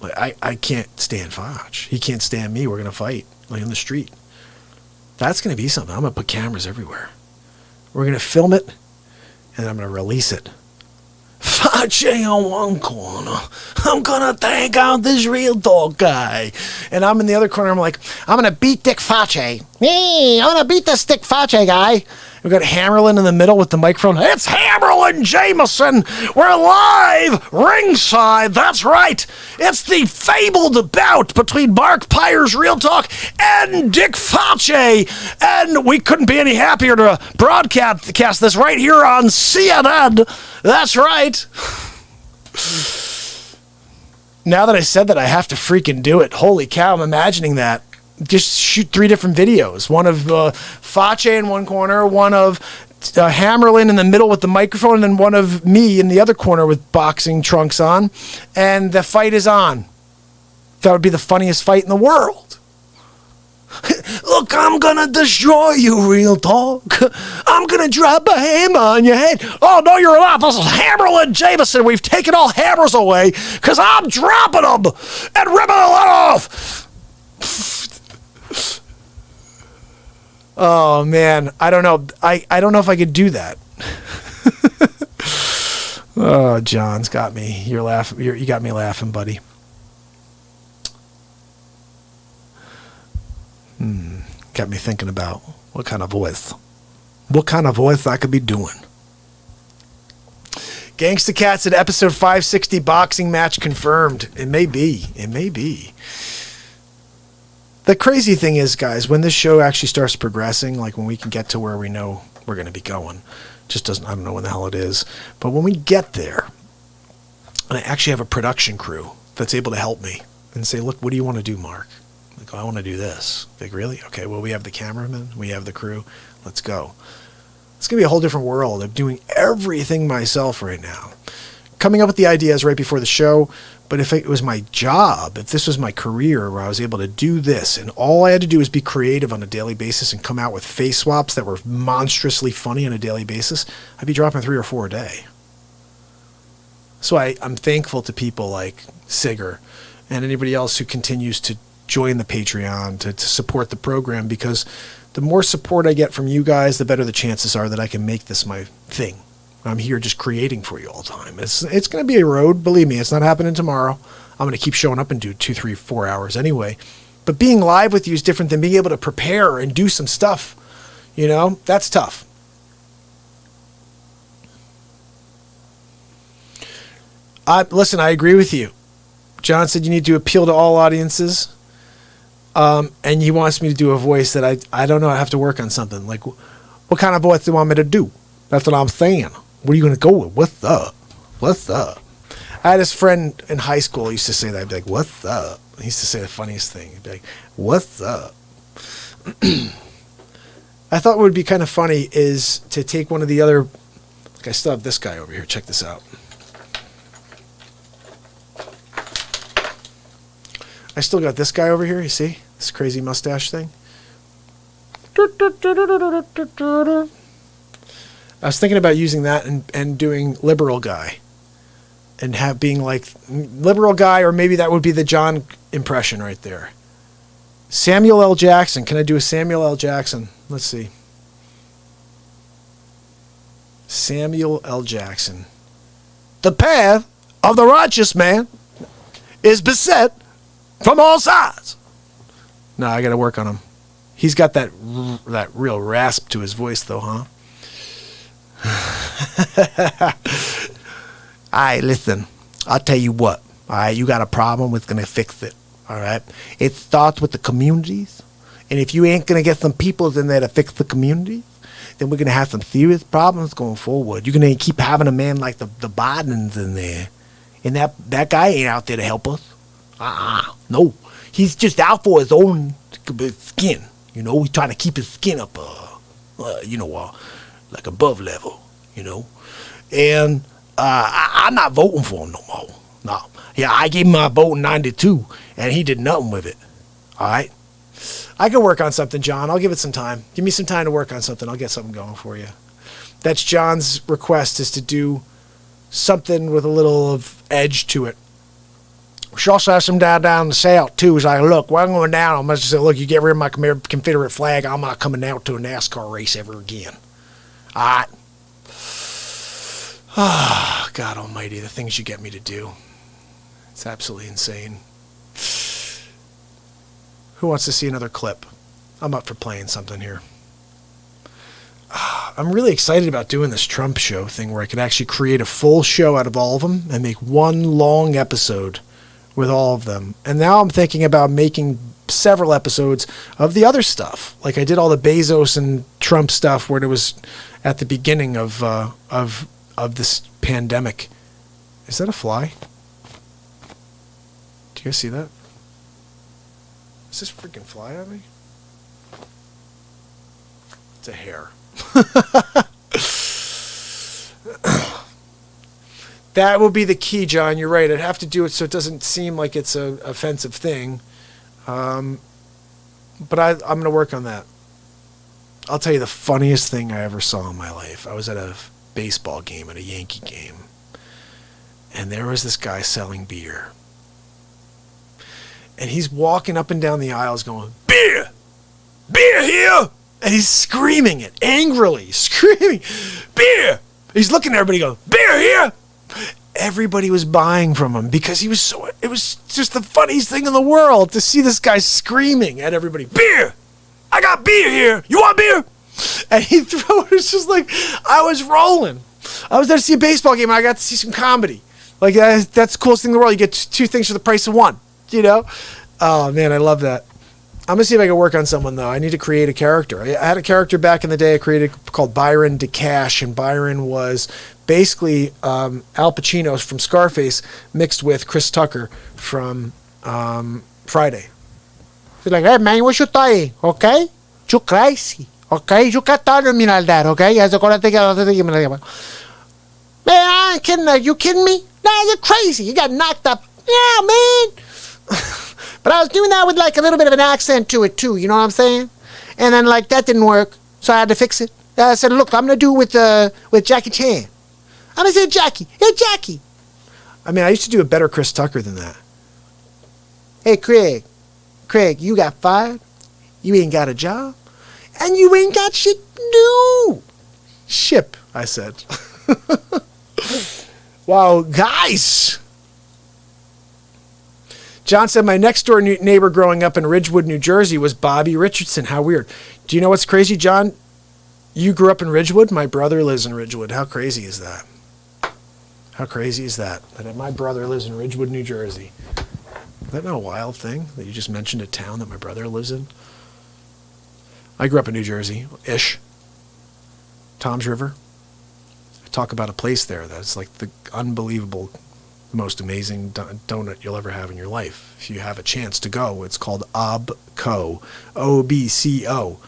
Like, I can't stand Facce. He can't stand me. We're going to fight, like, in the street. That's going to be something. I'm going to put cameras everywhere. We're going to film it, and I'm going to release it. Facce on one corner. I'm going to take out this Real Talk guy. And I'm in the other corner. I'm like, I'm going to beat Dick Facce. Hey, I'm going to beat this Dick Facce guy. We've got Hammerlin in the middle with the microphone. It's Hammerlin Jameson. We're live ringside. That's right. It's the fabled bout between Mark Pyre's Real Talk and Dick Facce. And we couldn't be any happier to broadcast this right here on CNN. That's right. Now that I said that, I have to freaking do it. Holy cow, I'm imagining that. Just shoot 3 different videos. One of Facce in one corner, one of Hammerlin in the middle with the microphone, and then one of me in the other corner with boxing trunks on. And the fight is on. That would be the funniest fight in the world. Look, I'm going to destroy you, Real Talk. I'm going to drop a hammer on your head. Oh, no, you're not. This is Hammerlin Jameson. We've taken all hammers away because I'm dropping them and ripping the lid off. Oh, man. I don't know. I don't know if I could do that. Oh, John's got me. You're laughing. You got me laughing, buddy. Got me thinking about what kind of voice I could be doing. Gangsta Cats at episode 560 boxing match confirmed. It may be. The crazy thing is, guys, when this show actually starts progressing, like when we can get to where we know we're going to be going, I don't know when the hell it is, but when we get there, and I actually have a production crew that's able to help me and say, look, what do you want to do, Mark? Like, I want to do this. Like, really? Okay, well, we have the cameraman, we have the crew, let's go. It's going to be a whole different world. I'm doing everything myself right now. Coming up with the ideas right before the show, but if it was my job, if this was my career where I was able to do this, and all I had to do was be creative on a daily basis and come out with face swaps that were monstrously funny on a daily basis, I'd be dropping 3 or 4 a day. So I'm thankful to people like Sigger and anybody else who continues to join the Patreon to support the program, because the more support I get from you guys, the better the chances are that I can make this my thing. I'm here just creating for you all the time. It's going to be a road. Believe me, it's not happening tomorrow. I'm going to keep showing up and do 2, 3, 4 hours anyway. But being live with you is different than being able to prepare and do some stuff. You know, that's tough. Listen, I agree with you. John said you need to appeal to all audiences. And he wants me to do a voice that I don't know. I have to work on something. Like, what kind of voice do you want me to do? That's what I'm saying. What are you going to go with? What's up? I had this friend in high school who used to say that. I'd be like, what's up? He used to say the funniest thing. He'd be like, what's up? I thought what would be kind of funny is to take one of the other... Like, I still have this guy over here. Check this out. I still got this guy over here. You see? This crazy mustache thing. I was thinking about using that and doing liberal guy. And being like liberal guy, or maybe that would be the John impression right there. Samuel L. Jackson. Can I do a Samuel L. Jackson? Let's see. Samuel L. Jackson. The path of the righteous man is beset from all sides. No, I got to work on him. He's got that real rasp to his voice, though, huh? All right, listen. I'll tell you what. All right, you got a problem. We're going to fix it. All right? It starts with the communities. And if you ain't going to get some people in there to fix the communities, then we're going to have some serious problems going forward. You're going to keep having a man like the Bidens in there. And that guy ain't out there to help us. No. He's just out for his own skin. You know, he's trying to keep his skin up, like above level, you know. And I'm not voting for him no more. No. Yeah, I gave him my vote in 92, and he did nothing with it. All right? I can work on something, John. I'll give it some time. Give me some time to work on something. I'll get something going for you. That's John's request, is to do something with a little of edge to it. She also has some down in the south, too. He's like, look, when I'm going down, I'm going to say, look, you get rid of my Confederate flag, I'm not coming out to a NASCAR race ever again. All right? Ah, God almighty, the things you get me to do. It's absolutely insane. Who wants to see another clip? I'm up for playing something here. I'm really excited about doing this Trump show thing where I could actually create a full show out of all of them and make one long episode with all of them. And now I'm thinking about making several episodes of the other stuff. Like I did all the Bezos and Trump stuff where it was at the beginning of this pandemic. Is that a fly? Do you guys see that? Is this freaking fly at me? It's a hair. That will be the key, John. You're right. I'd have to do it so it doesn't seem like it's an offensive thing. But I'm going to work on that. I'll tell you the funniest thing I ever saw in my life. I was at a baseball game, at a Yankee game, and there was this guy selling beer. And he's walking up and down the aisles going, beer! Beer here! And he's screaming it, angrily, screaming, beer! He's looking at everybody going, beer here! Everybody was buying from him because it was just the funniest thing in the world to see this guy screaming at everybody, beer! I got beer here! You want beer? And it was just like, I was rolling. I was there to see a baseball game and I got to see some comedy. Like, that's the coolest thing in the world. You get two things for the price of one. You know? Oh, man, I love that. I'm going to see if I can work on someone, though. I need to create a character. I had a character back in the day I created called Byron DeCash, and Byron was basically Al Pacino from Scarface mixed with Chris Tucker from Friday. He's like, hey, man, what you doing? Okay? You crazy. Okay? You can't tell me like that, okay? Man, I ain't kidding. Are you kidding me? Nah, you're crazy. You got knocked up. Yeah, man. But I was doing that with like a little bit of an accent to it too, you know what I'm saying? And then like that didn't work, so I had to fix it. I said, look, I'm gonna do it with Jackie Chan. I'm gonna say Jackie. Hey, Jackie. I mean, I used to do a better Chris Tucker than that. Hey, Craig, you got fired. You ain't got a job, and you ain't got shit to do. Ship, I said. Wow, guys. John said, my next door neighbor growing up in Ridgewood, New Jersey was Bobby Richardson. How weird. Do you know what's crazy, John? You grew up in Ridgewood? My brother lives in Ridgewood. How crazy is that? How crazy is that? That my brother lives in Ridgewood, New Jersey. Is that not a wild thing that you just mentioned a town that my brother lives in? I grew up in New Jersey-ish. Tom's River. I talk about a place there that's like the unbelievable, most amazing donut you'll ever have in your life. If you have a chance to go, it's called Obco, O-B-C-O.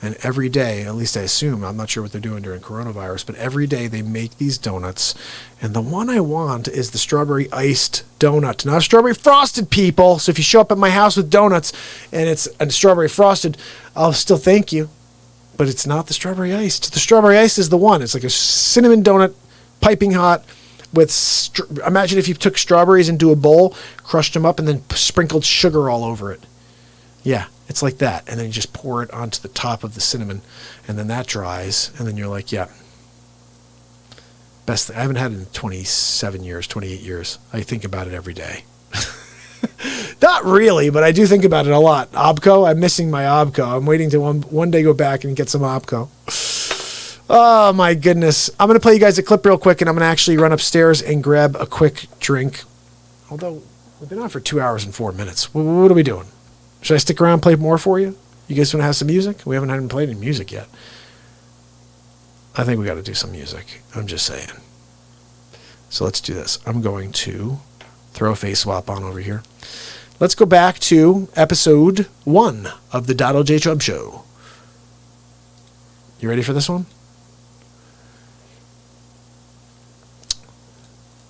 And every day, at least I assume, I'm not sure what they're doing during coronavirus, but every day they make these donuts. And the one I want is the strawberry iced donut, not strawberry frosted, people. So if you show up at my house with donuts and it's a strawberry frosted, I'll still thank you. But it's not the strawberry iced. The strawberry iced is the one. It's like a cinnamon donut, piping hot, with imagine if you took strawberries into a bowl, crushed them up, and then sprinkled sugar all over it. Yeah, it's like that. And then you just pour it onto the top of the cinnamon, and then that dries, and then you're like, yeah. Best thing. I haven't had it in 27 years, 28 years. I think about it every day. Not really, but I do think about it a lot. Obco, I'm missing my Obco. I'm waiting to one day go back and get some Obco. Oh, my goodness. I'm going to play you guys a clip real quick, and I'm going to actually run upstairs and grab a quick drink. Although, we've been on for 2 hours and 4 minutes. What are we doing? Should I stick around and play more for you? You guys want to have some music? We haven't even played any music yet. I think we got to do some music. I'm just saying. So let's do this. I'm going to throw a face swap on over here. Let's go back to episode 1 of the Donald J. Trump Show. You ready for this one?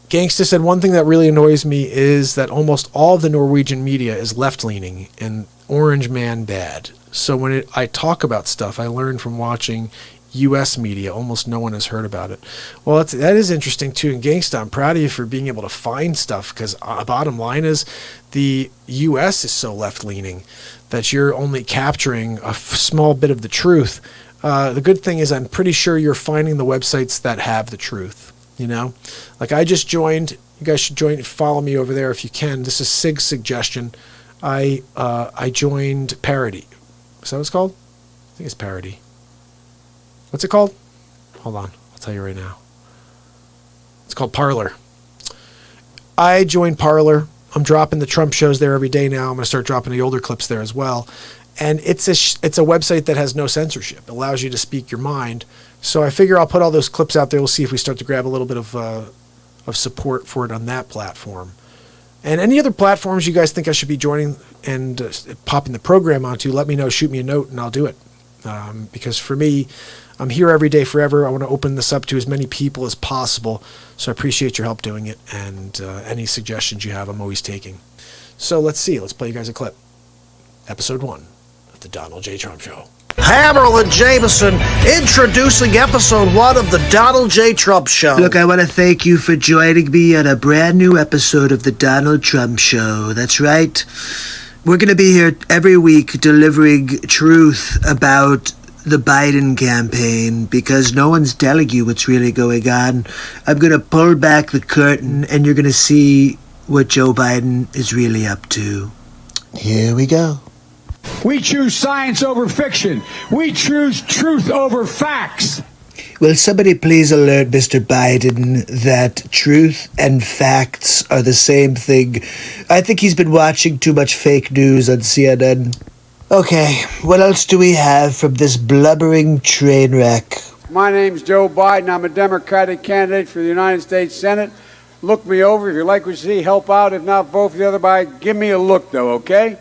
Gangsta said, one thing that really annoys me is that almost all of the Norwegian media is left-leaning and orange man bad. So when I talk about stuff, I learn from watching U.S. media. Almost no one has heard about it. Well, that is interesting, too. And Gangsta, I'm proud of you for being able to find stuff, because bottom line is the U.S. is so left-leaning that you're only capturing a small bit of the truth. The good thing is I'm pretty sure you're finding the websites that have the truth. You know, like I just joined. You guys should follow me over there if you can. This is Sig's suggestion. I joined Parody. Is that what it's called? I think it's Parody. What's it called? Hold on, I'll tell you right now. It's called Parler. I joined Parler. I'm dropping the Trump shows there every day now. I'm going to start dropping the older clips there as well. And it's a website that has no censorship. It allows you to speak your mind. So I figure I'll put all those clips out there. We'll see if we start to grab a little bit of support for it on that platform. And any other platforms you guys think I should be joining and popping the program onto, let me know. Shoot me a note and I'll do it. Because for me, I'm here every day forever. I want to open this up to as many people as possible. So I appreciate your help doing it. And any suggestions you have, I'm always taking. So let's see. Let's play you guys a clip. Episode 1 of the Donald J. Trump Show. Hammerl and Jameson introducing episode 1 of the Donald J. Trump Show. Look, I want to thank you for joining me on a brand new episode of the Donald Trump Show. That's right. We're going to be here every week delivering truth about the Biden campaign because no one's telling you what's really going on. I'm going to pull back the curtain and you're going to see what Joe Biden is really up to. Here we go. We choose science over fiction. We choose truth over facts. Will somebody please alert Mr. Biden that truth and facts are the same thing? I think he's been watching too much fake news on CNN. Okay, what else do we have from this blubbering train wreck? My name's Joe Biden. I'm a Democratic candidate for the United States Senate. Look me over. If you like what you see, help out. If not, vote for the other Biden. Give me a look, though, okay?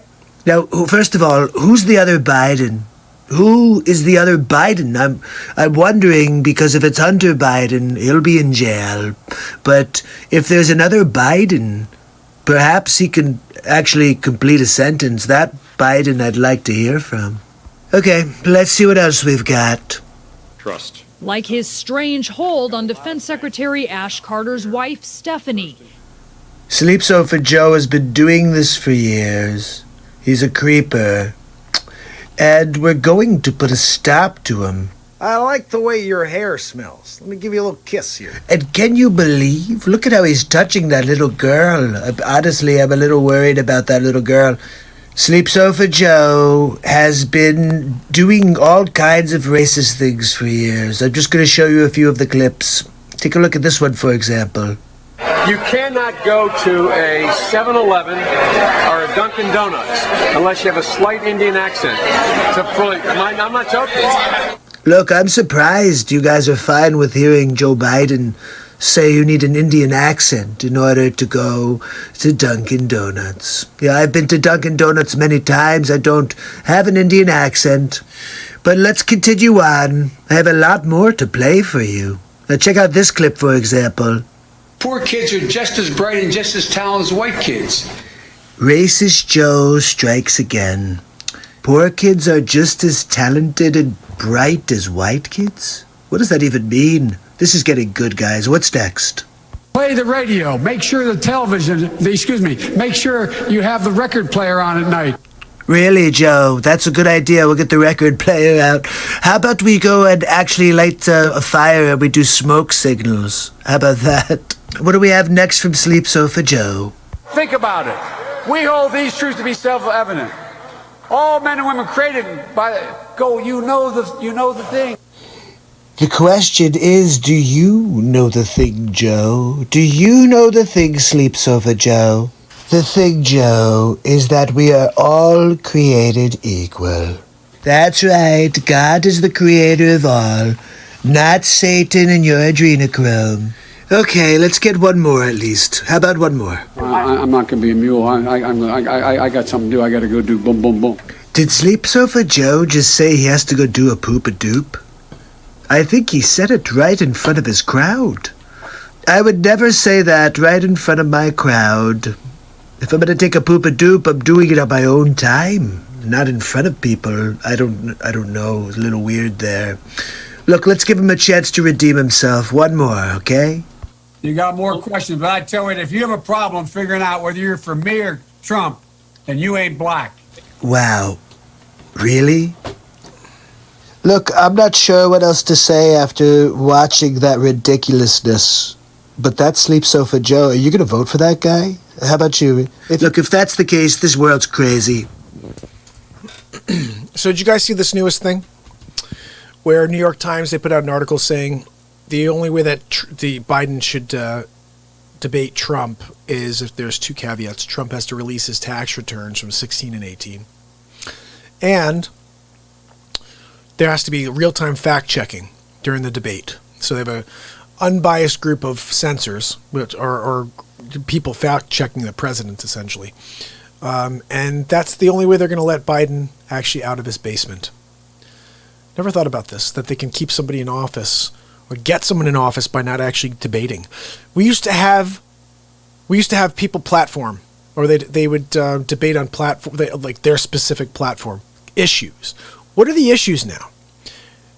Now, first of all, who's the other Biden? Who is the other Biden? I'm wondering, because if it's Hunter Biden, he'll be in jail. But if there's another Biden, perhaps he can actually complete a sentence. That Biden I'd like to hear from. Okay, let's see what else we've got. Trust. Like his strange hold on Defense Secretary Ash Carter's wife, Stephanie. Sleep Sofa Joe has been doing this for years. He's a creeper. And we're going to put a stop to him. I like the way your hair smells. Let me give you a little kiss here. And can you believe? Look at how he's touching that little girl. Honestly, I'm a little worried about that little girl. Sleep Sofa Joe has been doing all kinds of racist things for years. I'm just going to show you a few of the clips. Take a look at this one, for example. You cannot go to a 7-Eleven or a Dunkin' Donuts unless you have a slight Indian accent. I'm not joking. Look, I'm surprised you guys are fine with hearing Joe Biden say you need an Indian accent in order to go to Dunkin' Donuts. Yeah, I've been to Dunkin' Donuts many times. I don't have an Indian accent. But let's continue on. I have a lot more to play for you. Now check out this clip, for example. Poor kids are just as bright and just as talented as white kids. Racist Joe strikes again. Poor kids are just as talented and bright as white kids? What does that even mean? This is getting good, guys. What's next? Play the radio. Make sure make sure you have the record player on at night. Really, Joe? That's a good idea. We'll get the record player out. How about we go and actually light a fire and we do smoke signals? How about that? What do we have next from Sleep Sofa Joe? Think about it. We hold these truths to be self-evident. All men and women created by you know the thing. The question is, do you know the thing, Joe? Do you know the thing, Sleep Sofa Joe? The thing, Joe, is that we are all created equal. That's right. God is the creator of all, not Satan and your adrenochrome. Okay, let's get one more at least. How about one more? I'm not going to be a mule. I got something to do. I got to go do boom, boom, boom. Did Sleep Sofa Joe just say he has to go do a poop-a-doop? I think he said it right in front of his crowd. I would never say that right in front of my crowd. If I'm going to take a poop-a-doop, I'm doing it on my own time, not in front of people. I don't know. It's a little weird there. Look, let's give him a chance to redeem himself. One more, okay? You got more questions, but I tell you, if you have a problem figuring out whether you're for me or Trump, then you ain't black. Wow. Really? Look, I'm not sure what else to say after watching that ridiculousness. But that's Sleep Sofa Joe. Are you going to vote for that guy? How about you? If that's the case, this world's crazy. So did you guys see this newest thing? Where New York Times, they put out an article saying the only way that the Biden should debate Trump is if there's two caveats. Trump has to release his tax returns from 16 and 18. And there has to be real-time fact-checking during the debate. So they have a unbiased group of censors, which or people fact-checking the president, essentially. And that's the only way they're going to let Biden actually out of his basement. Never thought about this, that they can keep somebody in office or get someone in office by not actually debating. We used to have people platform, or they would debate on platform, like their specific platform issues. What are the issues now?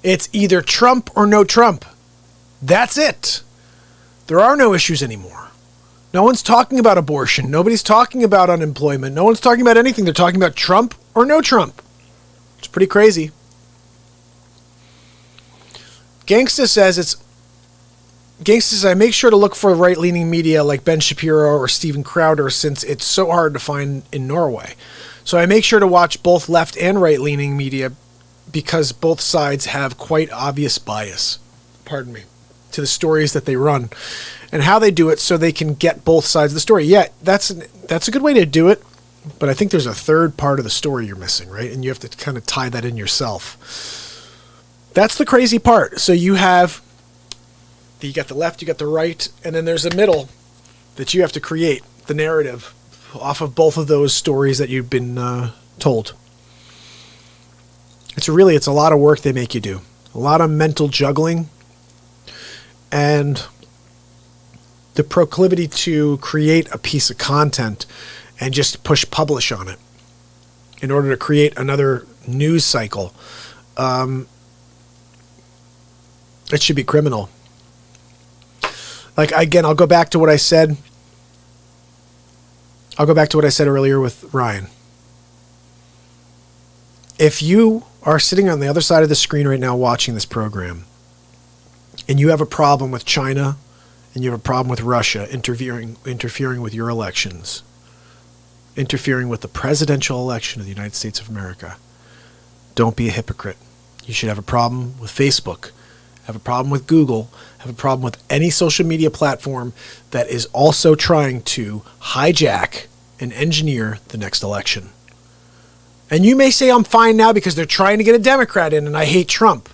It's either Trump or no Trump. That's it. There are no issues anymore. No one's talking about abortion. Nobody's talking about unemployment. No one's talking about anything. They're talking about Trump or no Trump. It's pretty crazy. Gangsta says I make sure to look for right-leaning media like Ben Shapiro or Steven Crowder since it's so hard to find in Norway. So I make sure to watch both left and right-leaning media because both sides have quite obvious bias, to the stories that they run and how they do it so they can get both sides of the story. Yeah, that's a good way to do it, but I think there's a third part of the story you're missing, right? And you have to kind of tie that in yourself. That's the crazy part. So you got the left, you got the right, and then there's a middle that you have to create the narrative off of both of those stories that you've been told. It's a lot of work they make you do. A lot of mental juggling and the proclivity to create a piece of content and just push publish on it in order to create another news cycle. It should be criminal. Like, again, I'll go back to what I said earlier with Ryan. If you are sitting on the other side of the screen right now watching this program, and you have a problem with China, and you have a problem with Russia interfering with your elections, interfering with the presidential election of the United States of America, don't be a hypocrite. You should have a problem with Facebook, have a problem with Google, have a problem with any social media platform that is also trying to hijack and engineer the next election. And you may say I'm fine now because they're trying to get a Democrat in and I hate Trump.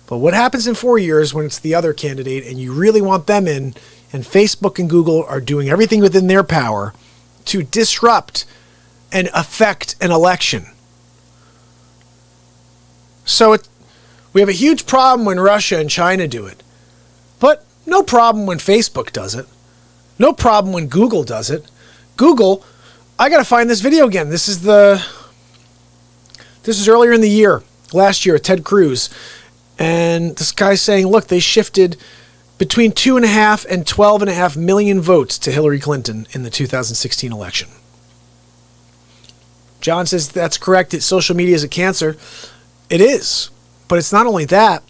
But what happens in 4 years when it's the other candidate and you really want them in, and Facebook and Google are doing everything within their power to disrupt and affect an election? So We have a huge problem when Russia and China do it. But no problem when Facebook does it. No problem when Google does it. Google, I got to find this video again. This is earlier in the year, last year, Ted Cruz. And this guy's saying, look, they shifted between 2.5 and 12.5 million votes to Hillary Clinton in the 2016 election. John says that's correct. Social media is a cancer. It is. But it's not only that.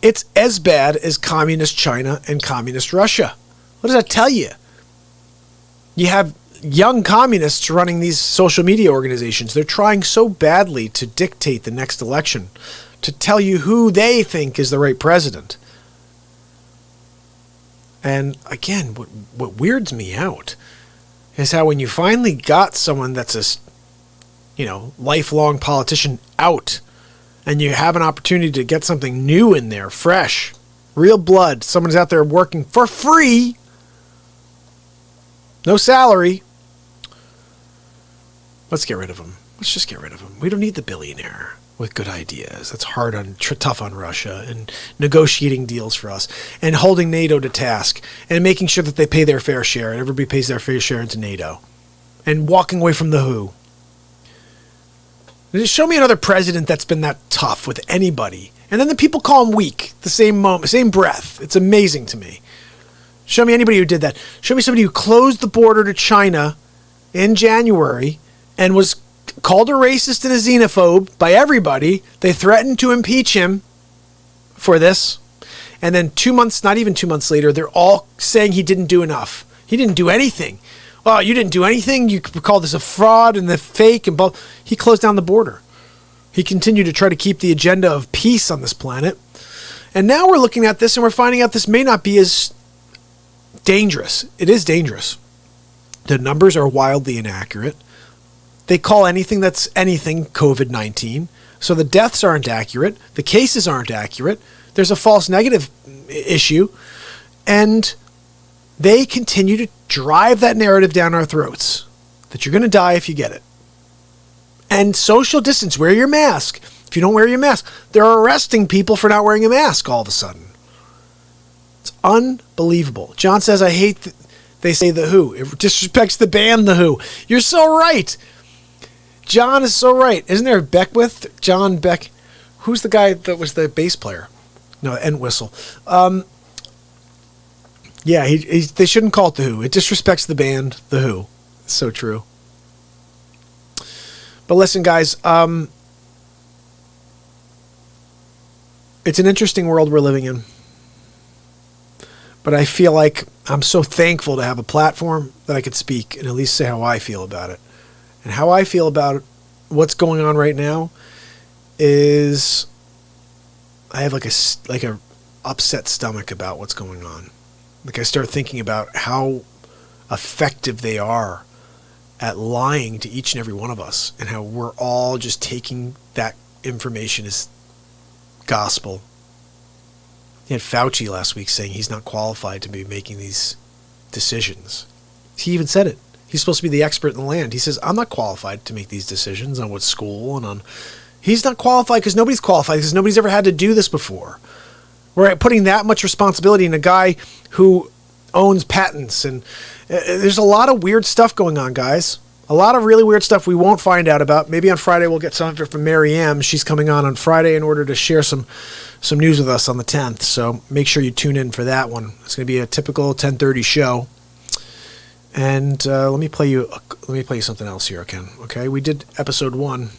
It's as bad as communist China and communist Russia. What does that tell you? You have young communists running these social media organizations. They're trying so badly to dictate the next election, to tell you who they think is the right president. And again, what weirds me out is how when you finally got someone that's a, lifelong politician out, and you have an opportunity to get something new in there, fresh, real blood, someone's out there working for free, no salary, let's get rid of him. Let's just get rid of him. We don't need the billionaire with good ideas. That's tough on Russia and negotiating deals for us and holding NATO to task and making sure that they pay their fair share and everybody pays their fair share into NATO and walking away from the WHO. Just show me another president that's been that tough with anybody. And then the people call him weak, the same moment, same breath. It's amazing to me. Show me anybody who did that. Show me somebody who closed the border to China in January and was called a racist and a xenophobe by everybody. They threatened to impeach him for this. And then 2 months, not even 2 months later, they're all saying he didn't do enough. He didn't do anything. Oh, you didn't do anything? You call this a fraud and the fake and both. He closed down the border. He continued to try to keep the agenda of peace on this planet. And now we're looking at this and we're finding out this may not be as dangerous. It is dangerous. The numbers are wildly inaccurate. They call anything that's anything COVID-19. So the deaths aren't accurate. The cases aren't accurate. There's a false negative issue. And they continue to drive that narrative down our throats that you're going to die if you get it. And social distance, wear your mask. If you don't wear your mask, they're arresting people for not wearing a mask all of a sudden. It's unbelievable. John says, I hate they say the WHO. It disrespects the band The Who. You're so right. John is so right. Isn't there Beckwith? John Beck. Who's the guy that was the bass player? No, Entwistle. Yeah, they shouldn't call it The Who. It disrespects the band The Who. It's so true. But listen, guys, it's an interesting world we're living in. But I feel like I'm so thankful to have a platform that I could speak and at least say how I feel about it. And how I feel about what's going on right now is I have like a upset stomach about what's going on. Like I start thinking about how effective they are at lying to each and every one of us and how we're all just taking that information as gospel. You had Fauci last week saying he's not qualified to be making these decisions. He even said it. He's supposed to be the expert in the land. He says, I'm not qualified to make these decisions on what school and on... He's not qualified because nobody's qualified because nobody's ever had to do this before. We're putting that much responsibility in a guy who owns patents. And there's a lot of weird stuff going on, guys. A lot of really weird stuff we won't find out about. Maybe on Friday we'll get some of it from Mary M. She's coming on Friday in order to share some news with us on the 10th. So make sure you tune in for that one. It's going to be a typical 10:30 show. And let me play you something else here, Ken. Okay, we did episode 1.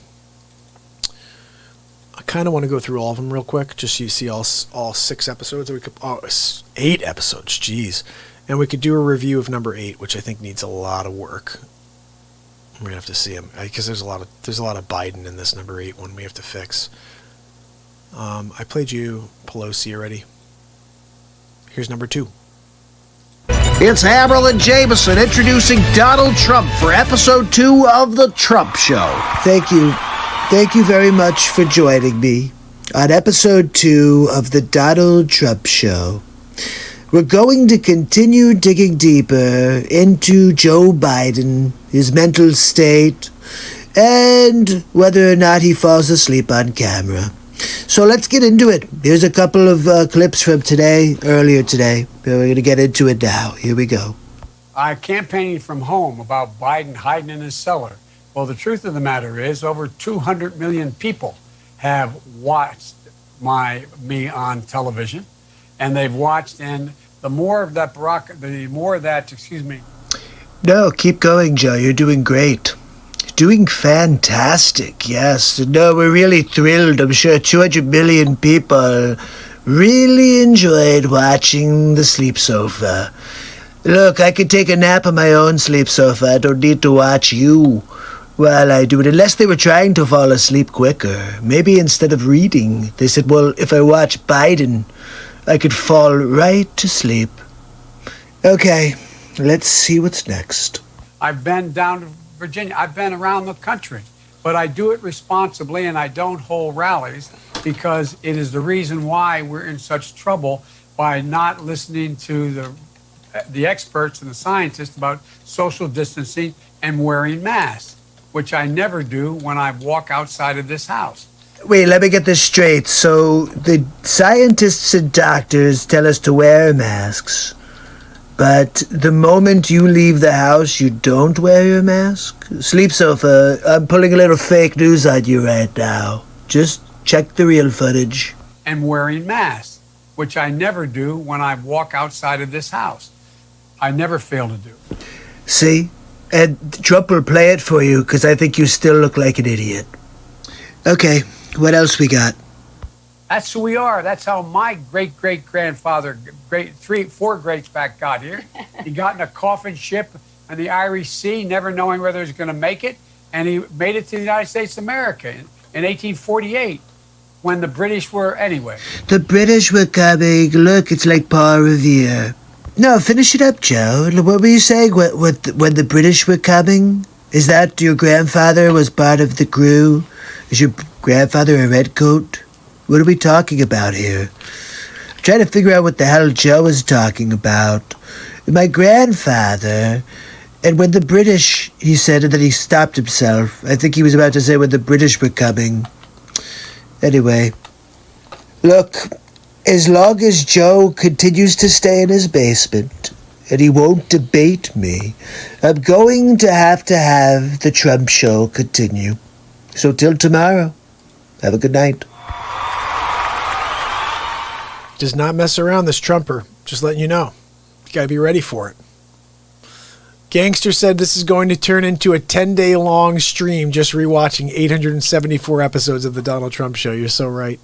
I kind of want to go through all of them real quick, just so you see all 6 episodes. Or we could 8 episodes, jeez. And we could do a review of number 8, which I think needs a lot of work. We're gonna have to see him because there's a lot of Biden in this number 8 one we have to fix. I played you Pelosi already. Here's number 2. It's Haverl and Jameson introducing Donald Trump for episode 2 of The Trump Show. Thank you. Thank you very much for joining me on episode 2 of the Donald Trump Show. We're going to continue digging deeper into Joe Biden, his mental state, and whether or not he falls asleep on camera. So let's get into it. Here's a couple of clips from earlier today. We're going to get into it now. Here we go. I'm campaigning from home about Biden hiding in his cellar. Well, the truth of the matter is over 200 million people have watched me on television, and they've watched, and the more of that, No, keep going, Joe. You're doing great. Doing fantastic, yes. No, we're really thrilled. I'm sure 200 million people really enjoyed watching the sleep sofa. Look, I could take a nap on my own sleep sofa. I don't need to watch you while I do it, unless they were trying to fall asleep quicker. Maybe instead of reading, they said, well, if I watch Biden, I could fall right to sleep. Okay, let's see what's next. I've been down to Virginia. I've been around the country, but I do it responsibly, and I don't hold rallies because it is the reason why we're in such trouble by not listening to the experts and the scientists about social distancing and wearing masks, which I never do when I walk outside of this house. Wait, let me get this straight. So the scientists and doctors tell us to wear masks, but the moment you leave the house, you don't wear your mask? Sleep sofa, I'm pulling a little fake news on you right now. Just check the real footage. And wearing masks, which I never do when I walk outside of this house. I never fail to do. See? And Trump will play it for you because I think you still look like an idiot. Okay, what else we got? That's who we are. That's how my great-great-grandfather, four greats back got here. He got in a coffin ship on the Irish Sea, never knowing whether he was going to make it, and he made it to the United States of America in 1848 when the British were, anyway. The British were coming. Look, it's like Paul Revere. No, finish it up, Joe. What were you saying when the British were coming? Is that your grandfather was part of the crew? Is your grandfather a redcoat? What are we talking about here? I'm trying to figure out what the hell Joe is talking about. My grandfather, and when the British, he said, and then he stopped himself. I think he was about to say when the British were coming. Anyway, look, as long as Joe continues to stay in his basement and he won't debate me, I'm going to have the Trump show continue. So till tomorrow, have a good night. Does not mess around, this Trumper. Just letting you know. You got to be ready for it. Gangster said this is going to turn into a 10-day long stream just rewatching 874 episodes of the Donald Trump show. You're so right.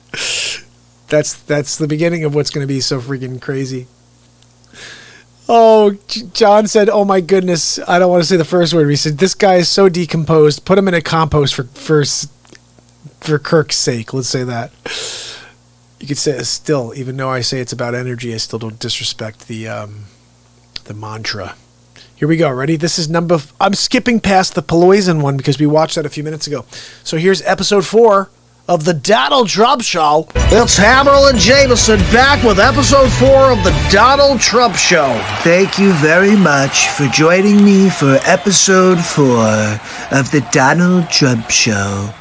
That's the beginning of what's going to be so freaking crazy. Oh, John said, oh my goodness, I don't want to say the first word. He said, this guy is so decomposed. Put him in a compost for Kirk's sake. Let's say that. You could say still, even though I say it's about energy, I still don't disrespect the mantra. Here we go. Ready? This is I'm skipping past the poison one because we watched that a few minutes ago. So here's episode 4 of the Donald Trump Show. It's Hamill and Jameson back with episode 4 of the Donald Trump Show. Thank you very much for joining me for episode 4 of the Donald Trump Show.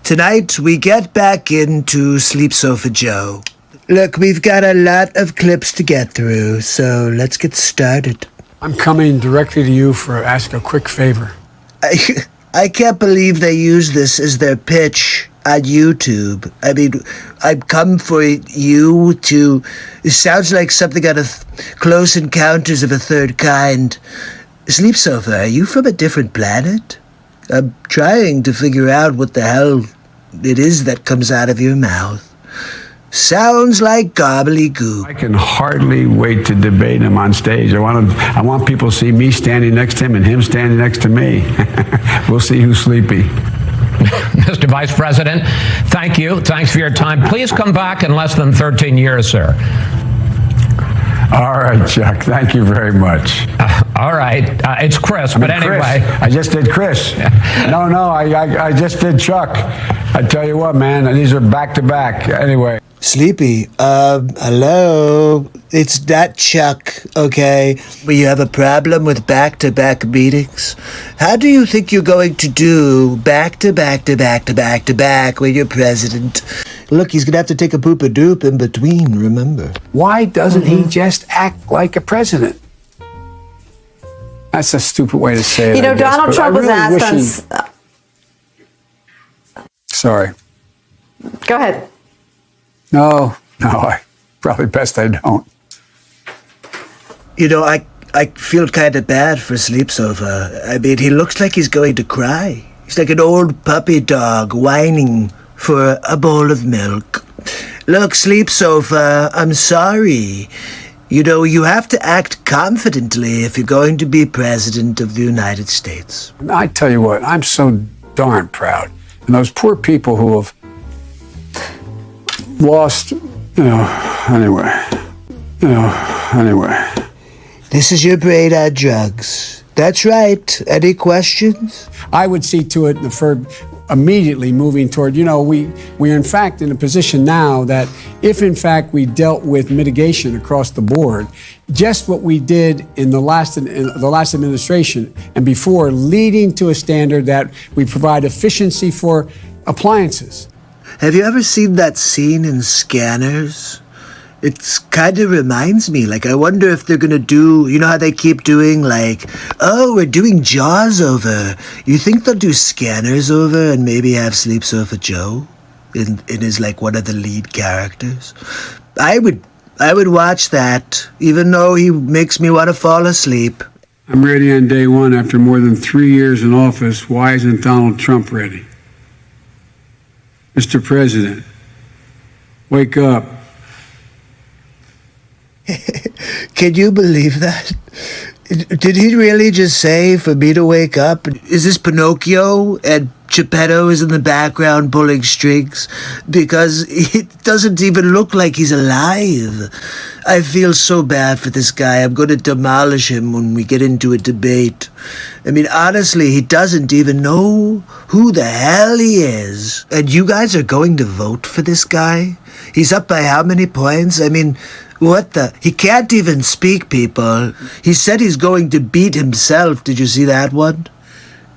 Tonight, we get back into Sleep Sofa Joe. Look, we've got a lot of clips to get through, so let's get started. I'm coming directly to you for ask a quick favor. I can't believe they use this as their pitch on YouTube. I mean, I've come for you to... It sounds like something out of Close Encounters of a Third Kind. Sleep Sofa, are you from a different planet? I'm trying to figure out what the hell it is that comes out of your mouth. Sounds like gobbledygook. I can hardly wait to debate him on stage. I want people to see me standing next to him and him standing next to me. We'll see who's sleepy. Mr. Vice President, thank you. Thanks for your time. Please come back in less than 13 years, sir. All right, Chuck. Thank you very much. All right. It's Chris, but anyway. Chris. I just did Chris. No, I just did Chuck. I tell you what, man, these are back to back. Anyway. Sleepy, hello? It's not Chuck, okay? But you have a problem with back-to-back meetings? How do you think you're going to do back-to-back-to-back-to-back-to-back when you're president? Look, he's gonna have to take a poop-a-doop in between, remember? Why doesn't he just act like a president? That's a stupid way to say it. You know, I guess, Donald but Trump I was really asked on. Sorry. Go ahead. No, probably best I don't. You know, I feel kind of bad for Sleep Sofa. I mean, he looks like he's going to cry. He's like an old puppy dog whining for a bowl of milk. Look, Sleep Sofa, I'm sorry. You know, you have to act confidently if you're going to be president of the United States. I tell you what, I'm so darn proud. And those poor people who have lost, anyway. This is your brain on drugs. That's right. Any questions? I would see to it for immediately moving toward, we are in fact in a position now that if in fact we dealt with mitigation across the board, just what we did in the last administration and before, leading to a standard that we provide efficiency for appliances. Have you ever seen that scene in Scanners? It kind of reminds me, I wonder if they're going to do, you know how they keep doing, we're doing Jaws over. You think they'll do Scanners over and maybe have Sleep Sofa Joe in his, one of the lead characters? I would watch that, even though he makes me want to fall asleep. I'm ready on day one after more than 3 years in office. Why isn't Donald Trump ready? Mr. President, wake up. Can you believe that? Did he really just say for me to wake up? Is this Pinocchio and Geppetto is in the background pulling strings? Because it doesn't even look like he's alive. I feel so bad for this guy. I'm going to demolish him when we get into a debate. I mean, honestly, he doesn't even know who the hell he is. And you guys are going to vote for this guy? He's up by how many points? I mean, what the? He can't even speak, people. He said he's going to beat himself. Did you see that one?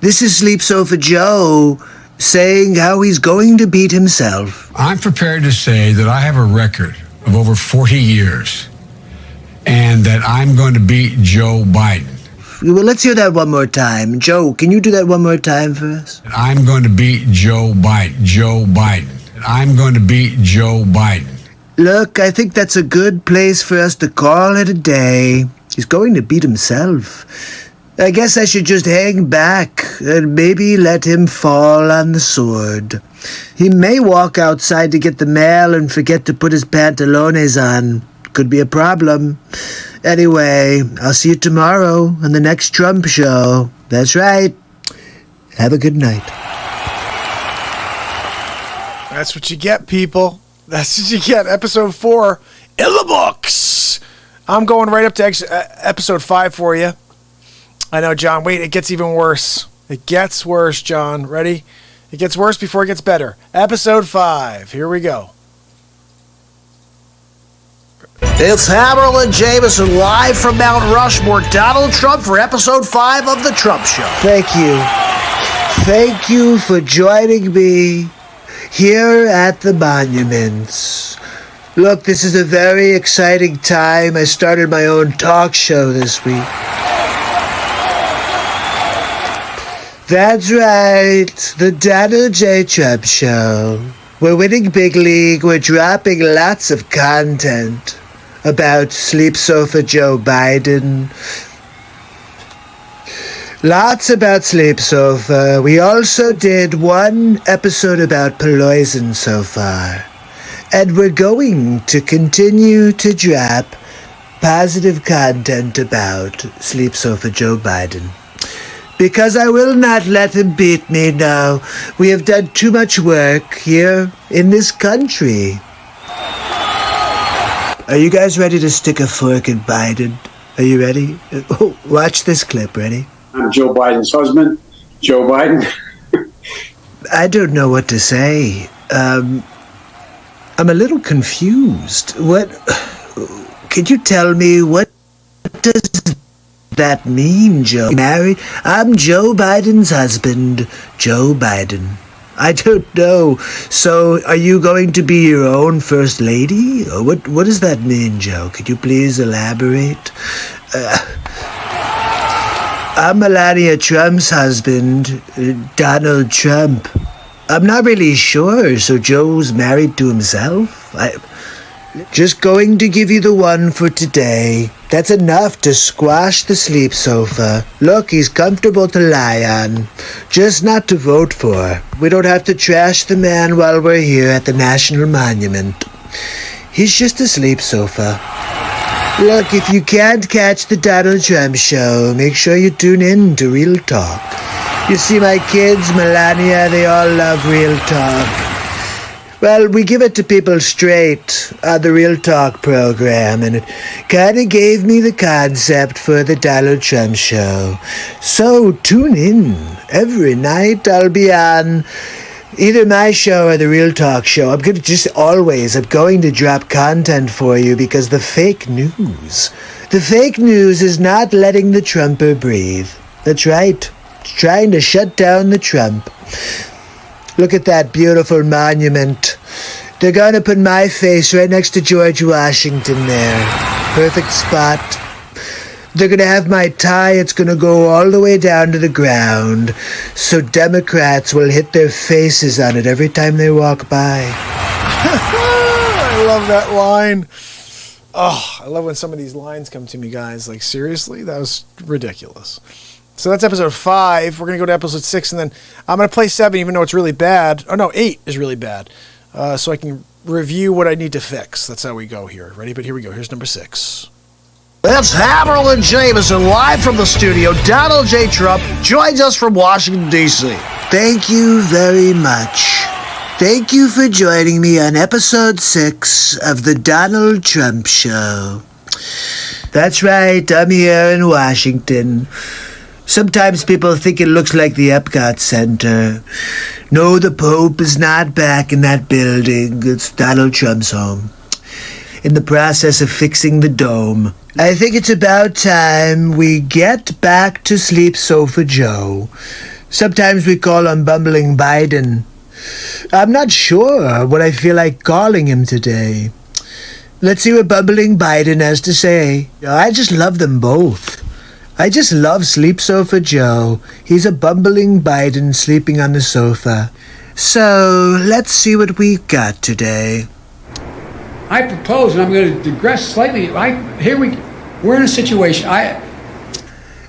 This is Sleep Sofa Joe saying how he's going to beat himself. I'm prepared to say that I have a record of over 40 years and that I'm going to beat Joe Biden. Well, let's hear that one more time. Joe, can you do that one more time for us? I'm going to beat Joe Biden. Joe Biden. I'm going to beat Joe Biden. Look, I think that's a good place for us to call it a day. He's going to beat himself. I guess I should just hang back and maybe let him fall on the sword. He may walk outside to get the mail and forget to put his pantalones on. Could be a problem. Anyway, I'll see you tomorrow on the next Trump show. That's right. Have a good night. That's what you get, people. That's what you get. Episode 4 in the books. I'm going right up to episode 5 for you. I know, John. Wait, it gets even worse. It gets worse, John. Ready? It gets worse before it gets better. Episode 5. Here we go. It's Hammerl and Jameson live from Mount Rushmore. Donald Trump for episode 5 of The Trump Show. Thank you. Thank you for joining me here at the monuments. Look, this is a very exciting time. I started my own talk show this week. That's right, the Donald J. Trump Show. We're winning big league. We're dropping lots of content about Sleep Sofa Joe Biden. Lots about Sleep Sofa. We also did one episode about poison so far. And we're going to continue to drop positive content about Sleep Sofa Joe Biden. Because I will not let him beat me now. We have done too much work here in this country. Are you guys ready to stick a fork in Biden? Are you ready? Oh, watch this clip. Ready? I'm Joe Biden's husband, Joe Biden. I don't know what to say. I'm a little confused. Could you tell me what does that mean, Joe? Married? I'm Joe Biden's husband, Joe Biden. I don't know. So, are you going to be your own first lady? Or what does that mean, Joe? Could you please elaborate? I'm Melania Trump's husband, Donald Trump. I'm not really sure, so Joe's married to himself? Just going to give you the one for today. That's enough to squash the sleep sofa. Look, he's comfortable to lie on. Just not to vote for. We don't have to trash the man while we're here at the National Monument. He's just a sleep sofa. Look, if you can't catch the Donald Trump show, make sure you tune in to Real Talk. You see, my kids, Melania, they all love Real Talk. Well, we give it to people straight on the Real Talk program, and it kind of gave me the concept for the Donald Trump show. So tune in. Every night I'll be on either my show or the Real Talk show. I'm going to drop content for you because the fake news is not letting the Trumper breathe. That's right. It's trying to shut down the Trump. Look at that beautiful monument. They're going to put my face right next to George Washington there. Perfect spot. They're going to have my tie. It's going to go all the way down to the ground. So Democrats will hit their faces on it every time they walk by. I love that line. Oh, I love when some of these lines come to me, guys. Like, seriously? That was ridiculous. So that's episode 5. We're going to go to episode 6, and then I'm going to play 7, even though it's really bad. Oh, no, 8 is really bad. So I can review what I need to fix. That's how we go here. Ready? But here we go. Here's number 6. It's Haverl and Jameson live from the studio. Donald J. Trump joins us from Washington, D.C. Thank you very much. Thank you for joining me on episode 6 of the Donald Trump Show. That's right, I'm here in Washington. Sometimes people think it looks like the Epcot Center. No, the Pope is not back in that building. It's Donald Trump's home. In the process of fixing the dome. I think it's about time we get back to Sleep Sofa Joe. Sometimes we call him Bumbling Biden. I'm not sure what I feel like calling him today. Let's see what Bumbling Biden has to say. I just love them both. I just love Sleep Sofa Joe. He's a bumbling Biden sleeping on the sofa. So, let's see what we've got today. I propose, and I'm going to digress slightly. We're in a situation.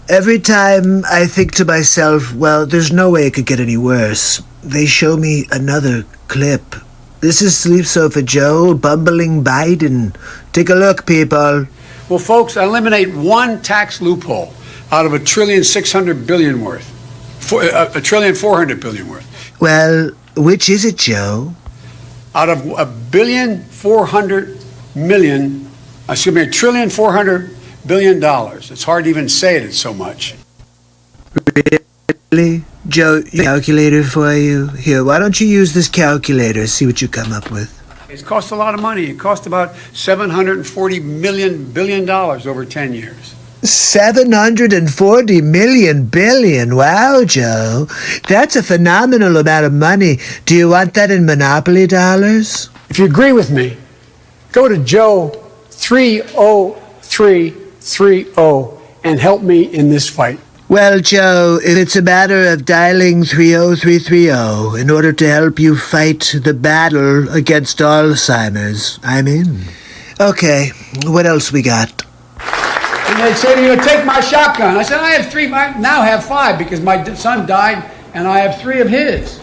Every time I think to myself, well, there's no way it could get any worse, they show me another clip. This is Sleep Sofa Joe, bumbling Biden. Take a look, people. Well, folks, eliminate one tax loophole out of $1.6 trillion worth. $1.4 trillion worth. Well, which is it, Joe? Out of $1.4 billion. It's hard to even say it, it's so much. Really? Joe, calculator for you? Here, why don't you use this calculator, see what you come up with. It's cost a lot of money. It cost about $740 billion over 10 years. 740 billion. Wow, Joe. That's a phenomenal amount of money. Do you want that in Monopoly dollars? If you agree with me, go to Joe 30330 and help me in this fight. Well, Joe, if it's a matter of dialing 30330 in order to help you fight the battle against Alzheimer's, I'm in. Okay, what else we got? And they'd say to you, take my shotgun. I said, I have 3. I now have 5 because my son died and I have 3 of his.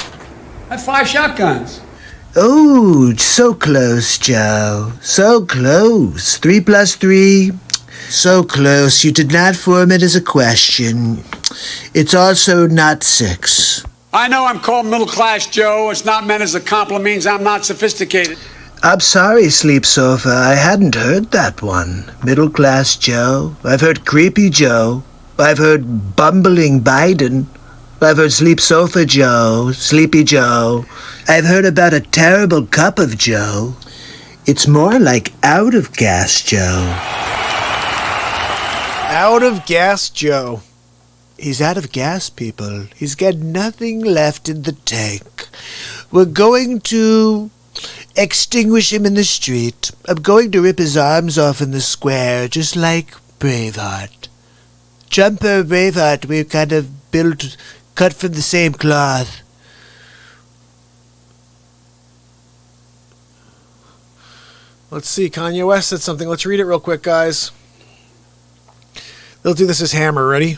I have 5 shotguns. Oh, so close, Joe. So close. 3 plus 3. So close. You did not form it as a question. It's also not 6. I know I'm called middle class, Joe. It's not meant as a compliment. Means I'm not sophisticated. I'm sorry, Sleep Sofa. I hadn't heard that one. Middle class Joe. I've heard creepy Joe. I've heard bumbling Biden. I've heard Sleep Sofa Joe, Sleepy Joe. I've heard about a terrible cup of Joe. It's more like out of gas, Joe. Out of gas, Joe. He's out of gas, people. He's got nothing left in the tank. We're going to extinguish him in the street. I'm going to rip his arms off in the square, just like Braveheart. Jumper Braveheart, we're kind of cut from the same cloth. Let's see. Kanye West said something. Let's read it real quick, guys. They'll do this as Hammer. Ready?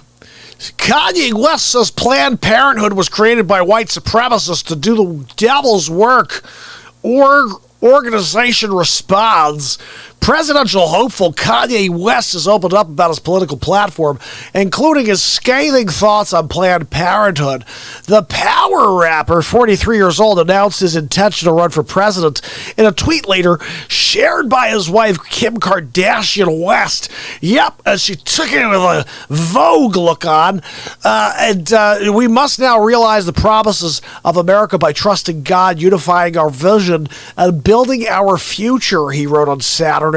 Kanye West says Planned Parenthood was created by white supremacists to do the devil's work. Organization responds. Presidential hopeful Kanye West has opened up about his political platform, including his scathing thoughts on Planned Parenthood. The power rapper, 43 years old, announced his intention to run for president in a tweet later shared by his wife, Kim Kardashian West. Yep, as she took it with a Vogue look on. We must now realize the promises of America by trusting God, unifying our vision, and building our future, he wrote on Saturday.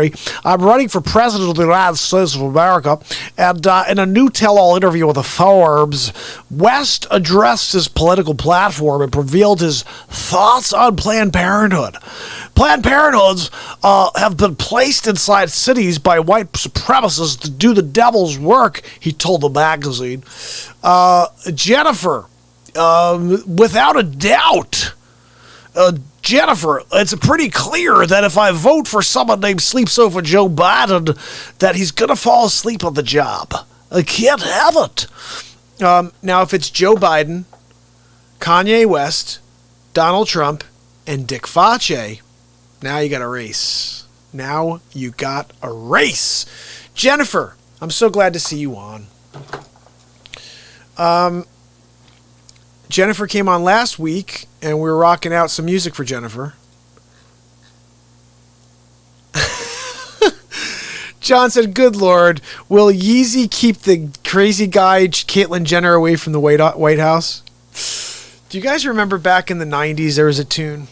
I'm running for president of the United States of America, and in a new tell-all interview with the Forbes, West addressed his political platform and revealed his thoughts on Planned Parenthood. Planned Parenthoods have been placed inside cities by white supremacists to do the devil's work, he told the magazine. Jennifer, without a doubt, Jennifer, it's pretty clear that if I vote for someone named Sleep Sofa Joe Biden, that he's going to fall asleep on the job. I can't have it. Now, if it's Joe Biden, Kanye West, Donald Trump, and Dick Fauci, now you got a race. Now you got a race. Jennifer, I'm so glad to see you on. Jennifer came on last week, and we were rocking out some music for Jennifer. John said, good Lord, will Yeezy keep the crazy guy Caitlyn Jenner away from the White House? Do you guys remember back in the 90s there was a tune?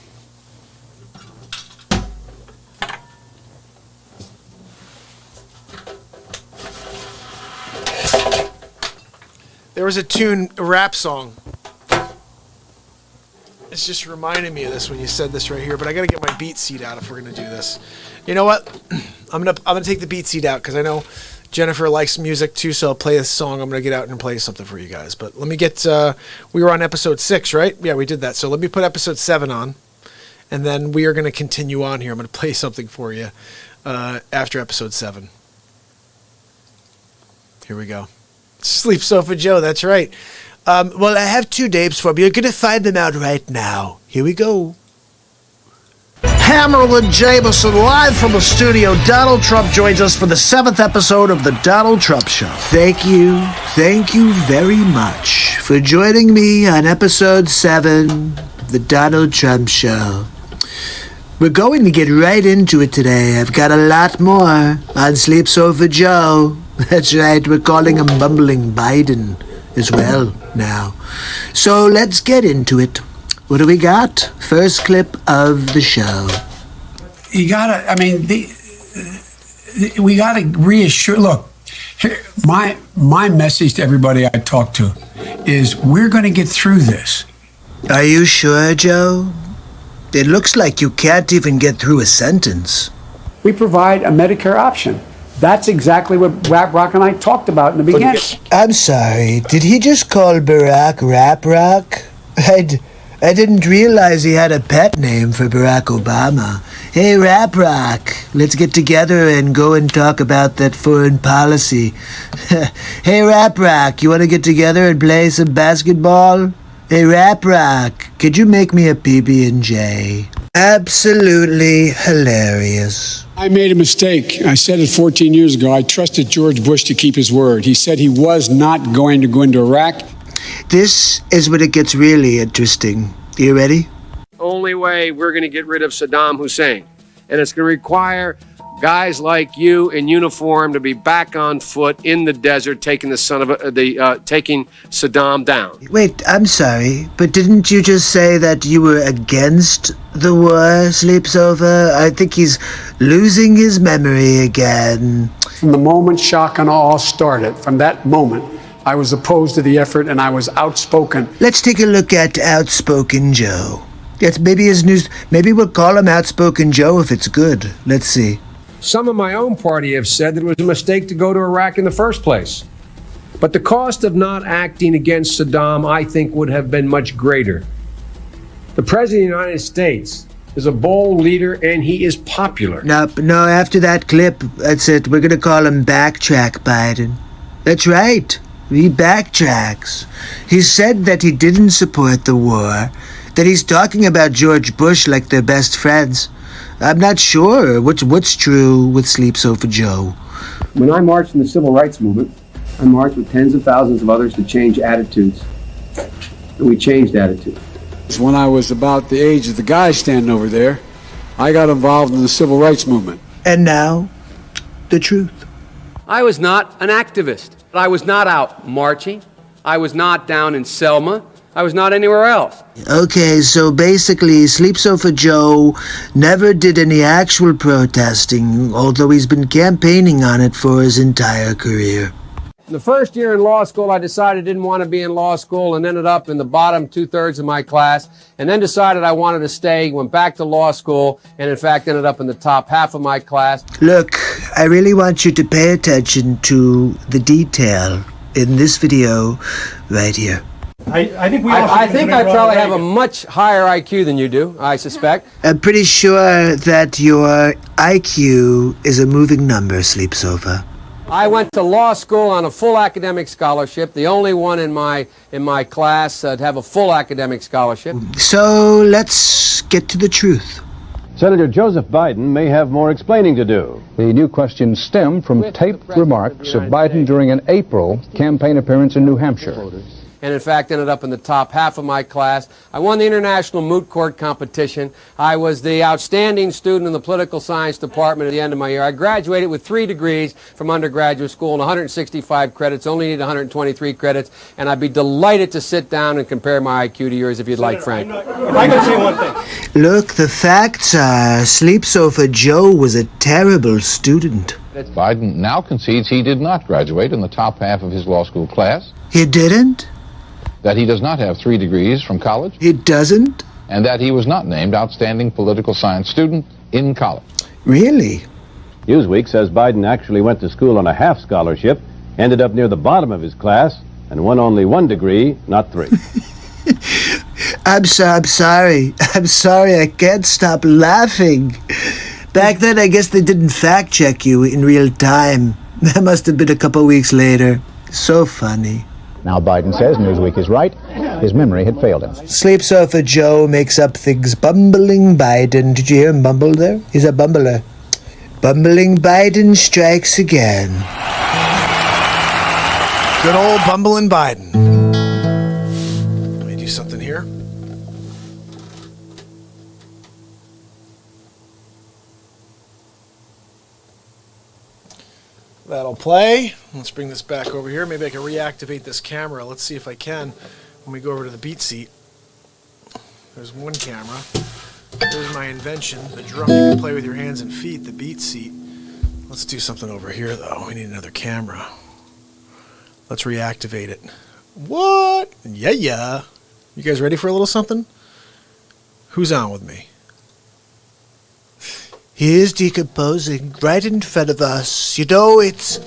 There was a tune, a rap song. It's just reminding me of this when you said this right here, but I got to get my beat seat out if we're going to do this. You know what? I'm gonna take the beat seat out because I know Jennifer likes music too, so I'll play this song. I'm going to get out and play something for you guys. But let me get, we were on episode 6, right? Yeah, we did that. So let me put episode 7 on, and then we are going to continue on here. I'm going to play something for you after episode 7. Here we go. Sleep Sofa Joe, that's right. Well, I have 2 names for me. You're going to find them out right now. Here we go. Hammerlin Jameson, live from the studio. Donald Trump joins us for the 7th episode of The Donald Trump Show. Thank you very much for joining me on episode 7, The Donald Trump Show. We're going to get right into it today. I've got a lot more on Sleep Sofa Joe. That's right, we're calling him Bumbling Biden as well now. So let's get into it. What do we got? First clip of the show. You gotta, I mean, we gotta reassure. Look, here, my message to everybody I talk to is we're gonna get through this. Are you sure, Joe? It looks like you can't even get through a sentence. We provide a Medicare option. That's exactly what Rap Rock and I talked about in the beginning. I'm sorry, did he just call Barack Rap Rock? I didn't realize he had a pet name for Barack Obama. Hey, Rap Rock, let's get together and go and talk about that foreign policy. Hey, Rap Rock, you want to get together and play some basketball? Hey, Rap Rock, could you make me a PB&J? Absolutely hilarious. I made a mistake. I said it 14 years ago. I trusted George Bush to keep his word. He said he was not going to go into Iraq. This is when it gets really interesting. You ready? Only way we're going to get rid of Saddam Hussein. And it's going to require guys like you in uniform to be back on foot in the desert taking taking Saddam down. Wait, I'm sorry, but didn't you just say that you were against the war, Sleeps Over? I think he's losing his memory again. From the moment shock and awe started, from that moment, I was opposed to the effort and I was outspoken. Let's take a look at Outspoken Joe. Yes, maybe we'll call him Outspoken Joe if it's good. Let's see. Some of my own party have said that it was a mistake to go to Iraq in the first place. But the cost of not acting against Saddam, I think, would have been much greater. The President of the United States is a bold leader, and he is popular. No, after that clip, that's it. We're going to call him Backtrack Biden. That's right. He backtracks. He said that he didn't support the war, that he's talking about George Bush like they're best friends. I'm not sure what's true with Sleeps Over Joe. When I marched in the civil rights movement, I marched with tens of thousands of others to change attitudes. And we changed attitudes. When I was about the age of the guy standing over there, I got involved in the civil rights movement. And now, the truth. I was not an activist. I was not out marching. I was not down in Selma. I was not anywhere else. Okay, so basically, Sleeps Over Joe never did any actual protesting, although he's been campaigning on it for his entire career. The first year in law school, I decided I didn't want to be in law school and ended up in the bottom 2/3 of my class, and then decided I wanted to stay, went back to law school, and in fact ended up in the top half of my class. Look, I really want you to pay attention to the detail in this video right here. I think I probably have a much higher IQ than you do, I suspect. I'm pretty sure that your IQ is a moving number, Sleeps Over. I went to law school on a full academic scholarship, the only one in my class to have a full academic scholarship. So let's get to the truth. Senator Joseph Biden may have more explaining to do. The new questions stem from taped remarks of Biden during an April campaign appearance in New Hampshire. And in fact ended up in the top half of my class. I won the International Moot Court competition. I was the outstanding student in the political science department at the end of my year. I graduated with 3 degrees from undergraduate school and 165 credits, only need 123 credits, and I'd be delighted to sit down and compare my IQ to yours if you'd like, Frank. If I could say one thing. Look, the facts are Sleeps Over Joe was a terrible student. Biden now concedes he did not graduate in the top half of his law school class. He didn't? That he does not have 3 degrees from college. He doesn't? And that he was not named Outstanding Political Science Student in college. Really? Newsweek says Biden actually went to school on a half scholarship, ended up near the bottom of his class, and won only 1 degree, not 3. I'm sorry. I'm sorry. I can't stop laughing. Back then, I guess they didn't fact check you in real time. That must have been a couple weeks later. So funny. Now Biden says Newsweek is right. His memory had failed him. Sleeps Over Joe makes up things. Bumbling Biden. Did you hear him bumble there? He's a bumbler. Bumbling Biden strikes again. Good old bumbling Biden. Let me do something here. That'll play. Let's bring this back over here. Maybe I can reactivate this camera. Let's see if I can when we go over to the beat seat. There's one camera. There's my invention, the drum you can play with your hands and feet, the beat seat. Let's do something over here, though. We need another camera. Let's reactivate it. What? Yeah. You guys ready for a little something? Who's on with me? He is decomposing right in front of us. You know, it's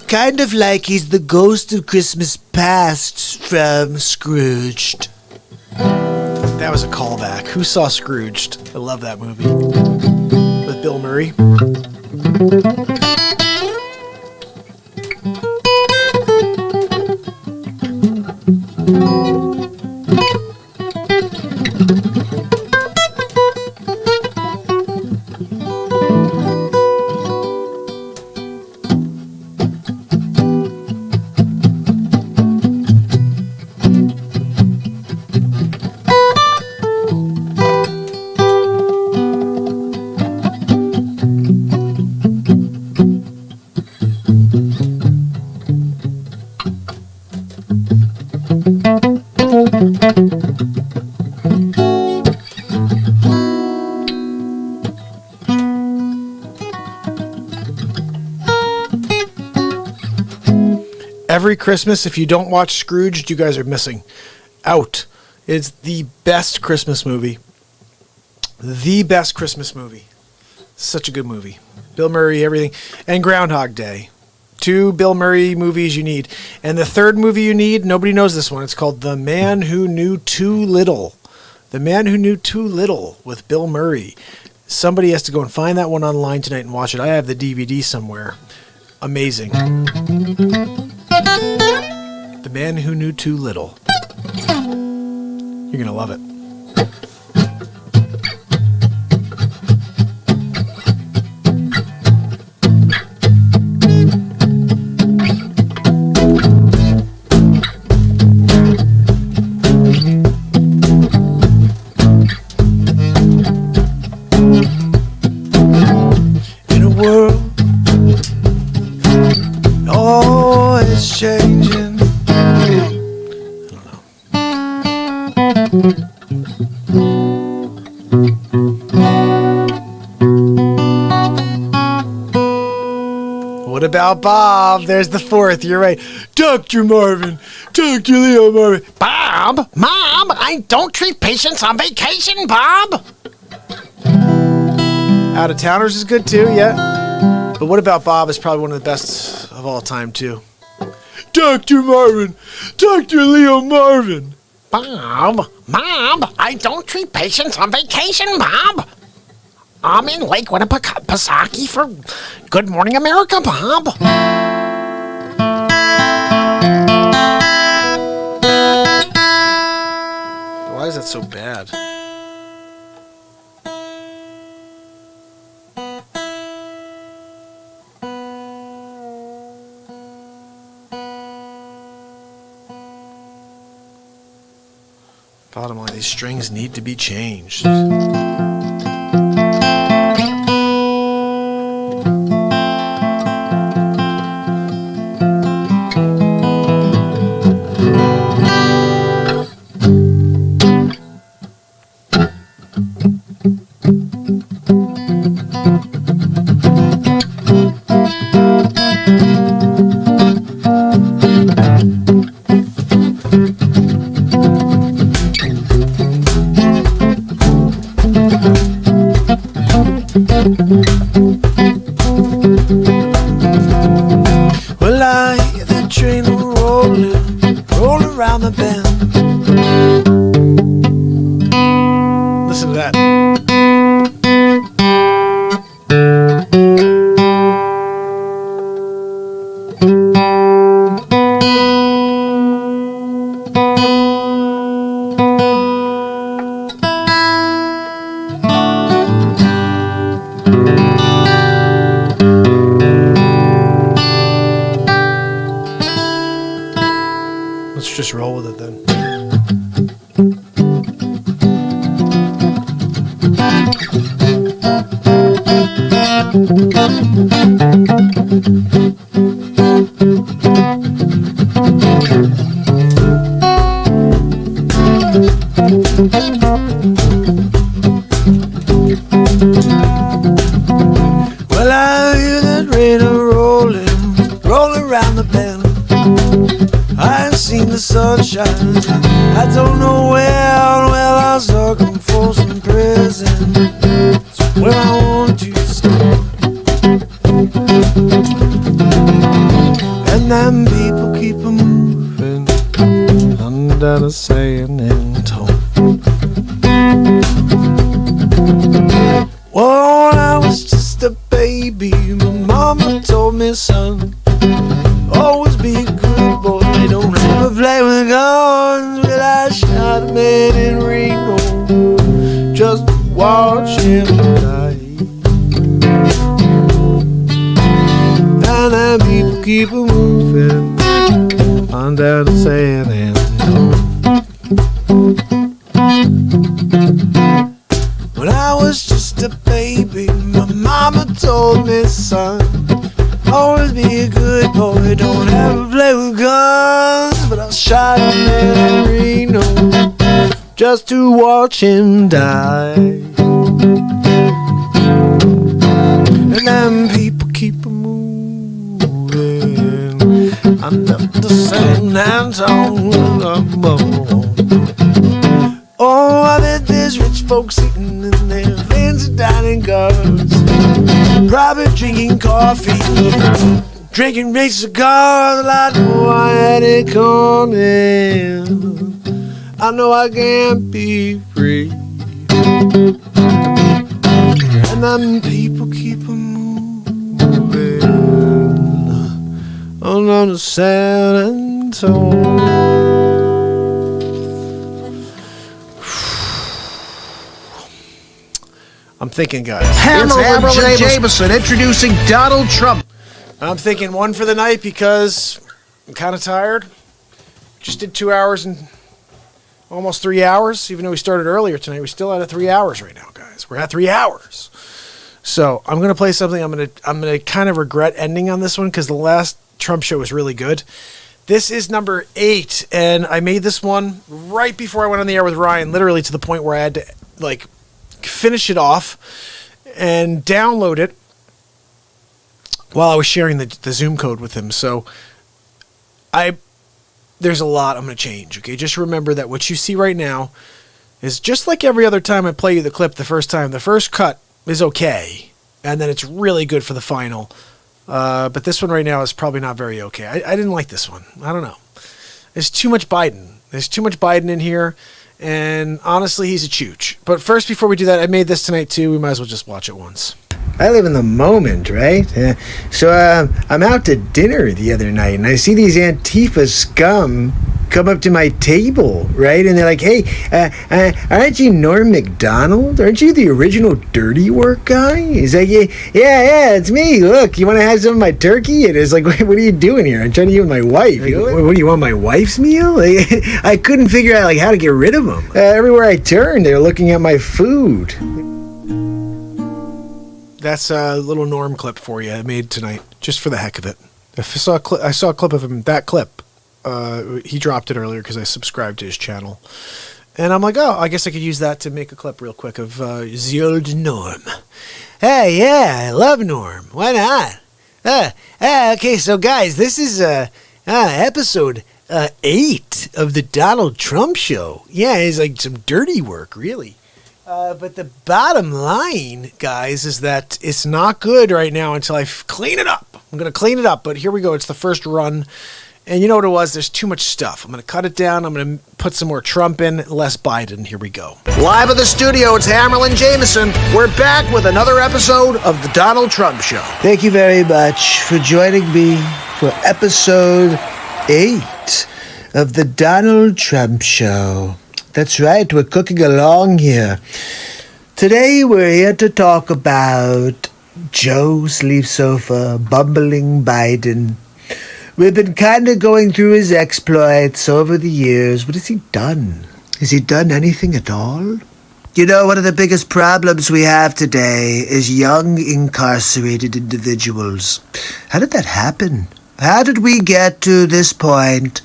kind of like he's the ghost of Christmas past from Scrooged. That was a callback. Who saw Scrooged? I love that movie. With Bill Murray. every Christmas. If you don't watch Scrooged, you guys are missing out. It's the best Christmas movie. The best Christmas movie. Such a good movie. Bill Murray, everything. And Groundhog Day. 2 Bill Murray movies you need. And the third movie you need, nobody knows this one. It's called The Man Who Knew Too Little. The Man Who Knew Too Little with Bill Murray. Somebody has to go and find that one online tonight and watch it. I have the DVD somewhere. Amazing. The Man Who Knew Too Little. You're going to love it. In a world always changing. What about Bob? There's the fourth. You're right. Dr. Marvin. Dr. Leo Marvin. Bob? Mom, I don't treat patients on vacation, Bob. Out of Towners is good too, yeah. But What About Bob is probably one of the best of all time too. Dr. Marvin. Dr. Leo Marvin. Bob? Mom, I don't treat patients on vacation, Bob. I'm in Lake Winnipesaukee for Good Morning America, Bob. Why is that so bad? Bottom line, these strings need to be changed. Well, I hear the train rolling around the bend. Listen to that. Let's just roll with it then. Well, I hear that rain rolling around the bend. I ain't seen the sunshine. I don't know well I circumfort some prison. It's where I want to stay. And them people keep moving under the saying in tone. Well, when I was just a baby, my mama told me, son, always be a good boy. Don't ever play with guns. Well, I shot a man in Reno just to watch him die. And then people keep moving on down the San When I was just a baby, my mama told me, son, always be a good boy, don't ever play with guns. But I shot a man in Reno just to watch him die. And then people keep moving under the to San Antonio. Oh, I bet there's rich folks eating in their fancy dining cars, private drinking coffee, drinking big cigars, like why they coming. I know I can't be free, and then people keep moving on to San Antonio. I'm thinking, guys. Hammerlin Jameson introducing Donald Trump. I'm thinking one for the night because I'm kind of tired. Just did 2 hours and almost 3 hours. Even though we started earlier tonight, we're still at 3 hours right now, guys. We're at 3 hours. So I'm going to play something. I'm going to kind of regret ending on this one because the last Trump show was really good. This is number 8, and I made this one right before I went on the air with Ryan, literally to the point where I had to, like, finish it off and download it while I was sharing the Zoom code with him. So there's a lot I'm going to change. Okay, just remember that what you see right now is just like every other time I play you the clip the first time. The first cut is okay, and then it's really good for the final. But this one right now is probably not very okay. I didn't like this one. I don't know. There's too much Biden. There's too much Biden in here. And honestly, he's a chooch. But first, before we do that, I made this tonight too. We might as well just watch it once. I live in the moment, right? So I'm out to dinner the other night, and I see these Antifa scum come up to my table, right? And they're like, hey, aren't you Norm Macdonald? Aren't you the original Dirty Work guy? He's like, yeah, it's me. Look, you want to have some of my turkey? And it's like, what are you doing here? I'm trying to eat with my wife. Like, what do you want, my wife's meal? Like, I couldn't figure out how to get rid of them. Everywhere I turned, they were looking at my food. That's a little Norm clip for you I made tonight, just for the heck of it. I saw a clip of him, that clip. He dropped it earlier because I subscribed to his channel. And I'm like, oh, I guess I could use that to make a clip real quick of the old Norm. Hey, yeah, I love Norm. Why not? Okay, so guys, this is episode 8 of the Donald Trump show. Yeah, it's like some dirty work, really. But the bottom line, guys, is that it's not good right now until I clean it up. I'm going to clean it up, but here we go. It's the first run. And you know what it was? There's too much stuff. I'm going to cut it down. I'm going to put some more Trump in, less Biden. Here we go. Live at the studio, it's Hammerlin Jameson. We're back with another episode of the Donald Trump Show. Thank you very much for joining me for episode 8 of the Donald Trump Show. That's right, we're cooking along here. Today we're here to talk about Joe Sleep Sofa, bumbling Biden. We've been kind of going through his exploits over the years. What has he done? Has he done anything at all? You know, one of the biggest problems we have today is young incarcerated individuals. How did that happen? How did we get to this point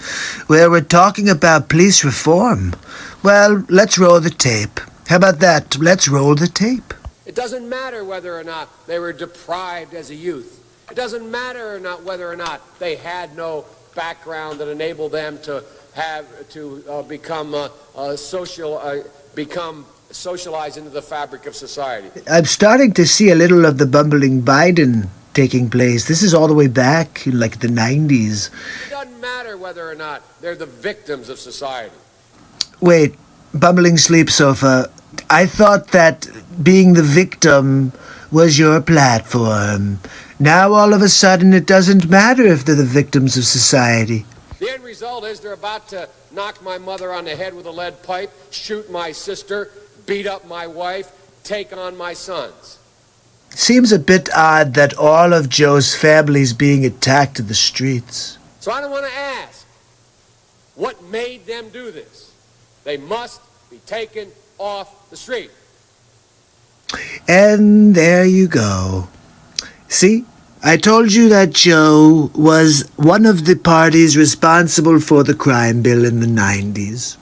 where we're talking about police reform? Well, let's roll the tape. How about that? Let's roll the tape. It doesn't matter whether or not they were deprived as a youth. It doesn't matter whether or not they had no background that enabled them to become socialized into the fabric of society. I'm starting to see a little of the bumbling Biden taking place. This is all the way back in like the 90s. It doesn't matter whether or not they're the victims of society. Wait, bumbling Sleep Sofa, I thought that being the victim was your platform. Now all of a sudden it doesn't matter if they're the victims of society. The end result is they're about to knock my mother on the head with a lead pipe, shoot my sister, beat up my wife, take on my sons. Seems a bit odd that all of Joe's family's being attacked in the streets. So I don't want to ask what made them do this. They must be taken off the street. And there you go. See, I told you that Joe was one of the parties responsible for the crime bill in the 90s.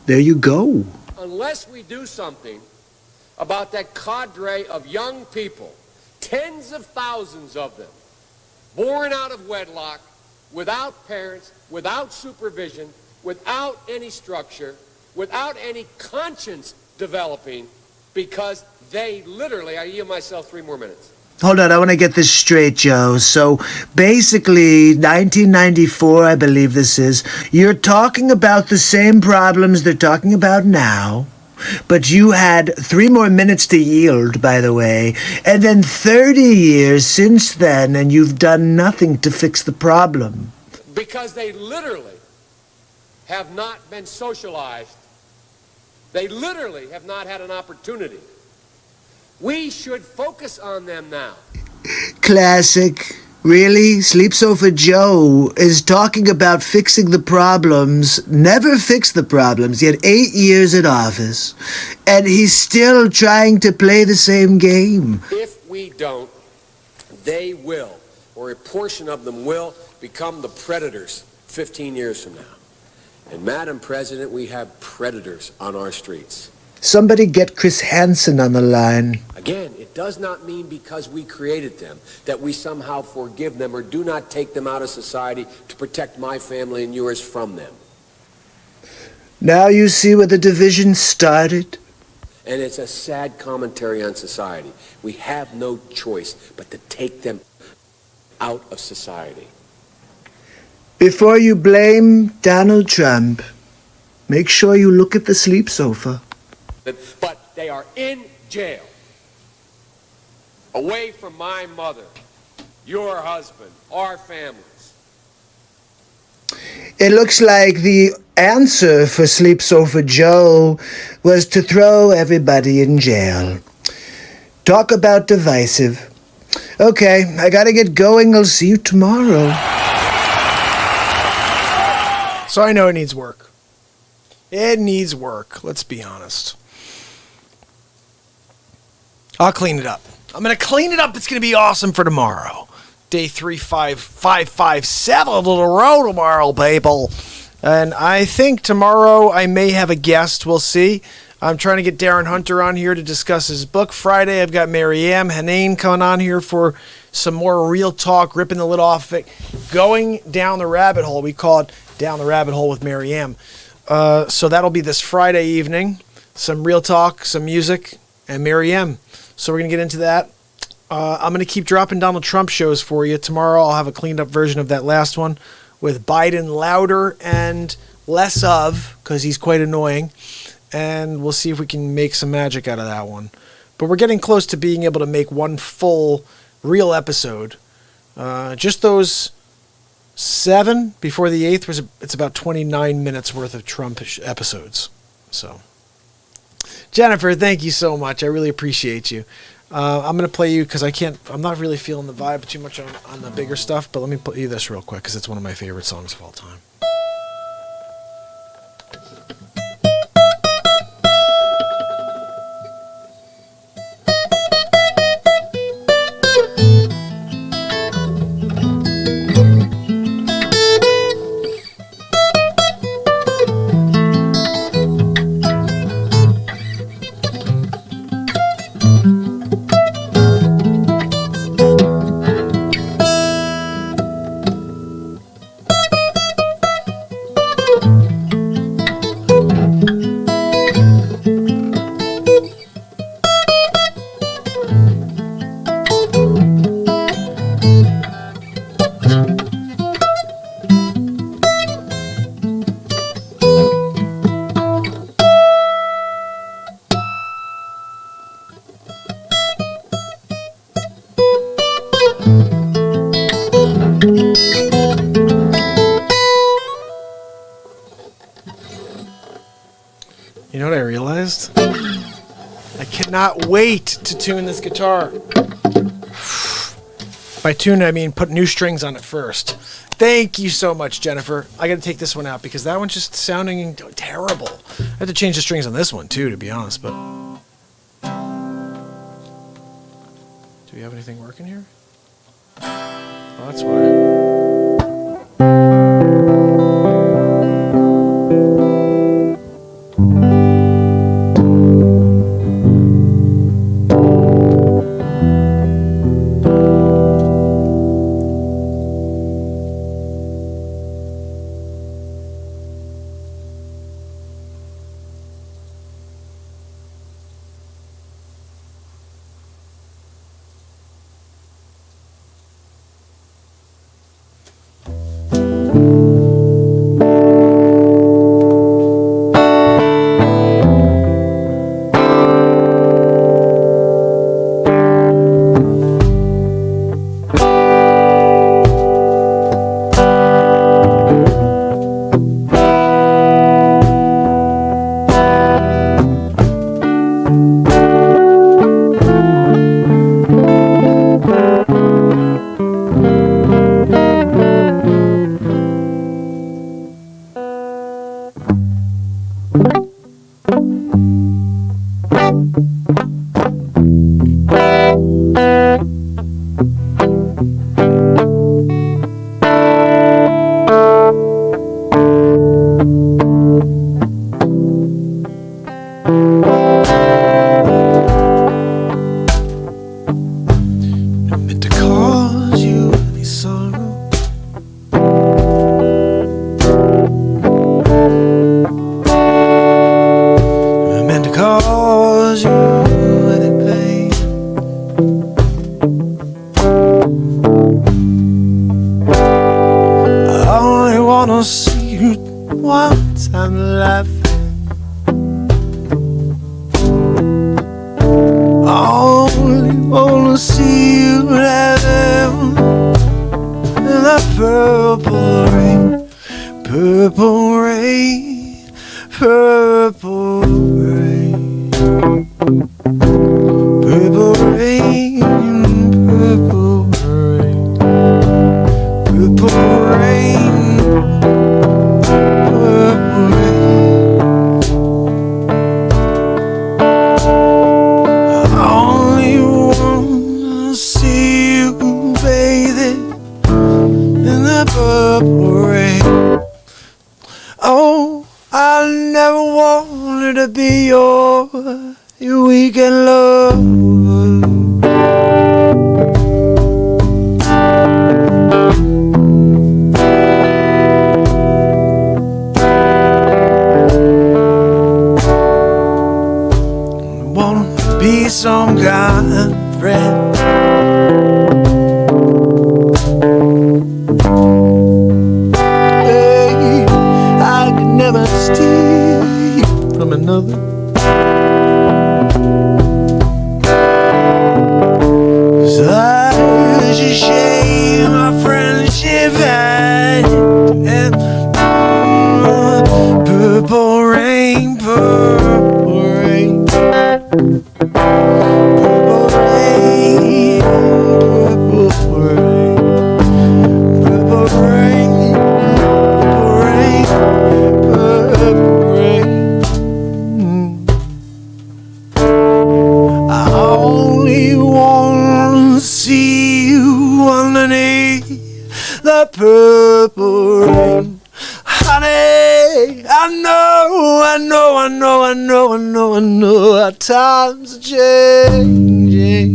There you go. Unless we do something about that cadre of young people, tens of thousands of them, born out of wedlock, without parents, without supervision, without any structure, without any conscience developing, because they literally, I yield myself 3 more minutes. Hold on, I want to get this straight, Joe. So basically, 1994, I believe this is, you're talking about the same problems they're talking about now, but you had 3 more minutes to yield, by the way, and then 30 years since then, and you've done nothing to fix the problem. Because they literally have not been socialized. They literally have not had an opportunity. We should focus on them now. Classic. Really? Sleep Sofa Joe is talking about fixing the problems, never fixed the problems, yet 8 years in office, and he's still trying to play the same game. If we don't, they will, or a portion of them will, become the predators 15 years from now. And Madam President, we have predators on our streets. Somebody get Chris Hansen on the line. Again, it does not mean because we created them that we somehow forgive them or do not take them out of society to protect my family and yours from them. Now you see where the division started? And it's a sad commentary on society. We have no choice but to take them out of society. Before you blame Donald Trump, make sure you look at the Sleep Sofa. But they are in jail, away from my mother, your husband, our families. It looks like the answer for Sleep Sofa Joe was to throw everybody in jail. Talk about divisive. Okay, I gotta get going. I'll see you tomorrow. So I know it needs work. It needs work, let's be honest. I'll clean it up. I'm going to clean it up. It's going to be awesome for tomorrow. Day 35557 on the road tomorrow, people. And I think tomorrow I may have a guest. We'll see. I'm trying to get Darren Hunter on here to discuss his book. Friday, I've got Marianne Hanane coming on here for some more real talk, ripping the lid off it, going down the rabbit hole. We call it Down the Rabbit Hole with Marianne. So that'll be this Friday evening. Some real talk, some music, and Marianne. So we're going to get into that. I'm going to keep dropping Donald Trump shows for you. Tomorrow I'll have a cleaned up version of that last one with Biden louder and less of, because he's quite annoying. And we'll see if we can make some magic out of that one. But we're getting close to being able to make one full real episode. Just those 7 before the 8th, it's about 29 minutes worth of Trump episodes. So, Jennifer, thank you so much. I really appreciate you. I'm going to play you because I'm not really feeling the vibe too much on the bigger stuff, but let me play you this real quick because it's one of my favorite songs of all time. You know what I realized? I cannot wait to tune this guitar. By tune, I mean put new strings on it first. Thank you so much, Jennifer. I got to take this one out because that one's just sounding terrible. I have to change the strings on this one too, to be honest. But do we have anything working here? Oh, that's why. meant to cause you any sorrow. I meant to cause you any pain. I only wanna see you once I'm laughing. I only wanna see you laughing in the purple rain, purple rain, purple rain, purple rain, purple rain, purple rain, purple rain. I only wanna see you bathing in the purple rain. Oh, I never wanted to be your weekend lover. Wanna be some kind of friend. Hey, I could never steal you from another. 'Cause I just shame my friendship had and purple rain, purple rain, purple rain, purple rain, purple rain, purple rain, I only want to see you underneath the purple rain. Honey, I know our times are changing.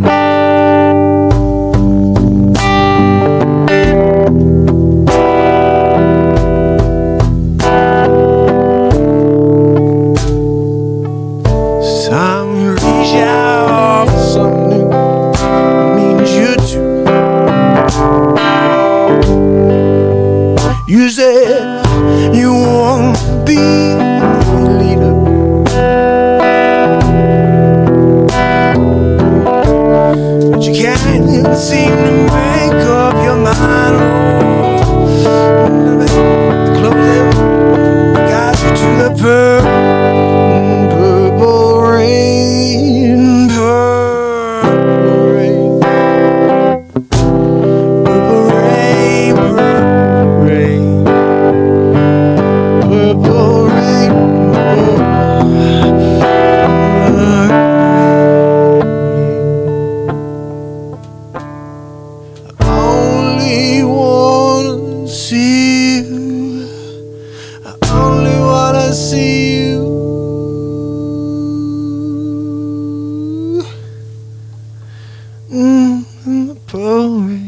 It's time we reach out for something that means you too. You said you want to be a leader, but you can't seem to make up your mind. Oh, the clothes that got you to the purple rain, purple rain, purple rain, purple rain, purple rain, I only wanna see you. I only wanna see you. In the purple rain.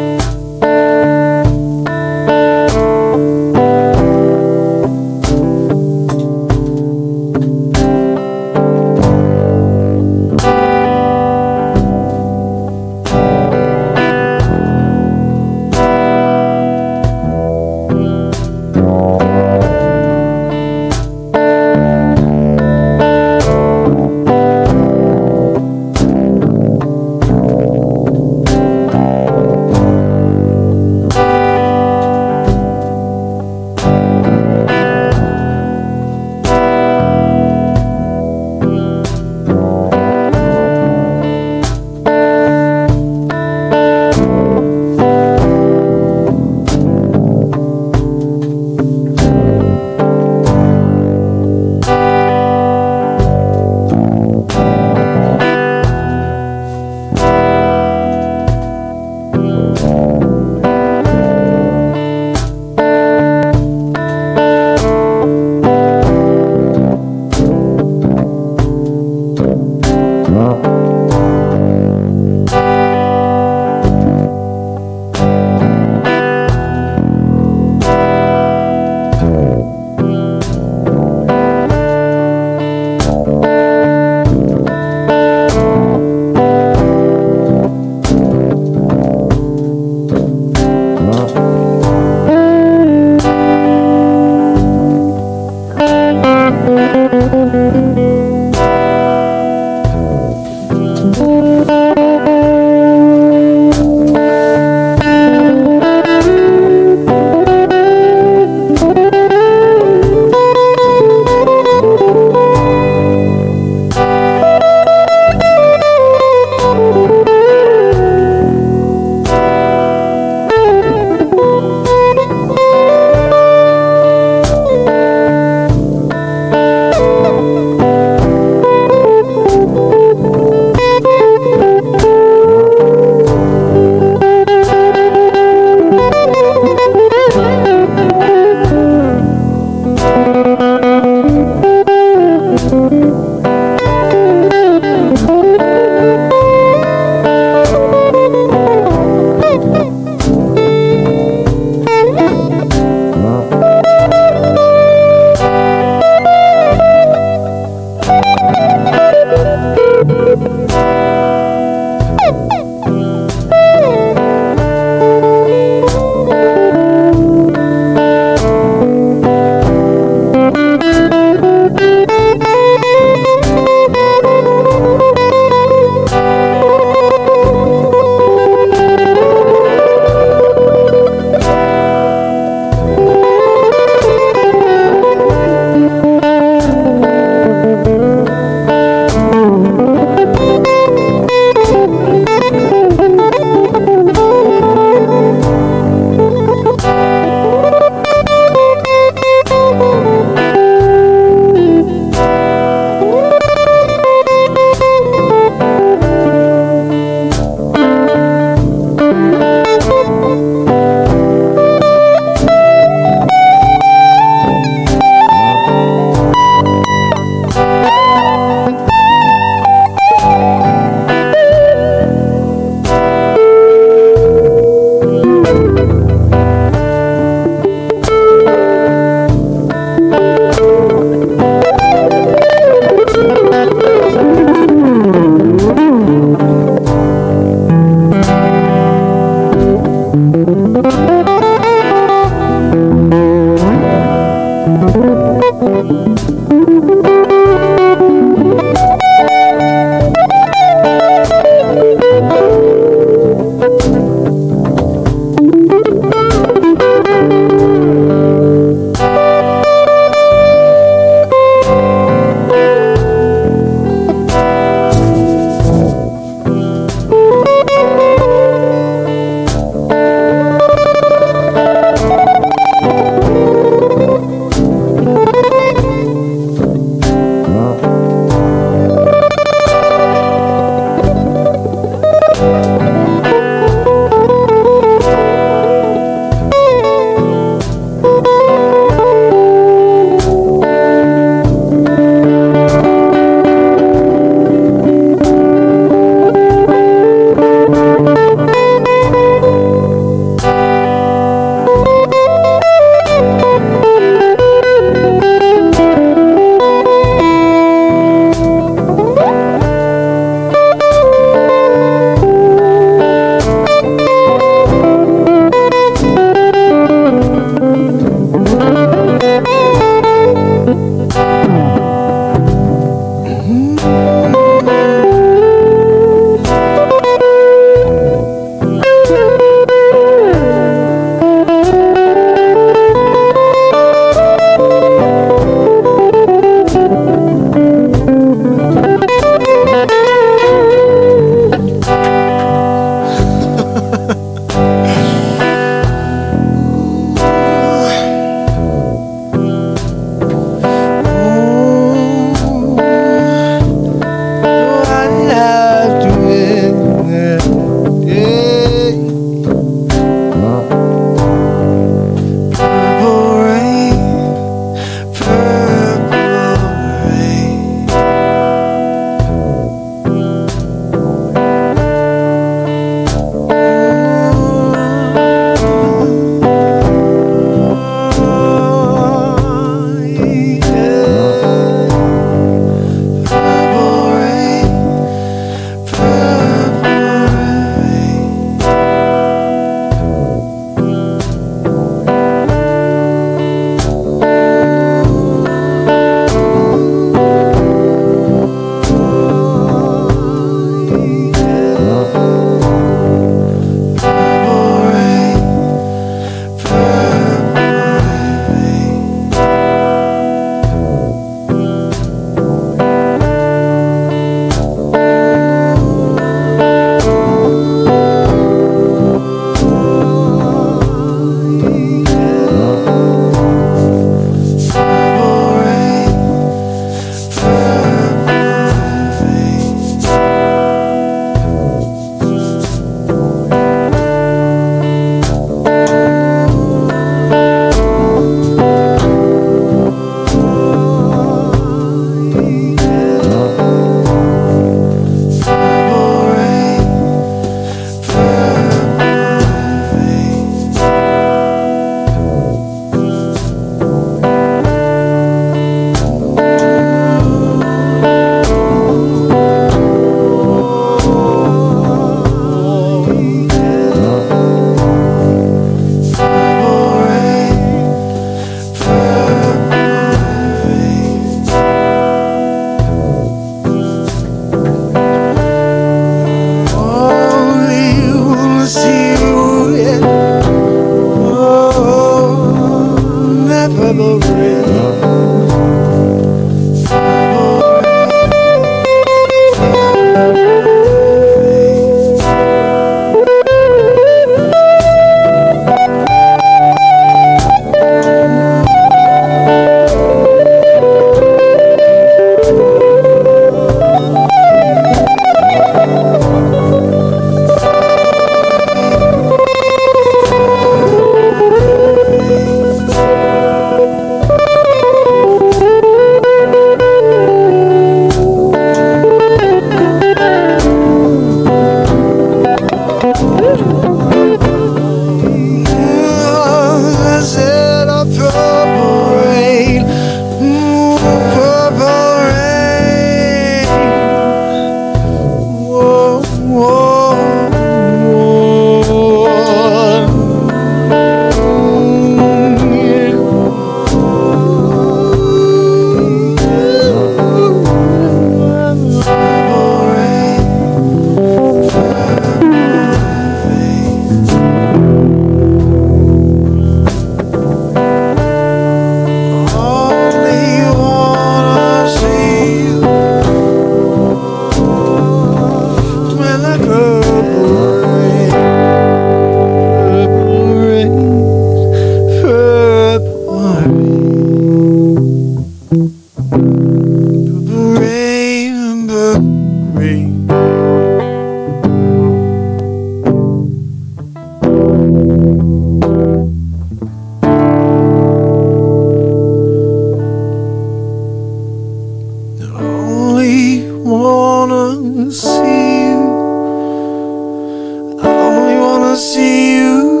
wanna see you.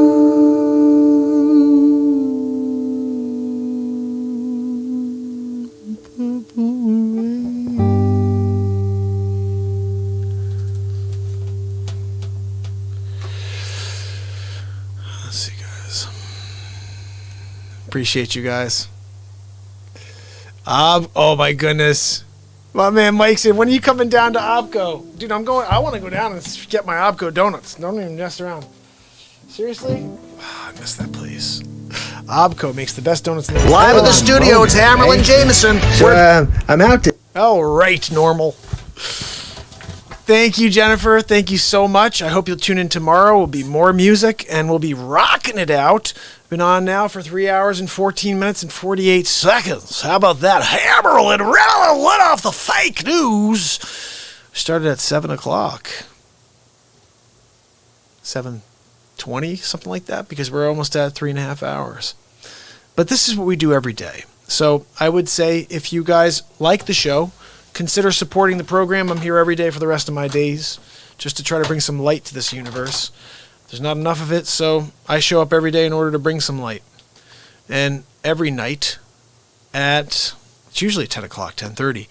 Let's see, guys. Appreciate you guys. Oh my goodness. My man Mike said, when are you coming down to Obco? Dude, I want to go down and get my Obco donuts. Don't even mess around. Seriously? I miss that place. Obco makes the best donuts in the world. Live at the studio, it's Hammerlin Jameson. I'm out to... All right, normal. Thank you, Jennifer. Thank you so much. I hope you'll tune in tomorrow. We'll be more music, and we'll be rocking it out. Been on now for 3 hours and 14 minutes and 48 seconds. How about that? Hammerlin let off the fake news. Started at 7 o'clock. 7:20, something like that, because we're almost at 3.5 hours. But this is what we do every day. So I would say if you guys like the show, consider supporting the program. I'm here every day for the rest of my days just to try to bring some light to this universe. There's not enough of it, so I show up every day in order to bring some light. And every night it's usually 10 o'clock, 10:30,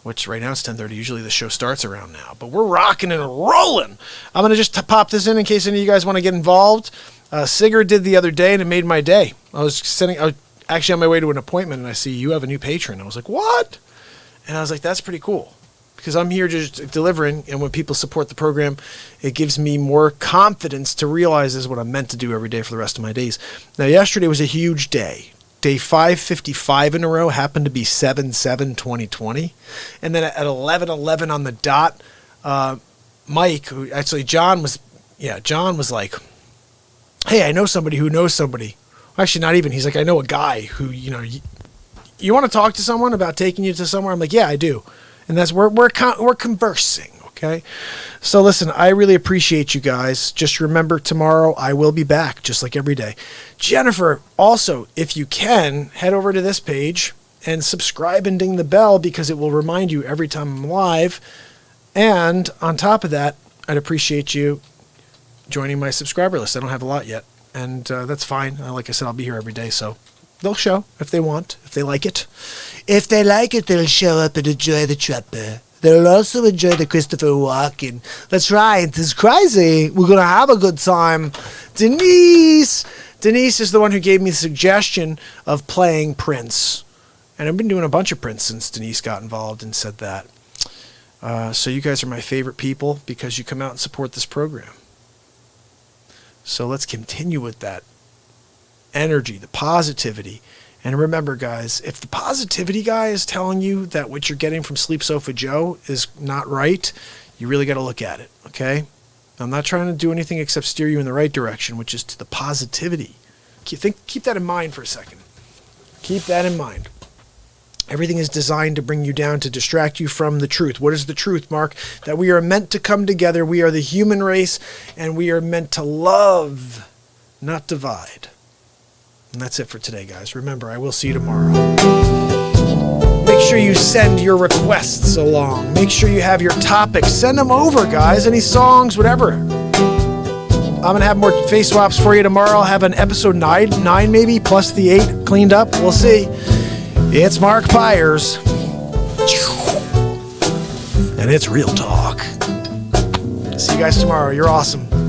which right now it's 10:30. Usually the show starts around now, but we're rocking and rolling. I'm going to just pop this in case any of you guys want to get involved. Sigurd did the other day, and it made my day. I was actually on my way to an appointment, and I see you have a new patron. I was like, what? And I was like, that's pretty cool. Because I'm here just delivering, and when people support the program, it gives me more confidence to realize this is what I'm meant to do every day for the rest of my days. Now, yesterday was a huge day. Day 555 in a row happened to be 7/7/2020. And then at 11:11 on the dot, Mike, John was like, hey, I know somebody who knows somebody. Actually, not even. He's like, I know a guy who, you want to talk to someone about taking you to somewhere? I'm like, yeah, I do. And that's we're conversing, okay? So listen, I really appreciate you guys. Just remember, tomorrow I will be back, just like every day. Jennifer, also, if you can, head over to this page and subscribe and ding the bell, because it will remind you every time I'm live. And on top of that, I'd appreciate you joining my subscriber list. I don't have a lot yet, and that's fine. Like I said, I'll be here every day, so they'll show if they want, if they like it. If they like it, they'll show up and enjoy the Trapper. They'll also enjoy the Christopher Walken. That's right. It's crazy. We're going to have a good time. Denise is the one who gave me the suggestion of playing Prince. And I've been doing a bunch of Prince since Denise got involved and said that. So you guys are my favorite people because you come out and support this program. So let's continue with that energy, the positivity. And remember, guys, if the positivity guy is telling you that what you're getting from Sleep Sofa Joe is not right, you really got to look at it, okay? I'm not trying to do anything except steer you in the right direction, which is to the positivity. Keep that in mind for a second. Keep that in mind. Everything is designed to bring you down, to distract you from the truth. What is the truth, Mark? That we are meant to come together. We are the human race, and we are meant to love, not divide. And that's it for today, guys. Remember, I will see you tomorrow. Make sure you send your requests along. Make sure you have your topics. Send them over, guys. Any songs, whatever. I'm going to have more face swaps for you tomorrow. I'll have an episode 9 maybe, plus the 8 cleaned up. We'll see. It's Mark Pyers. And it's Real Talk. See you guys tomorrow. You're awesome.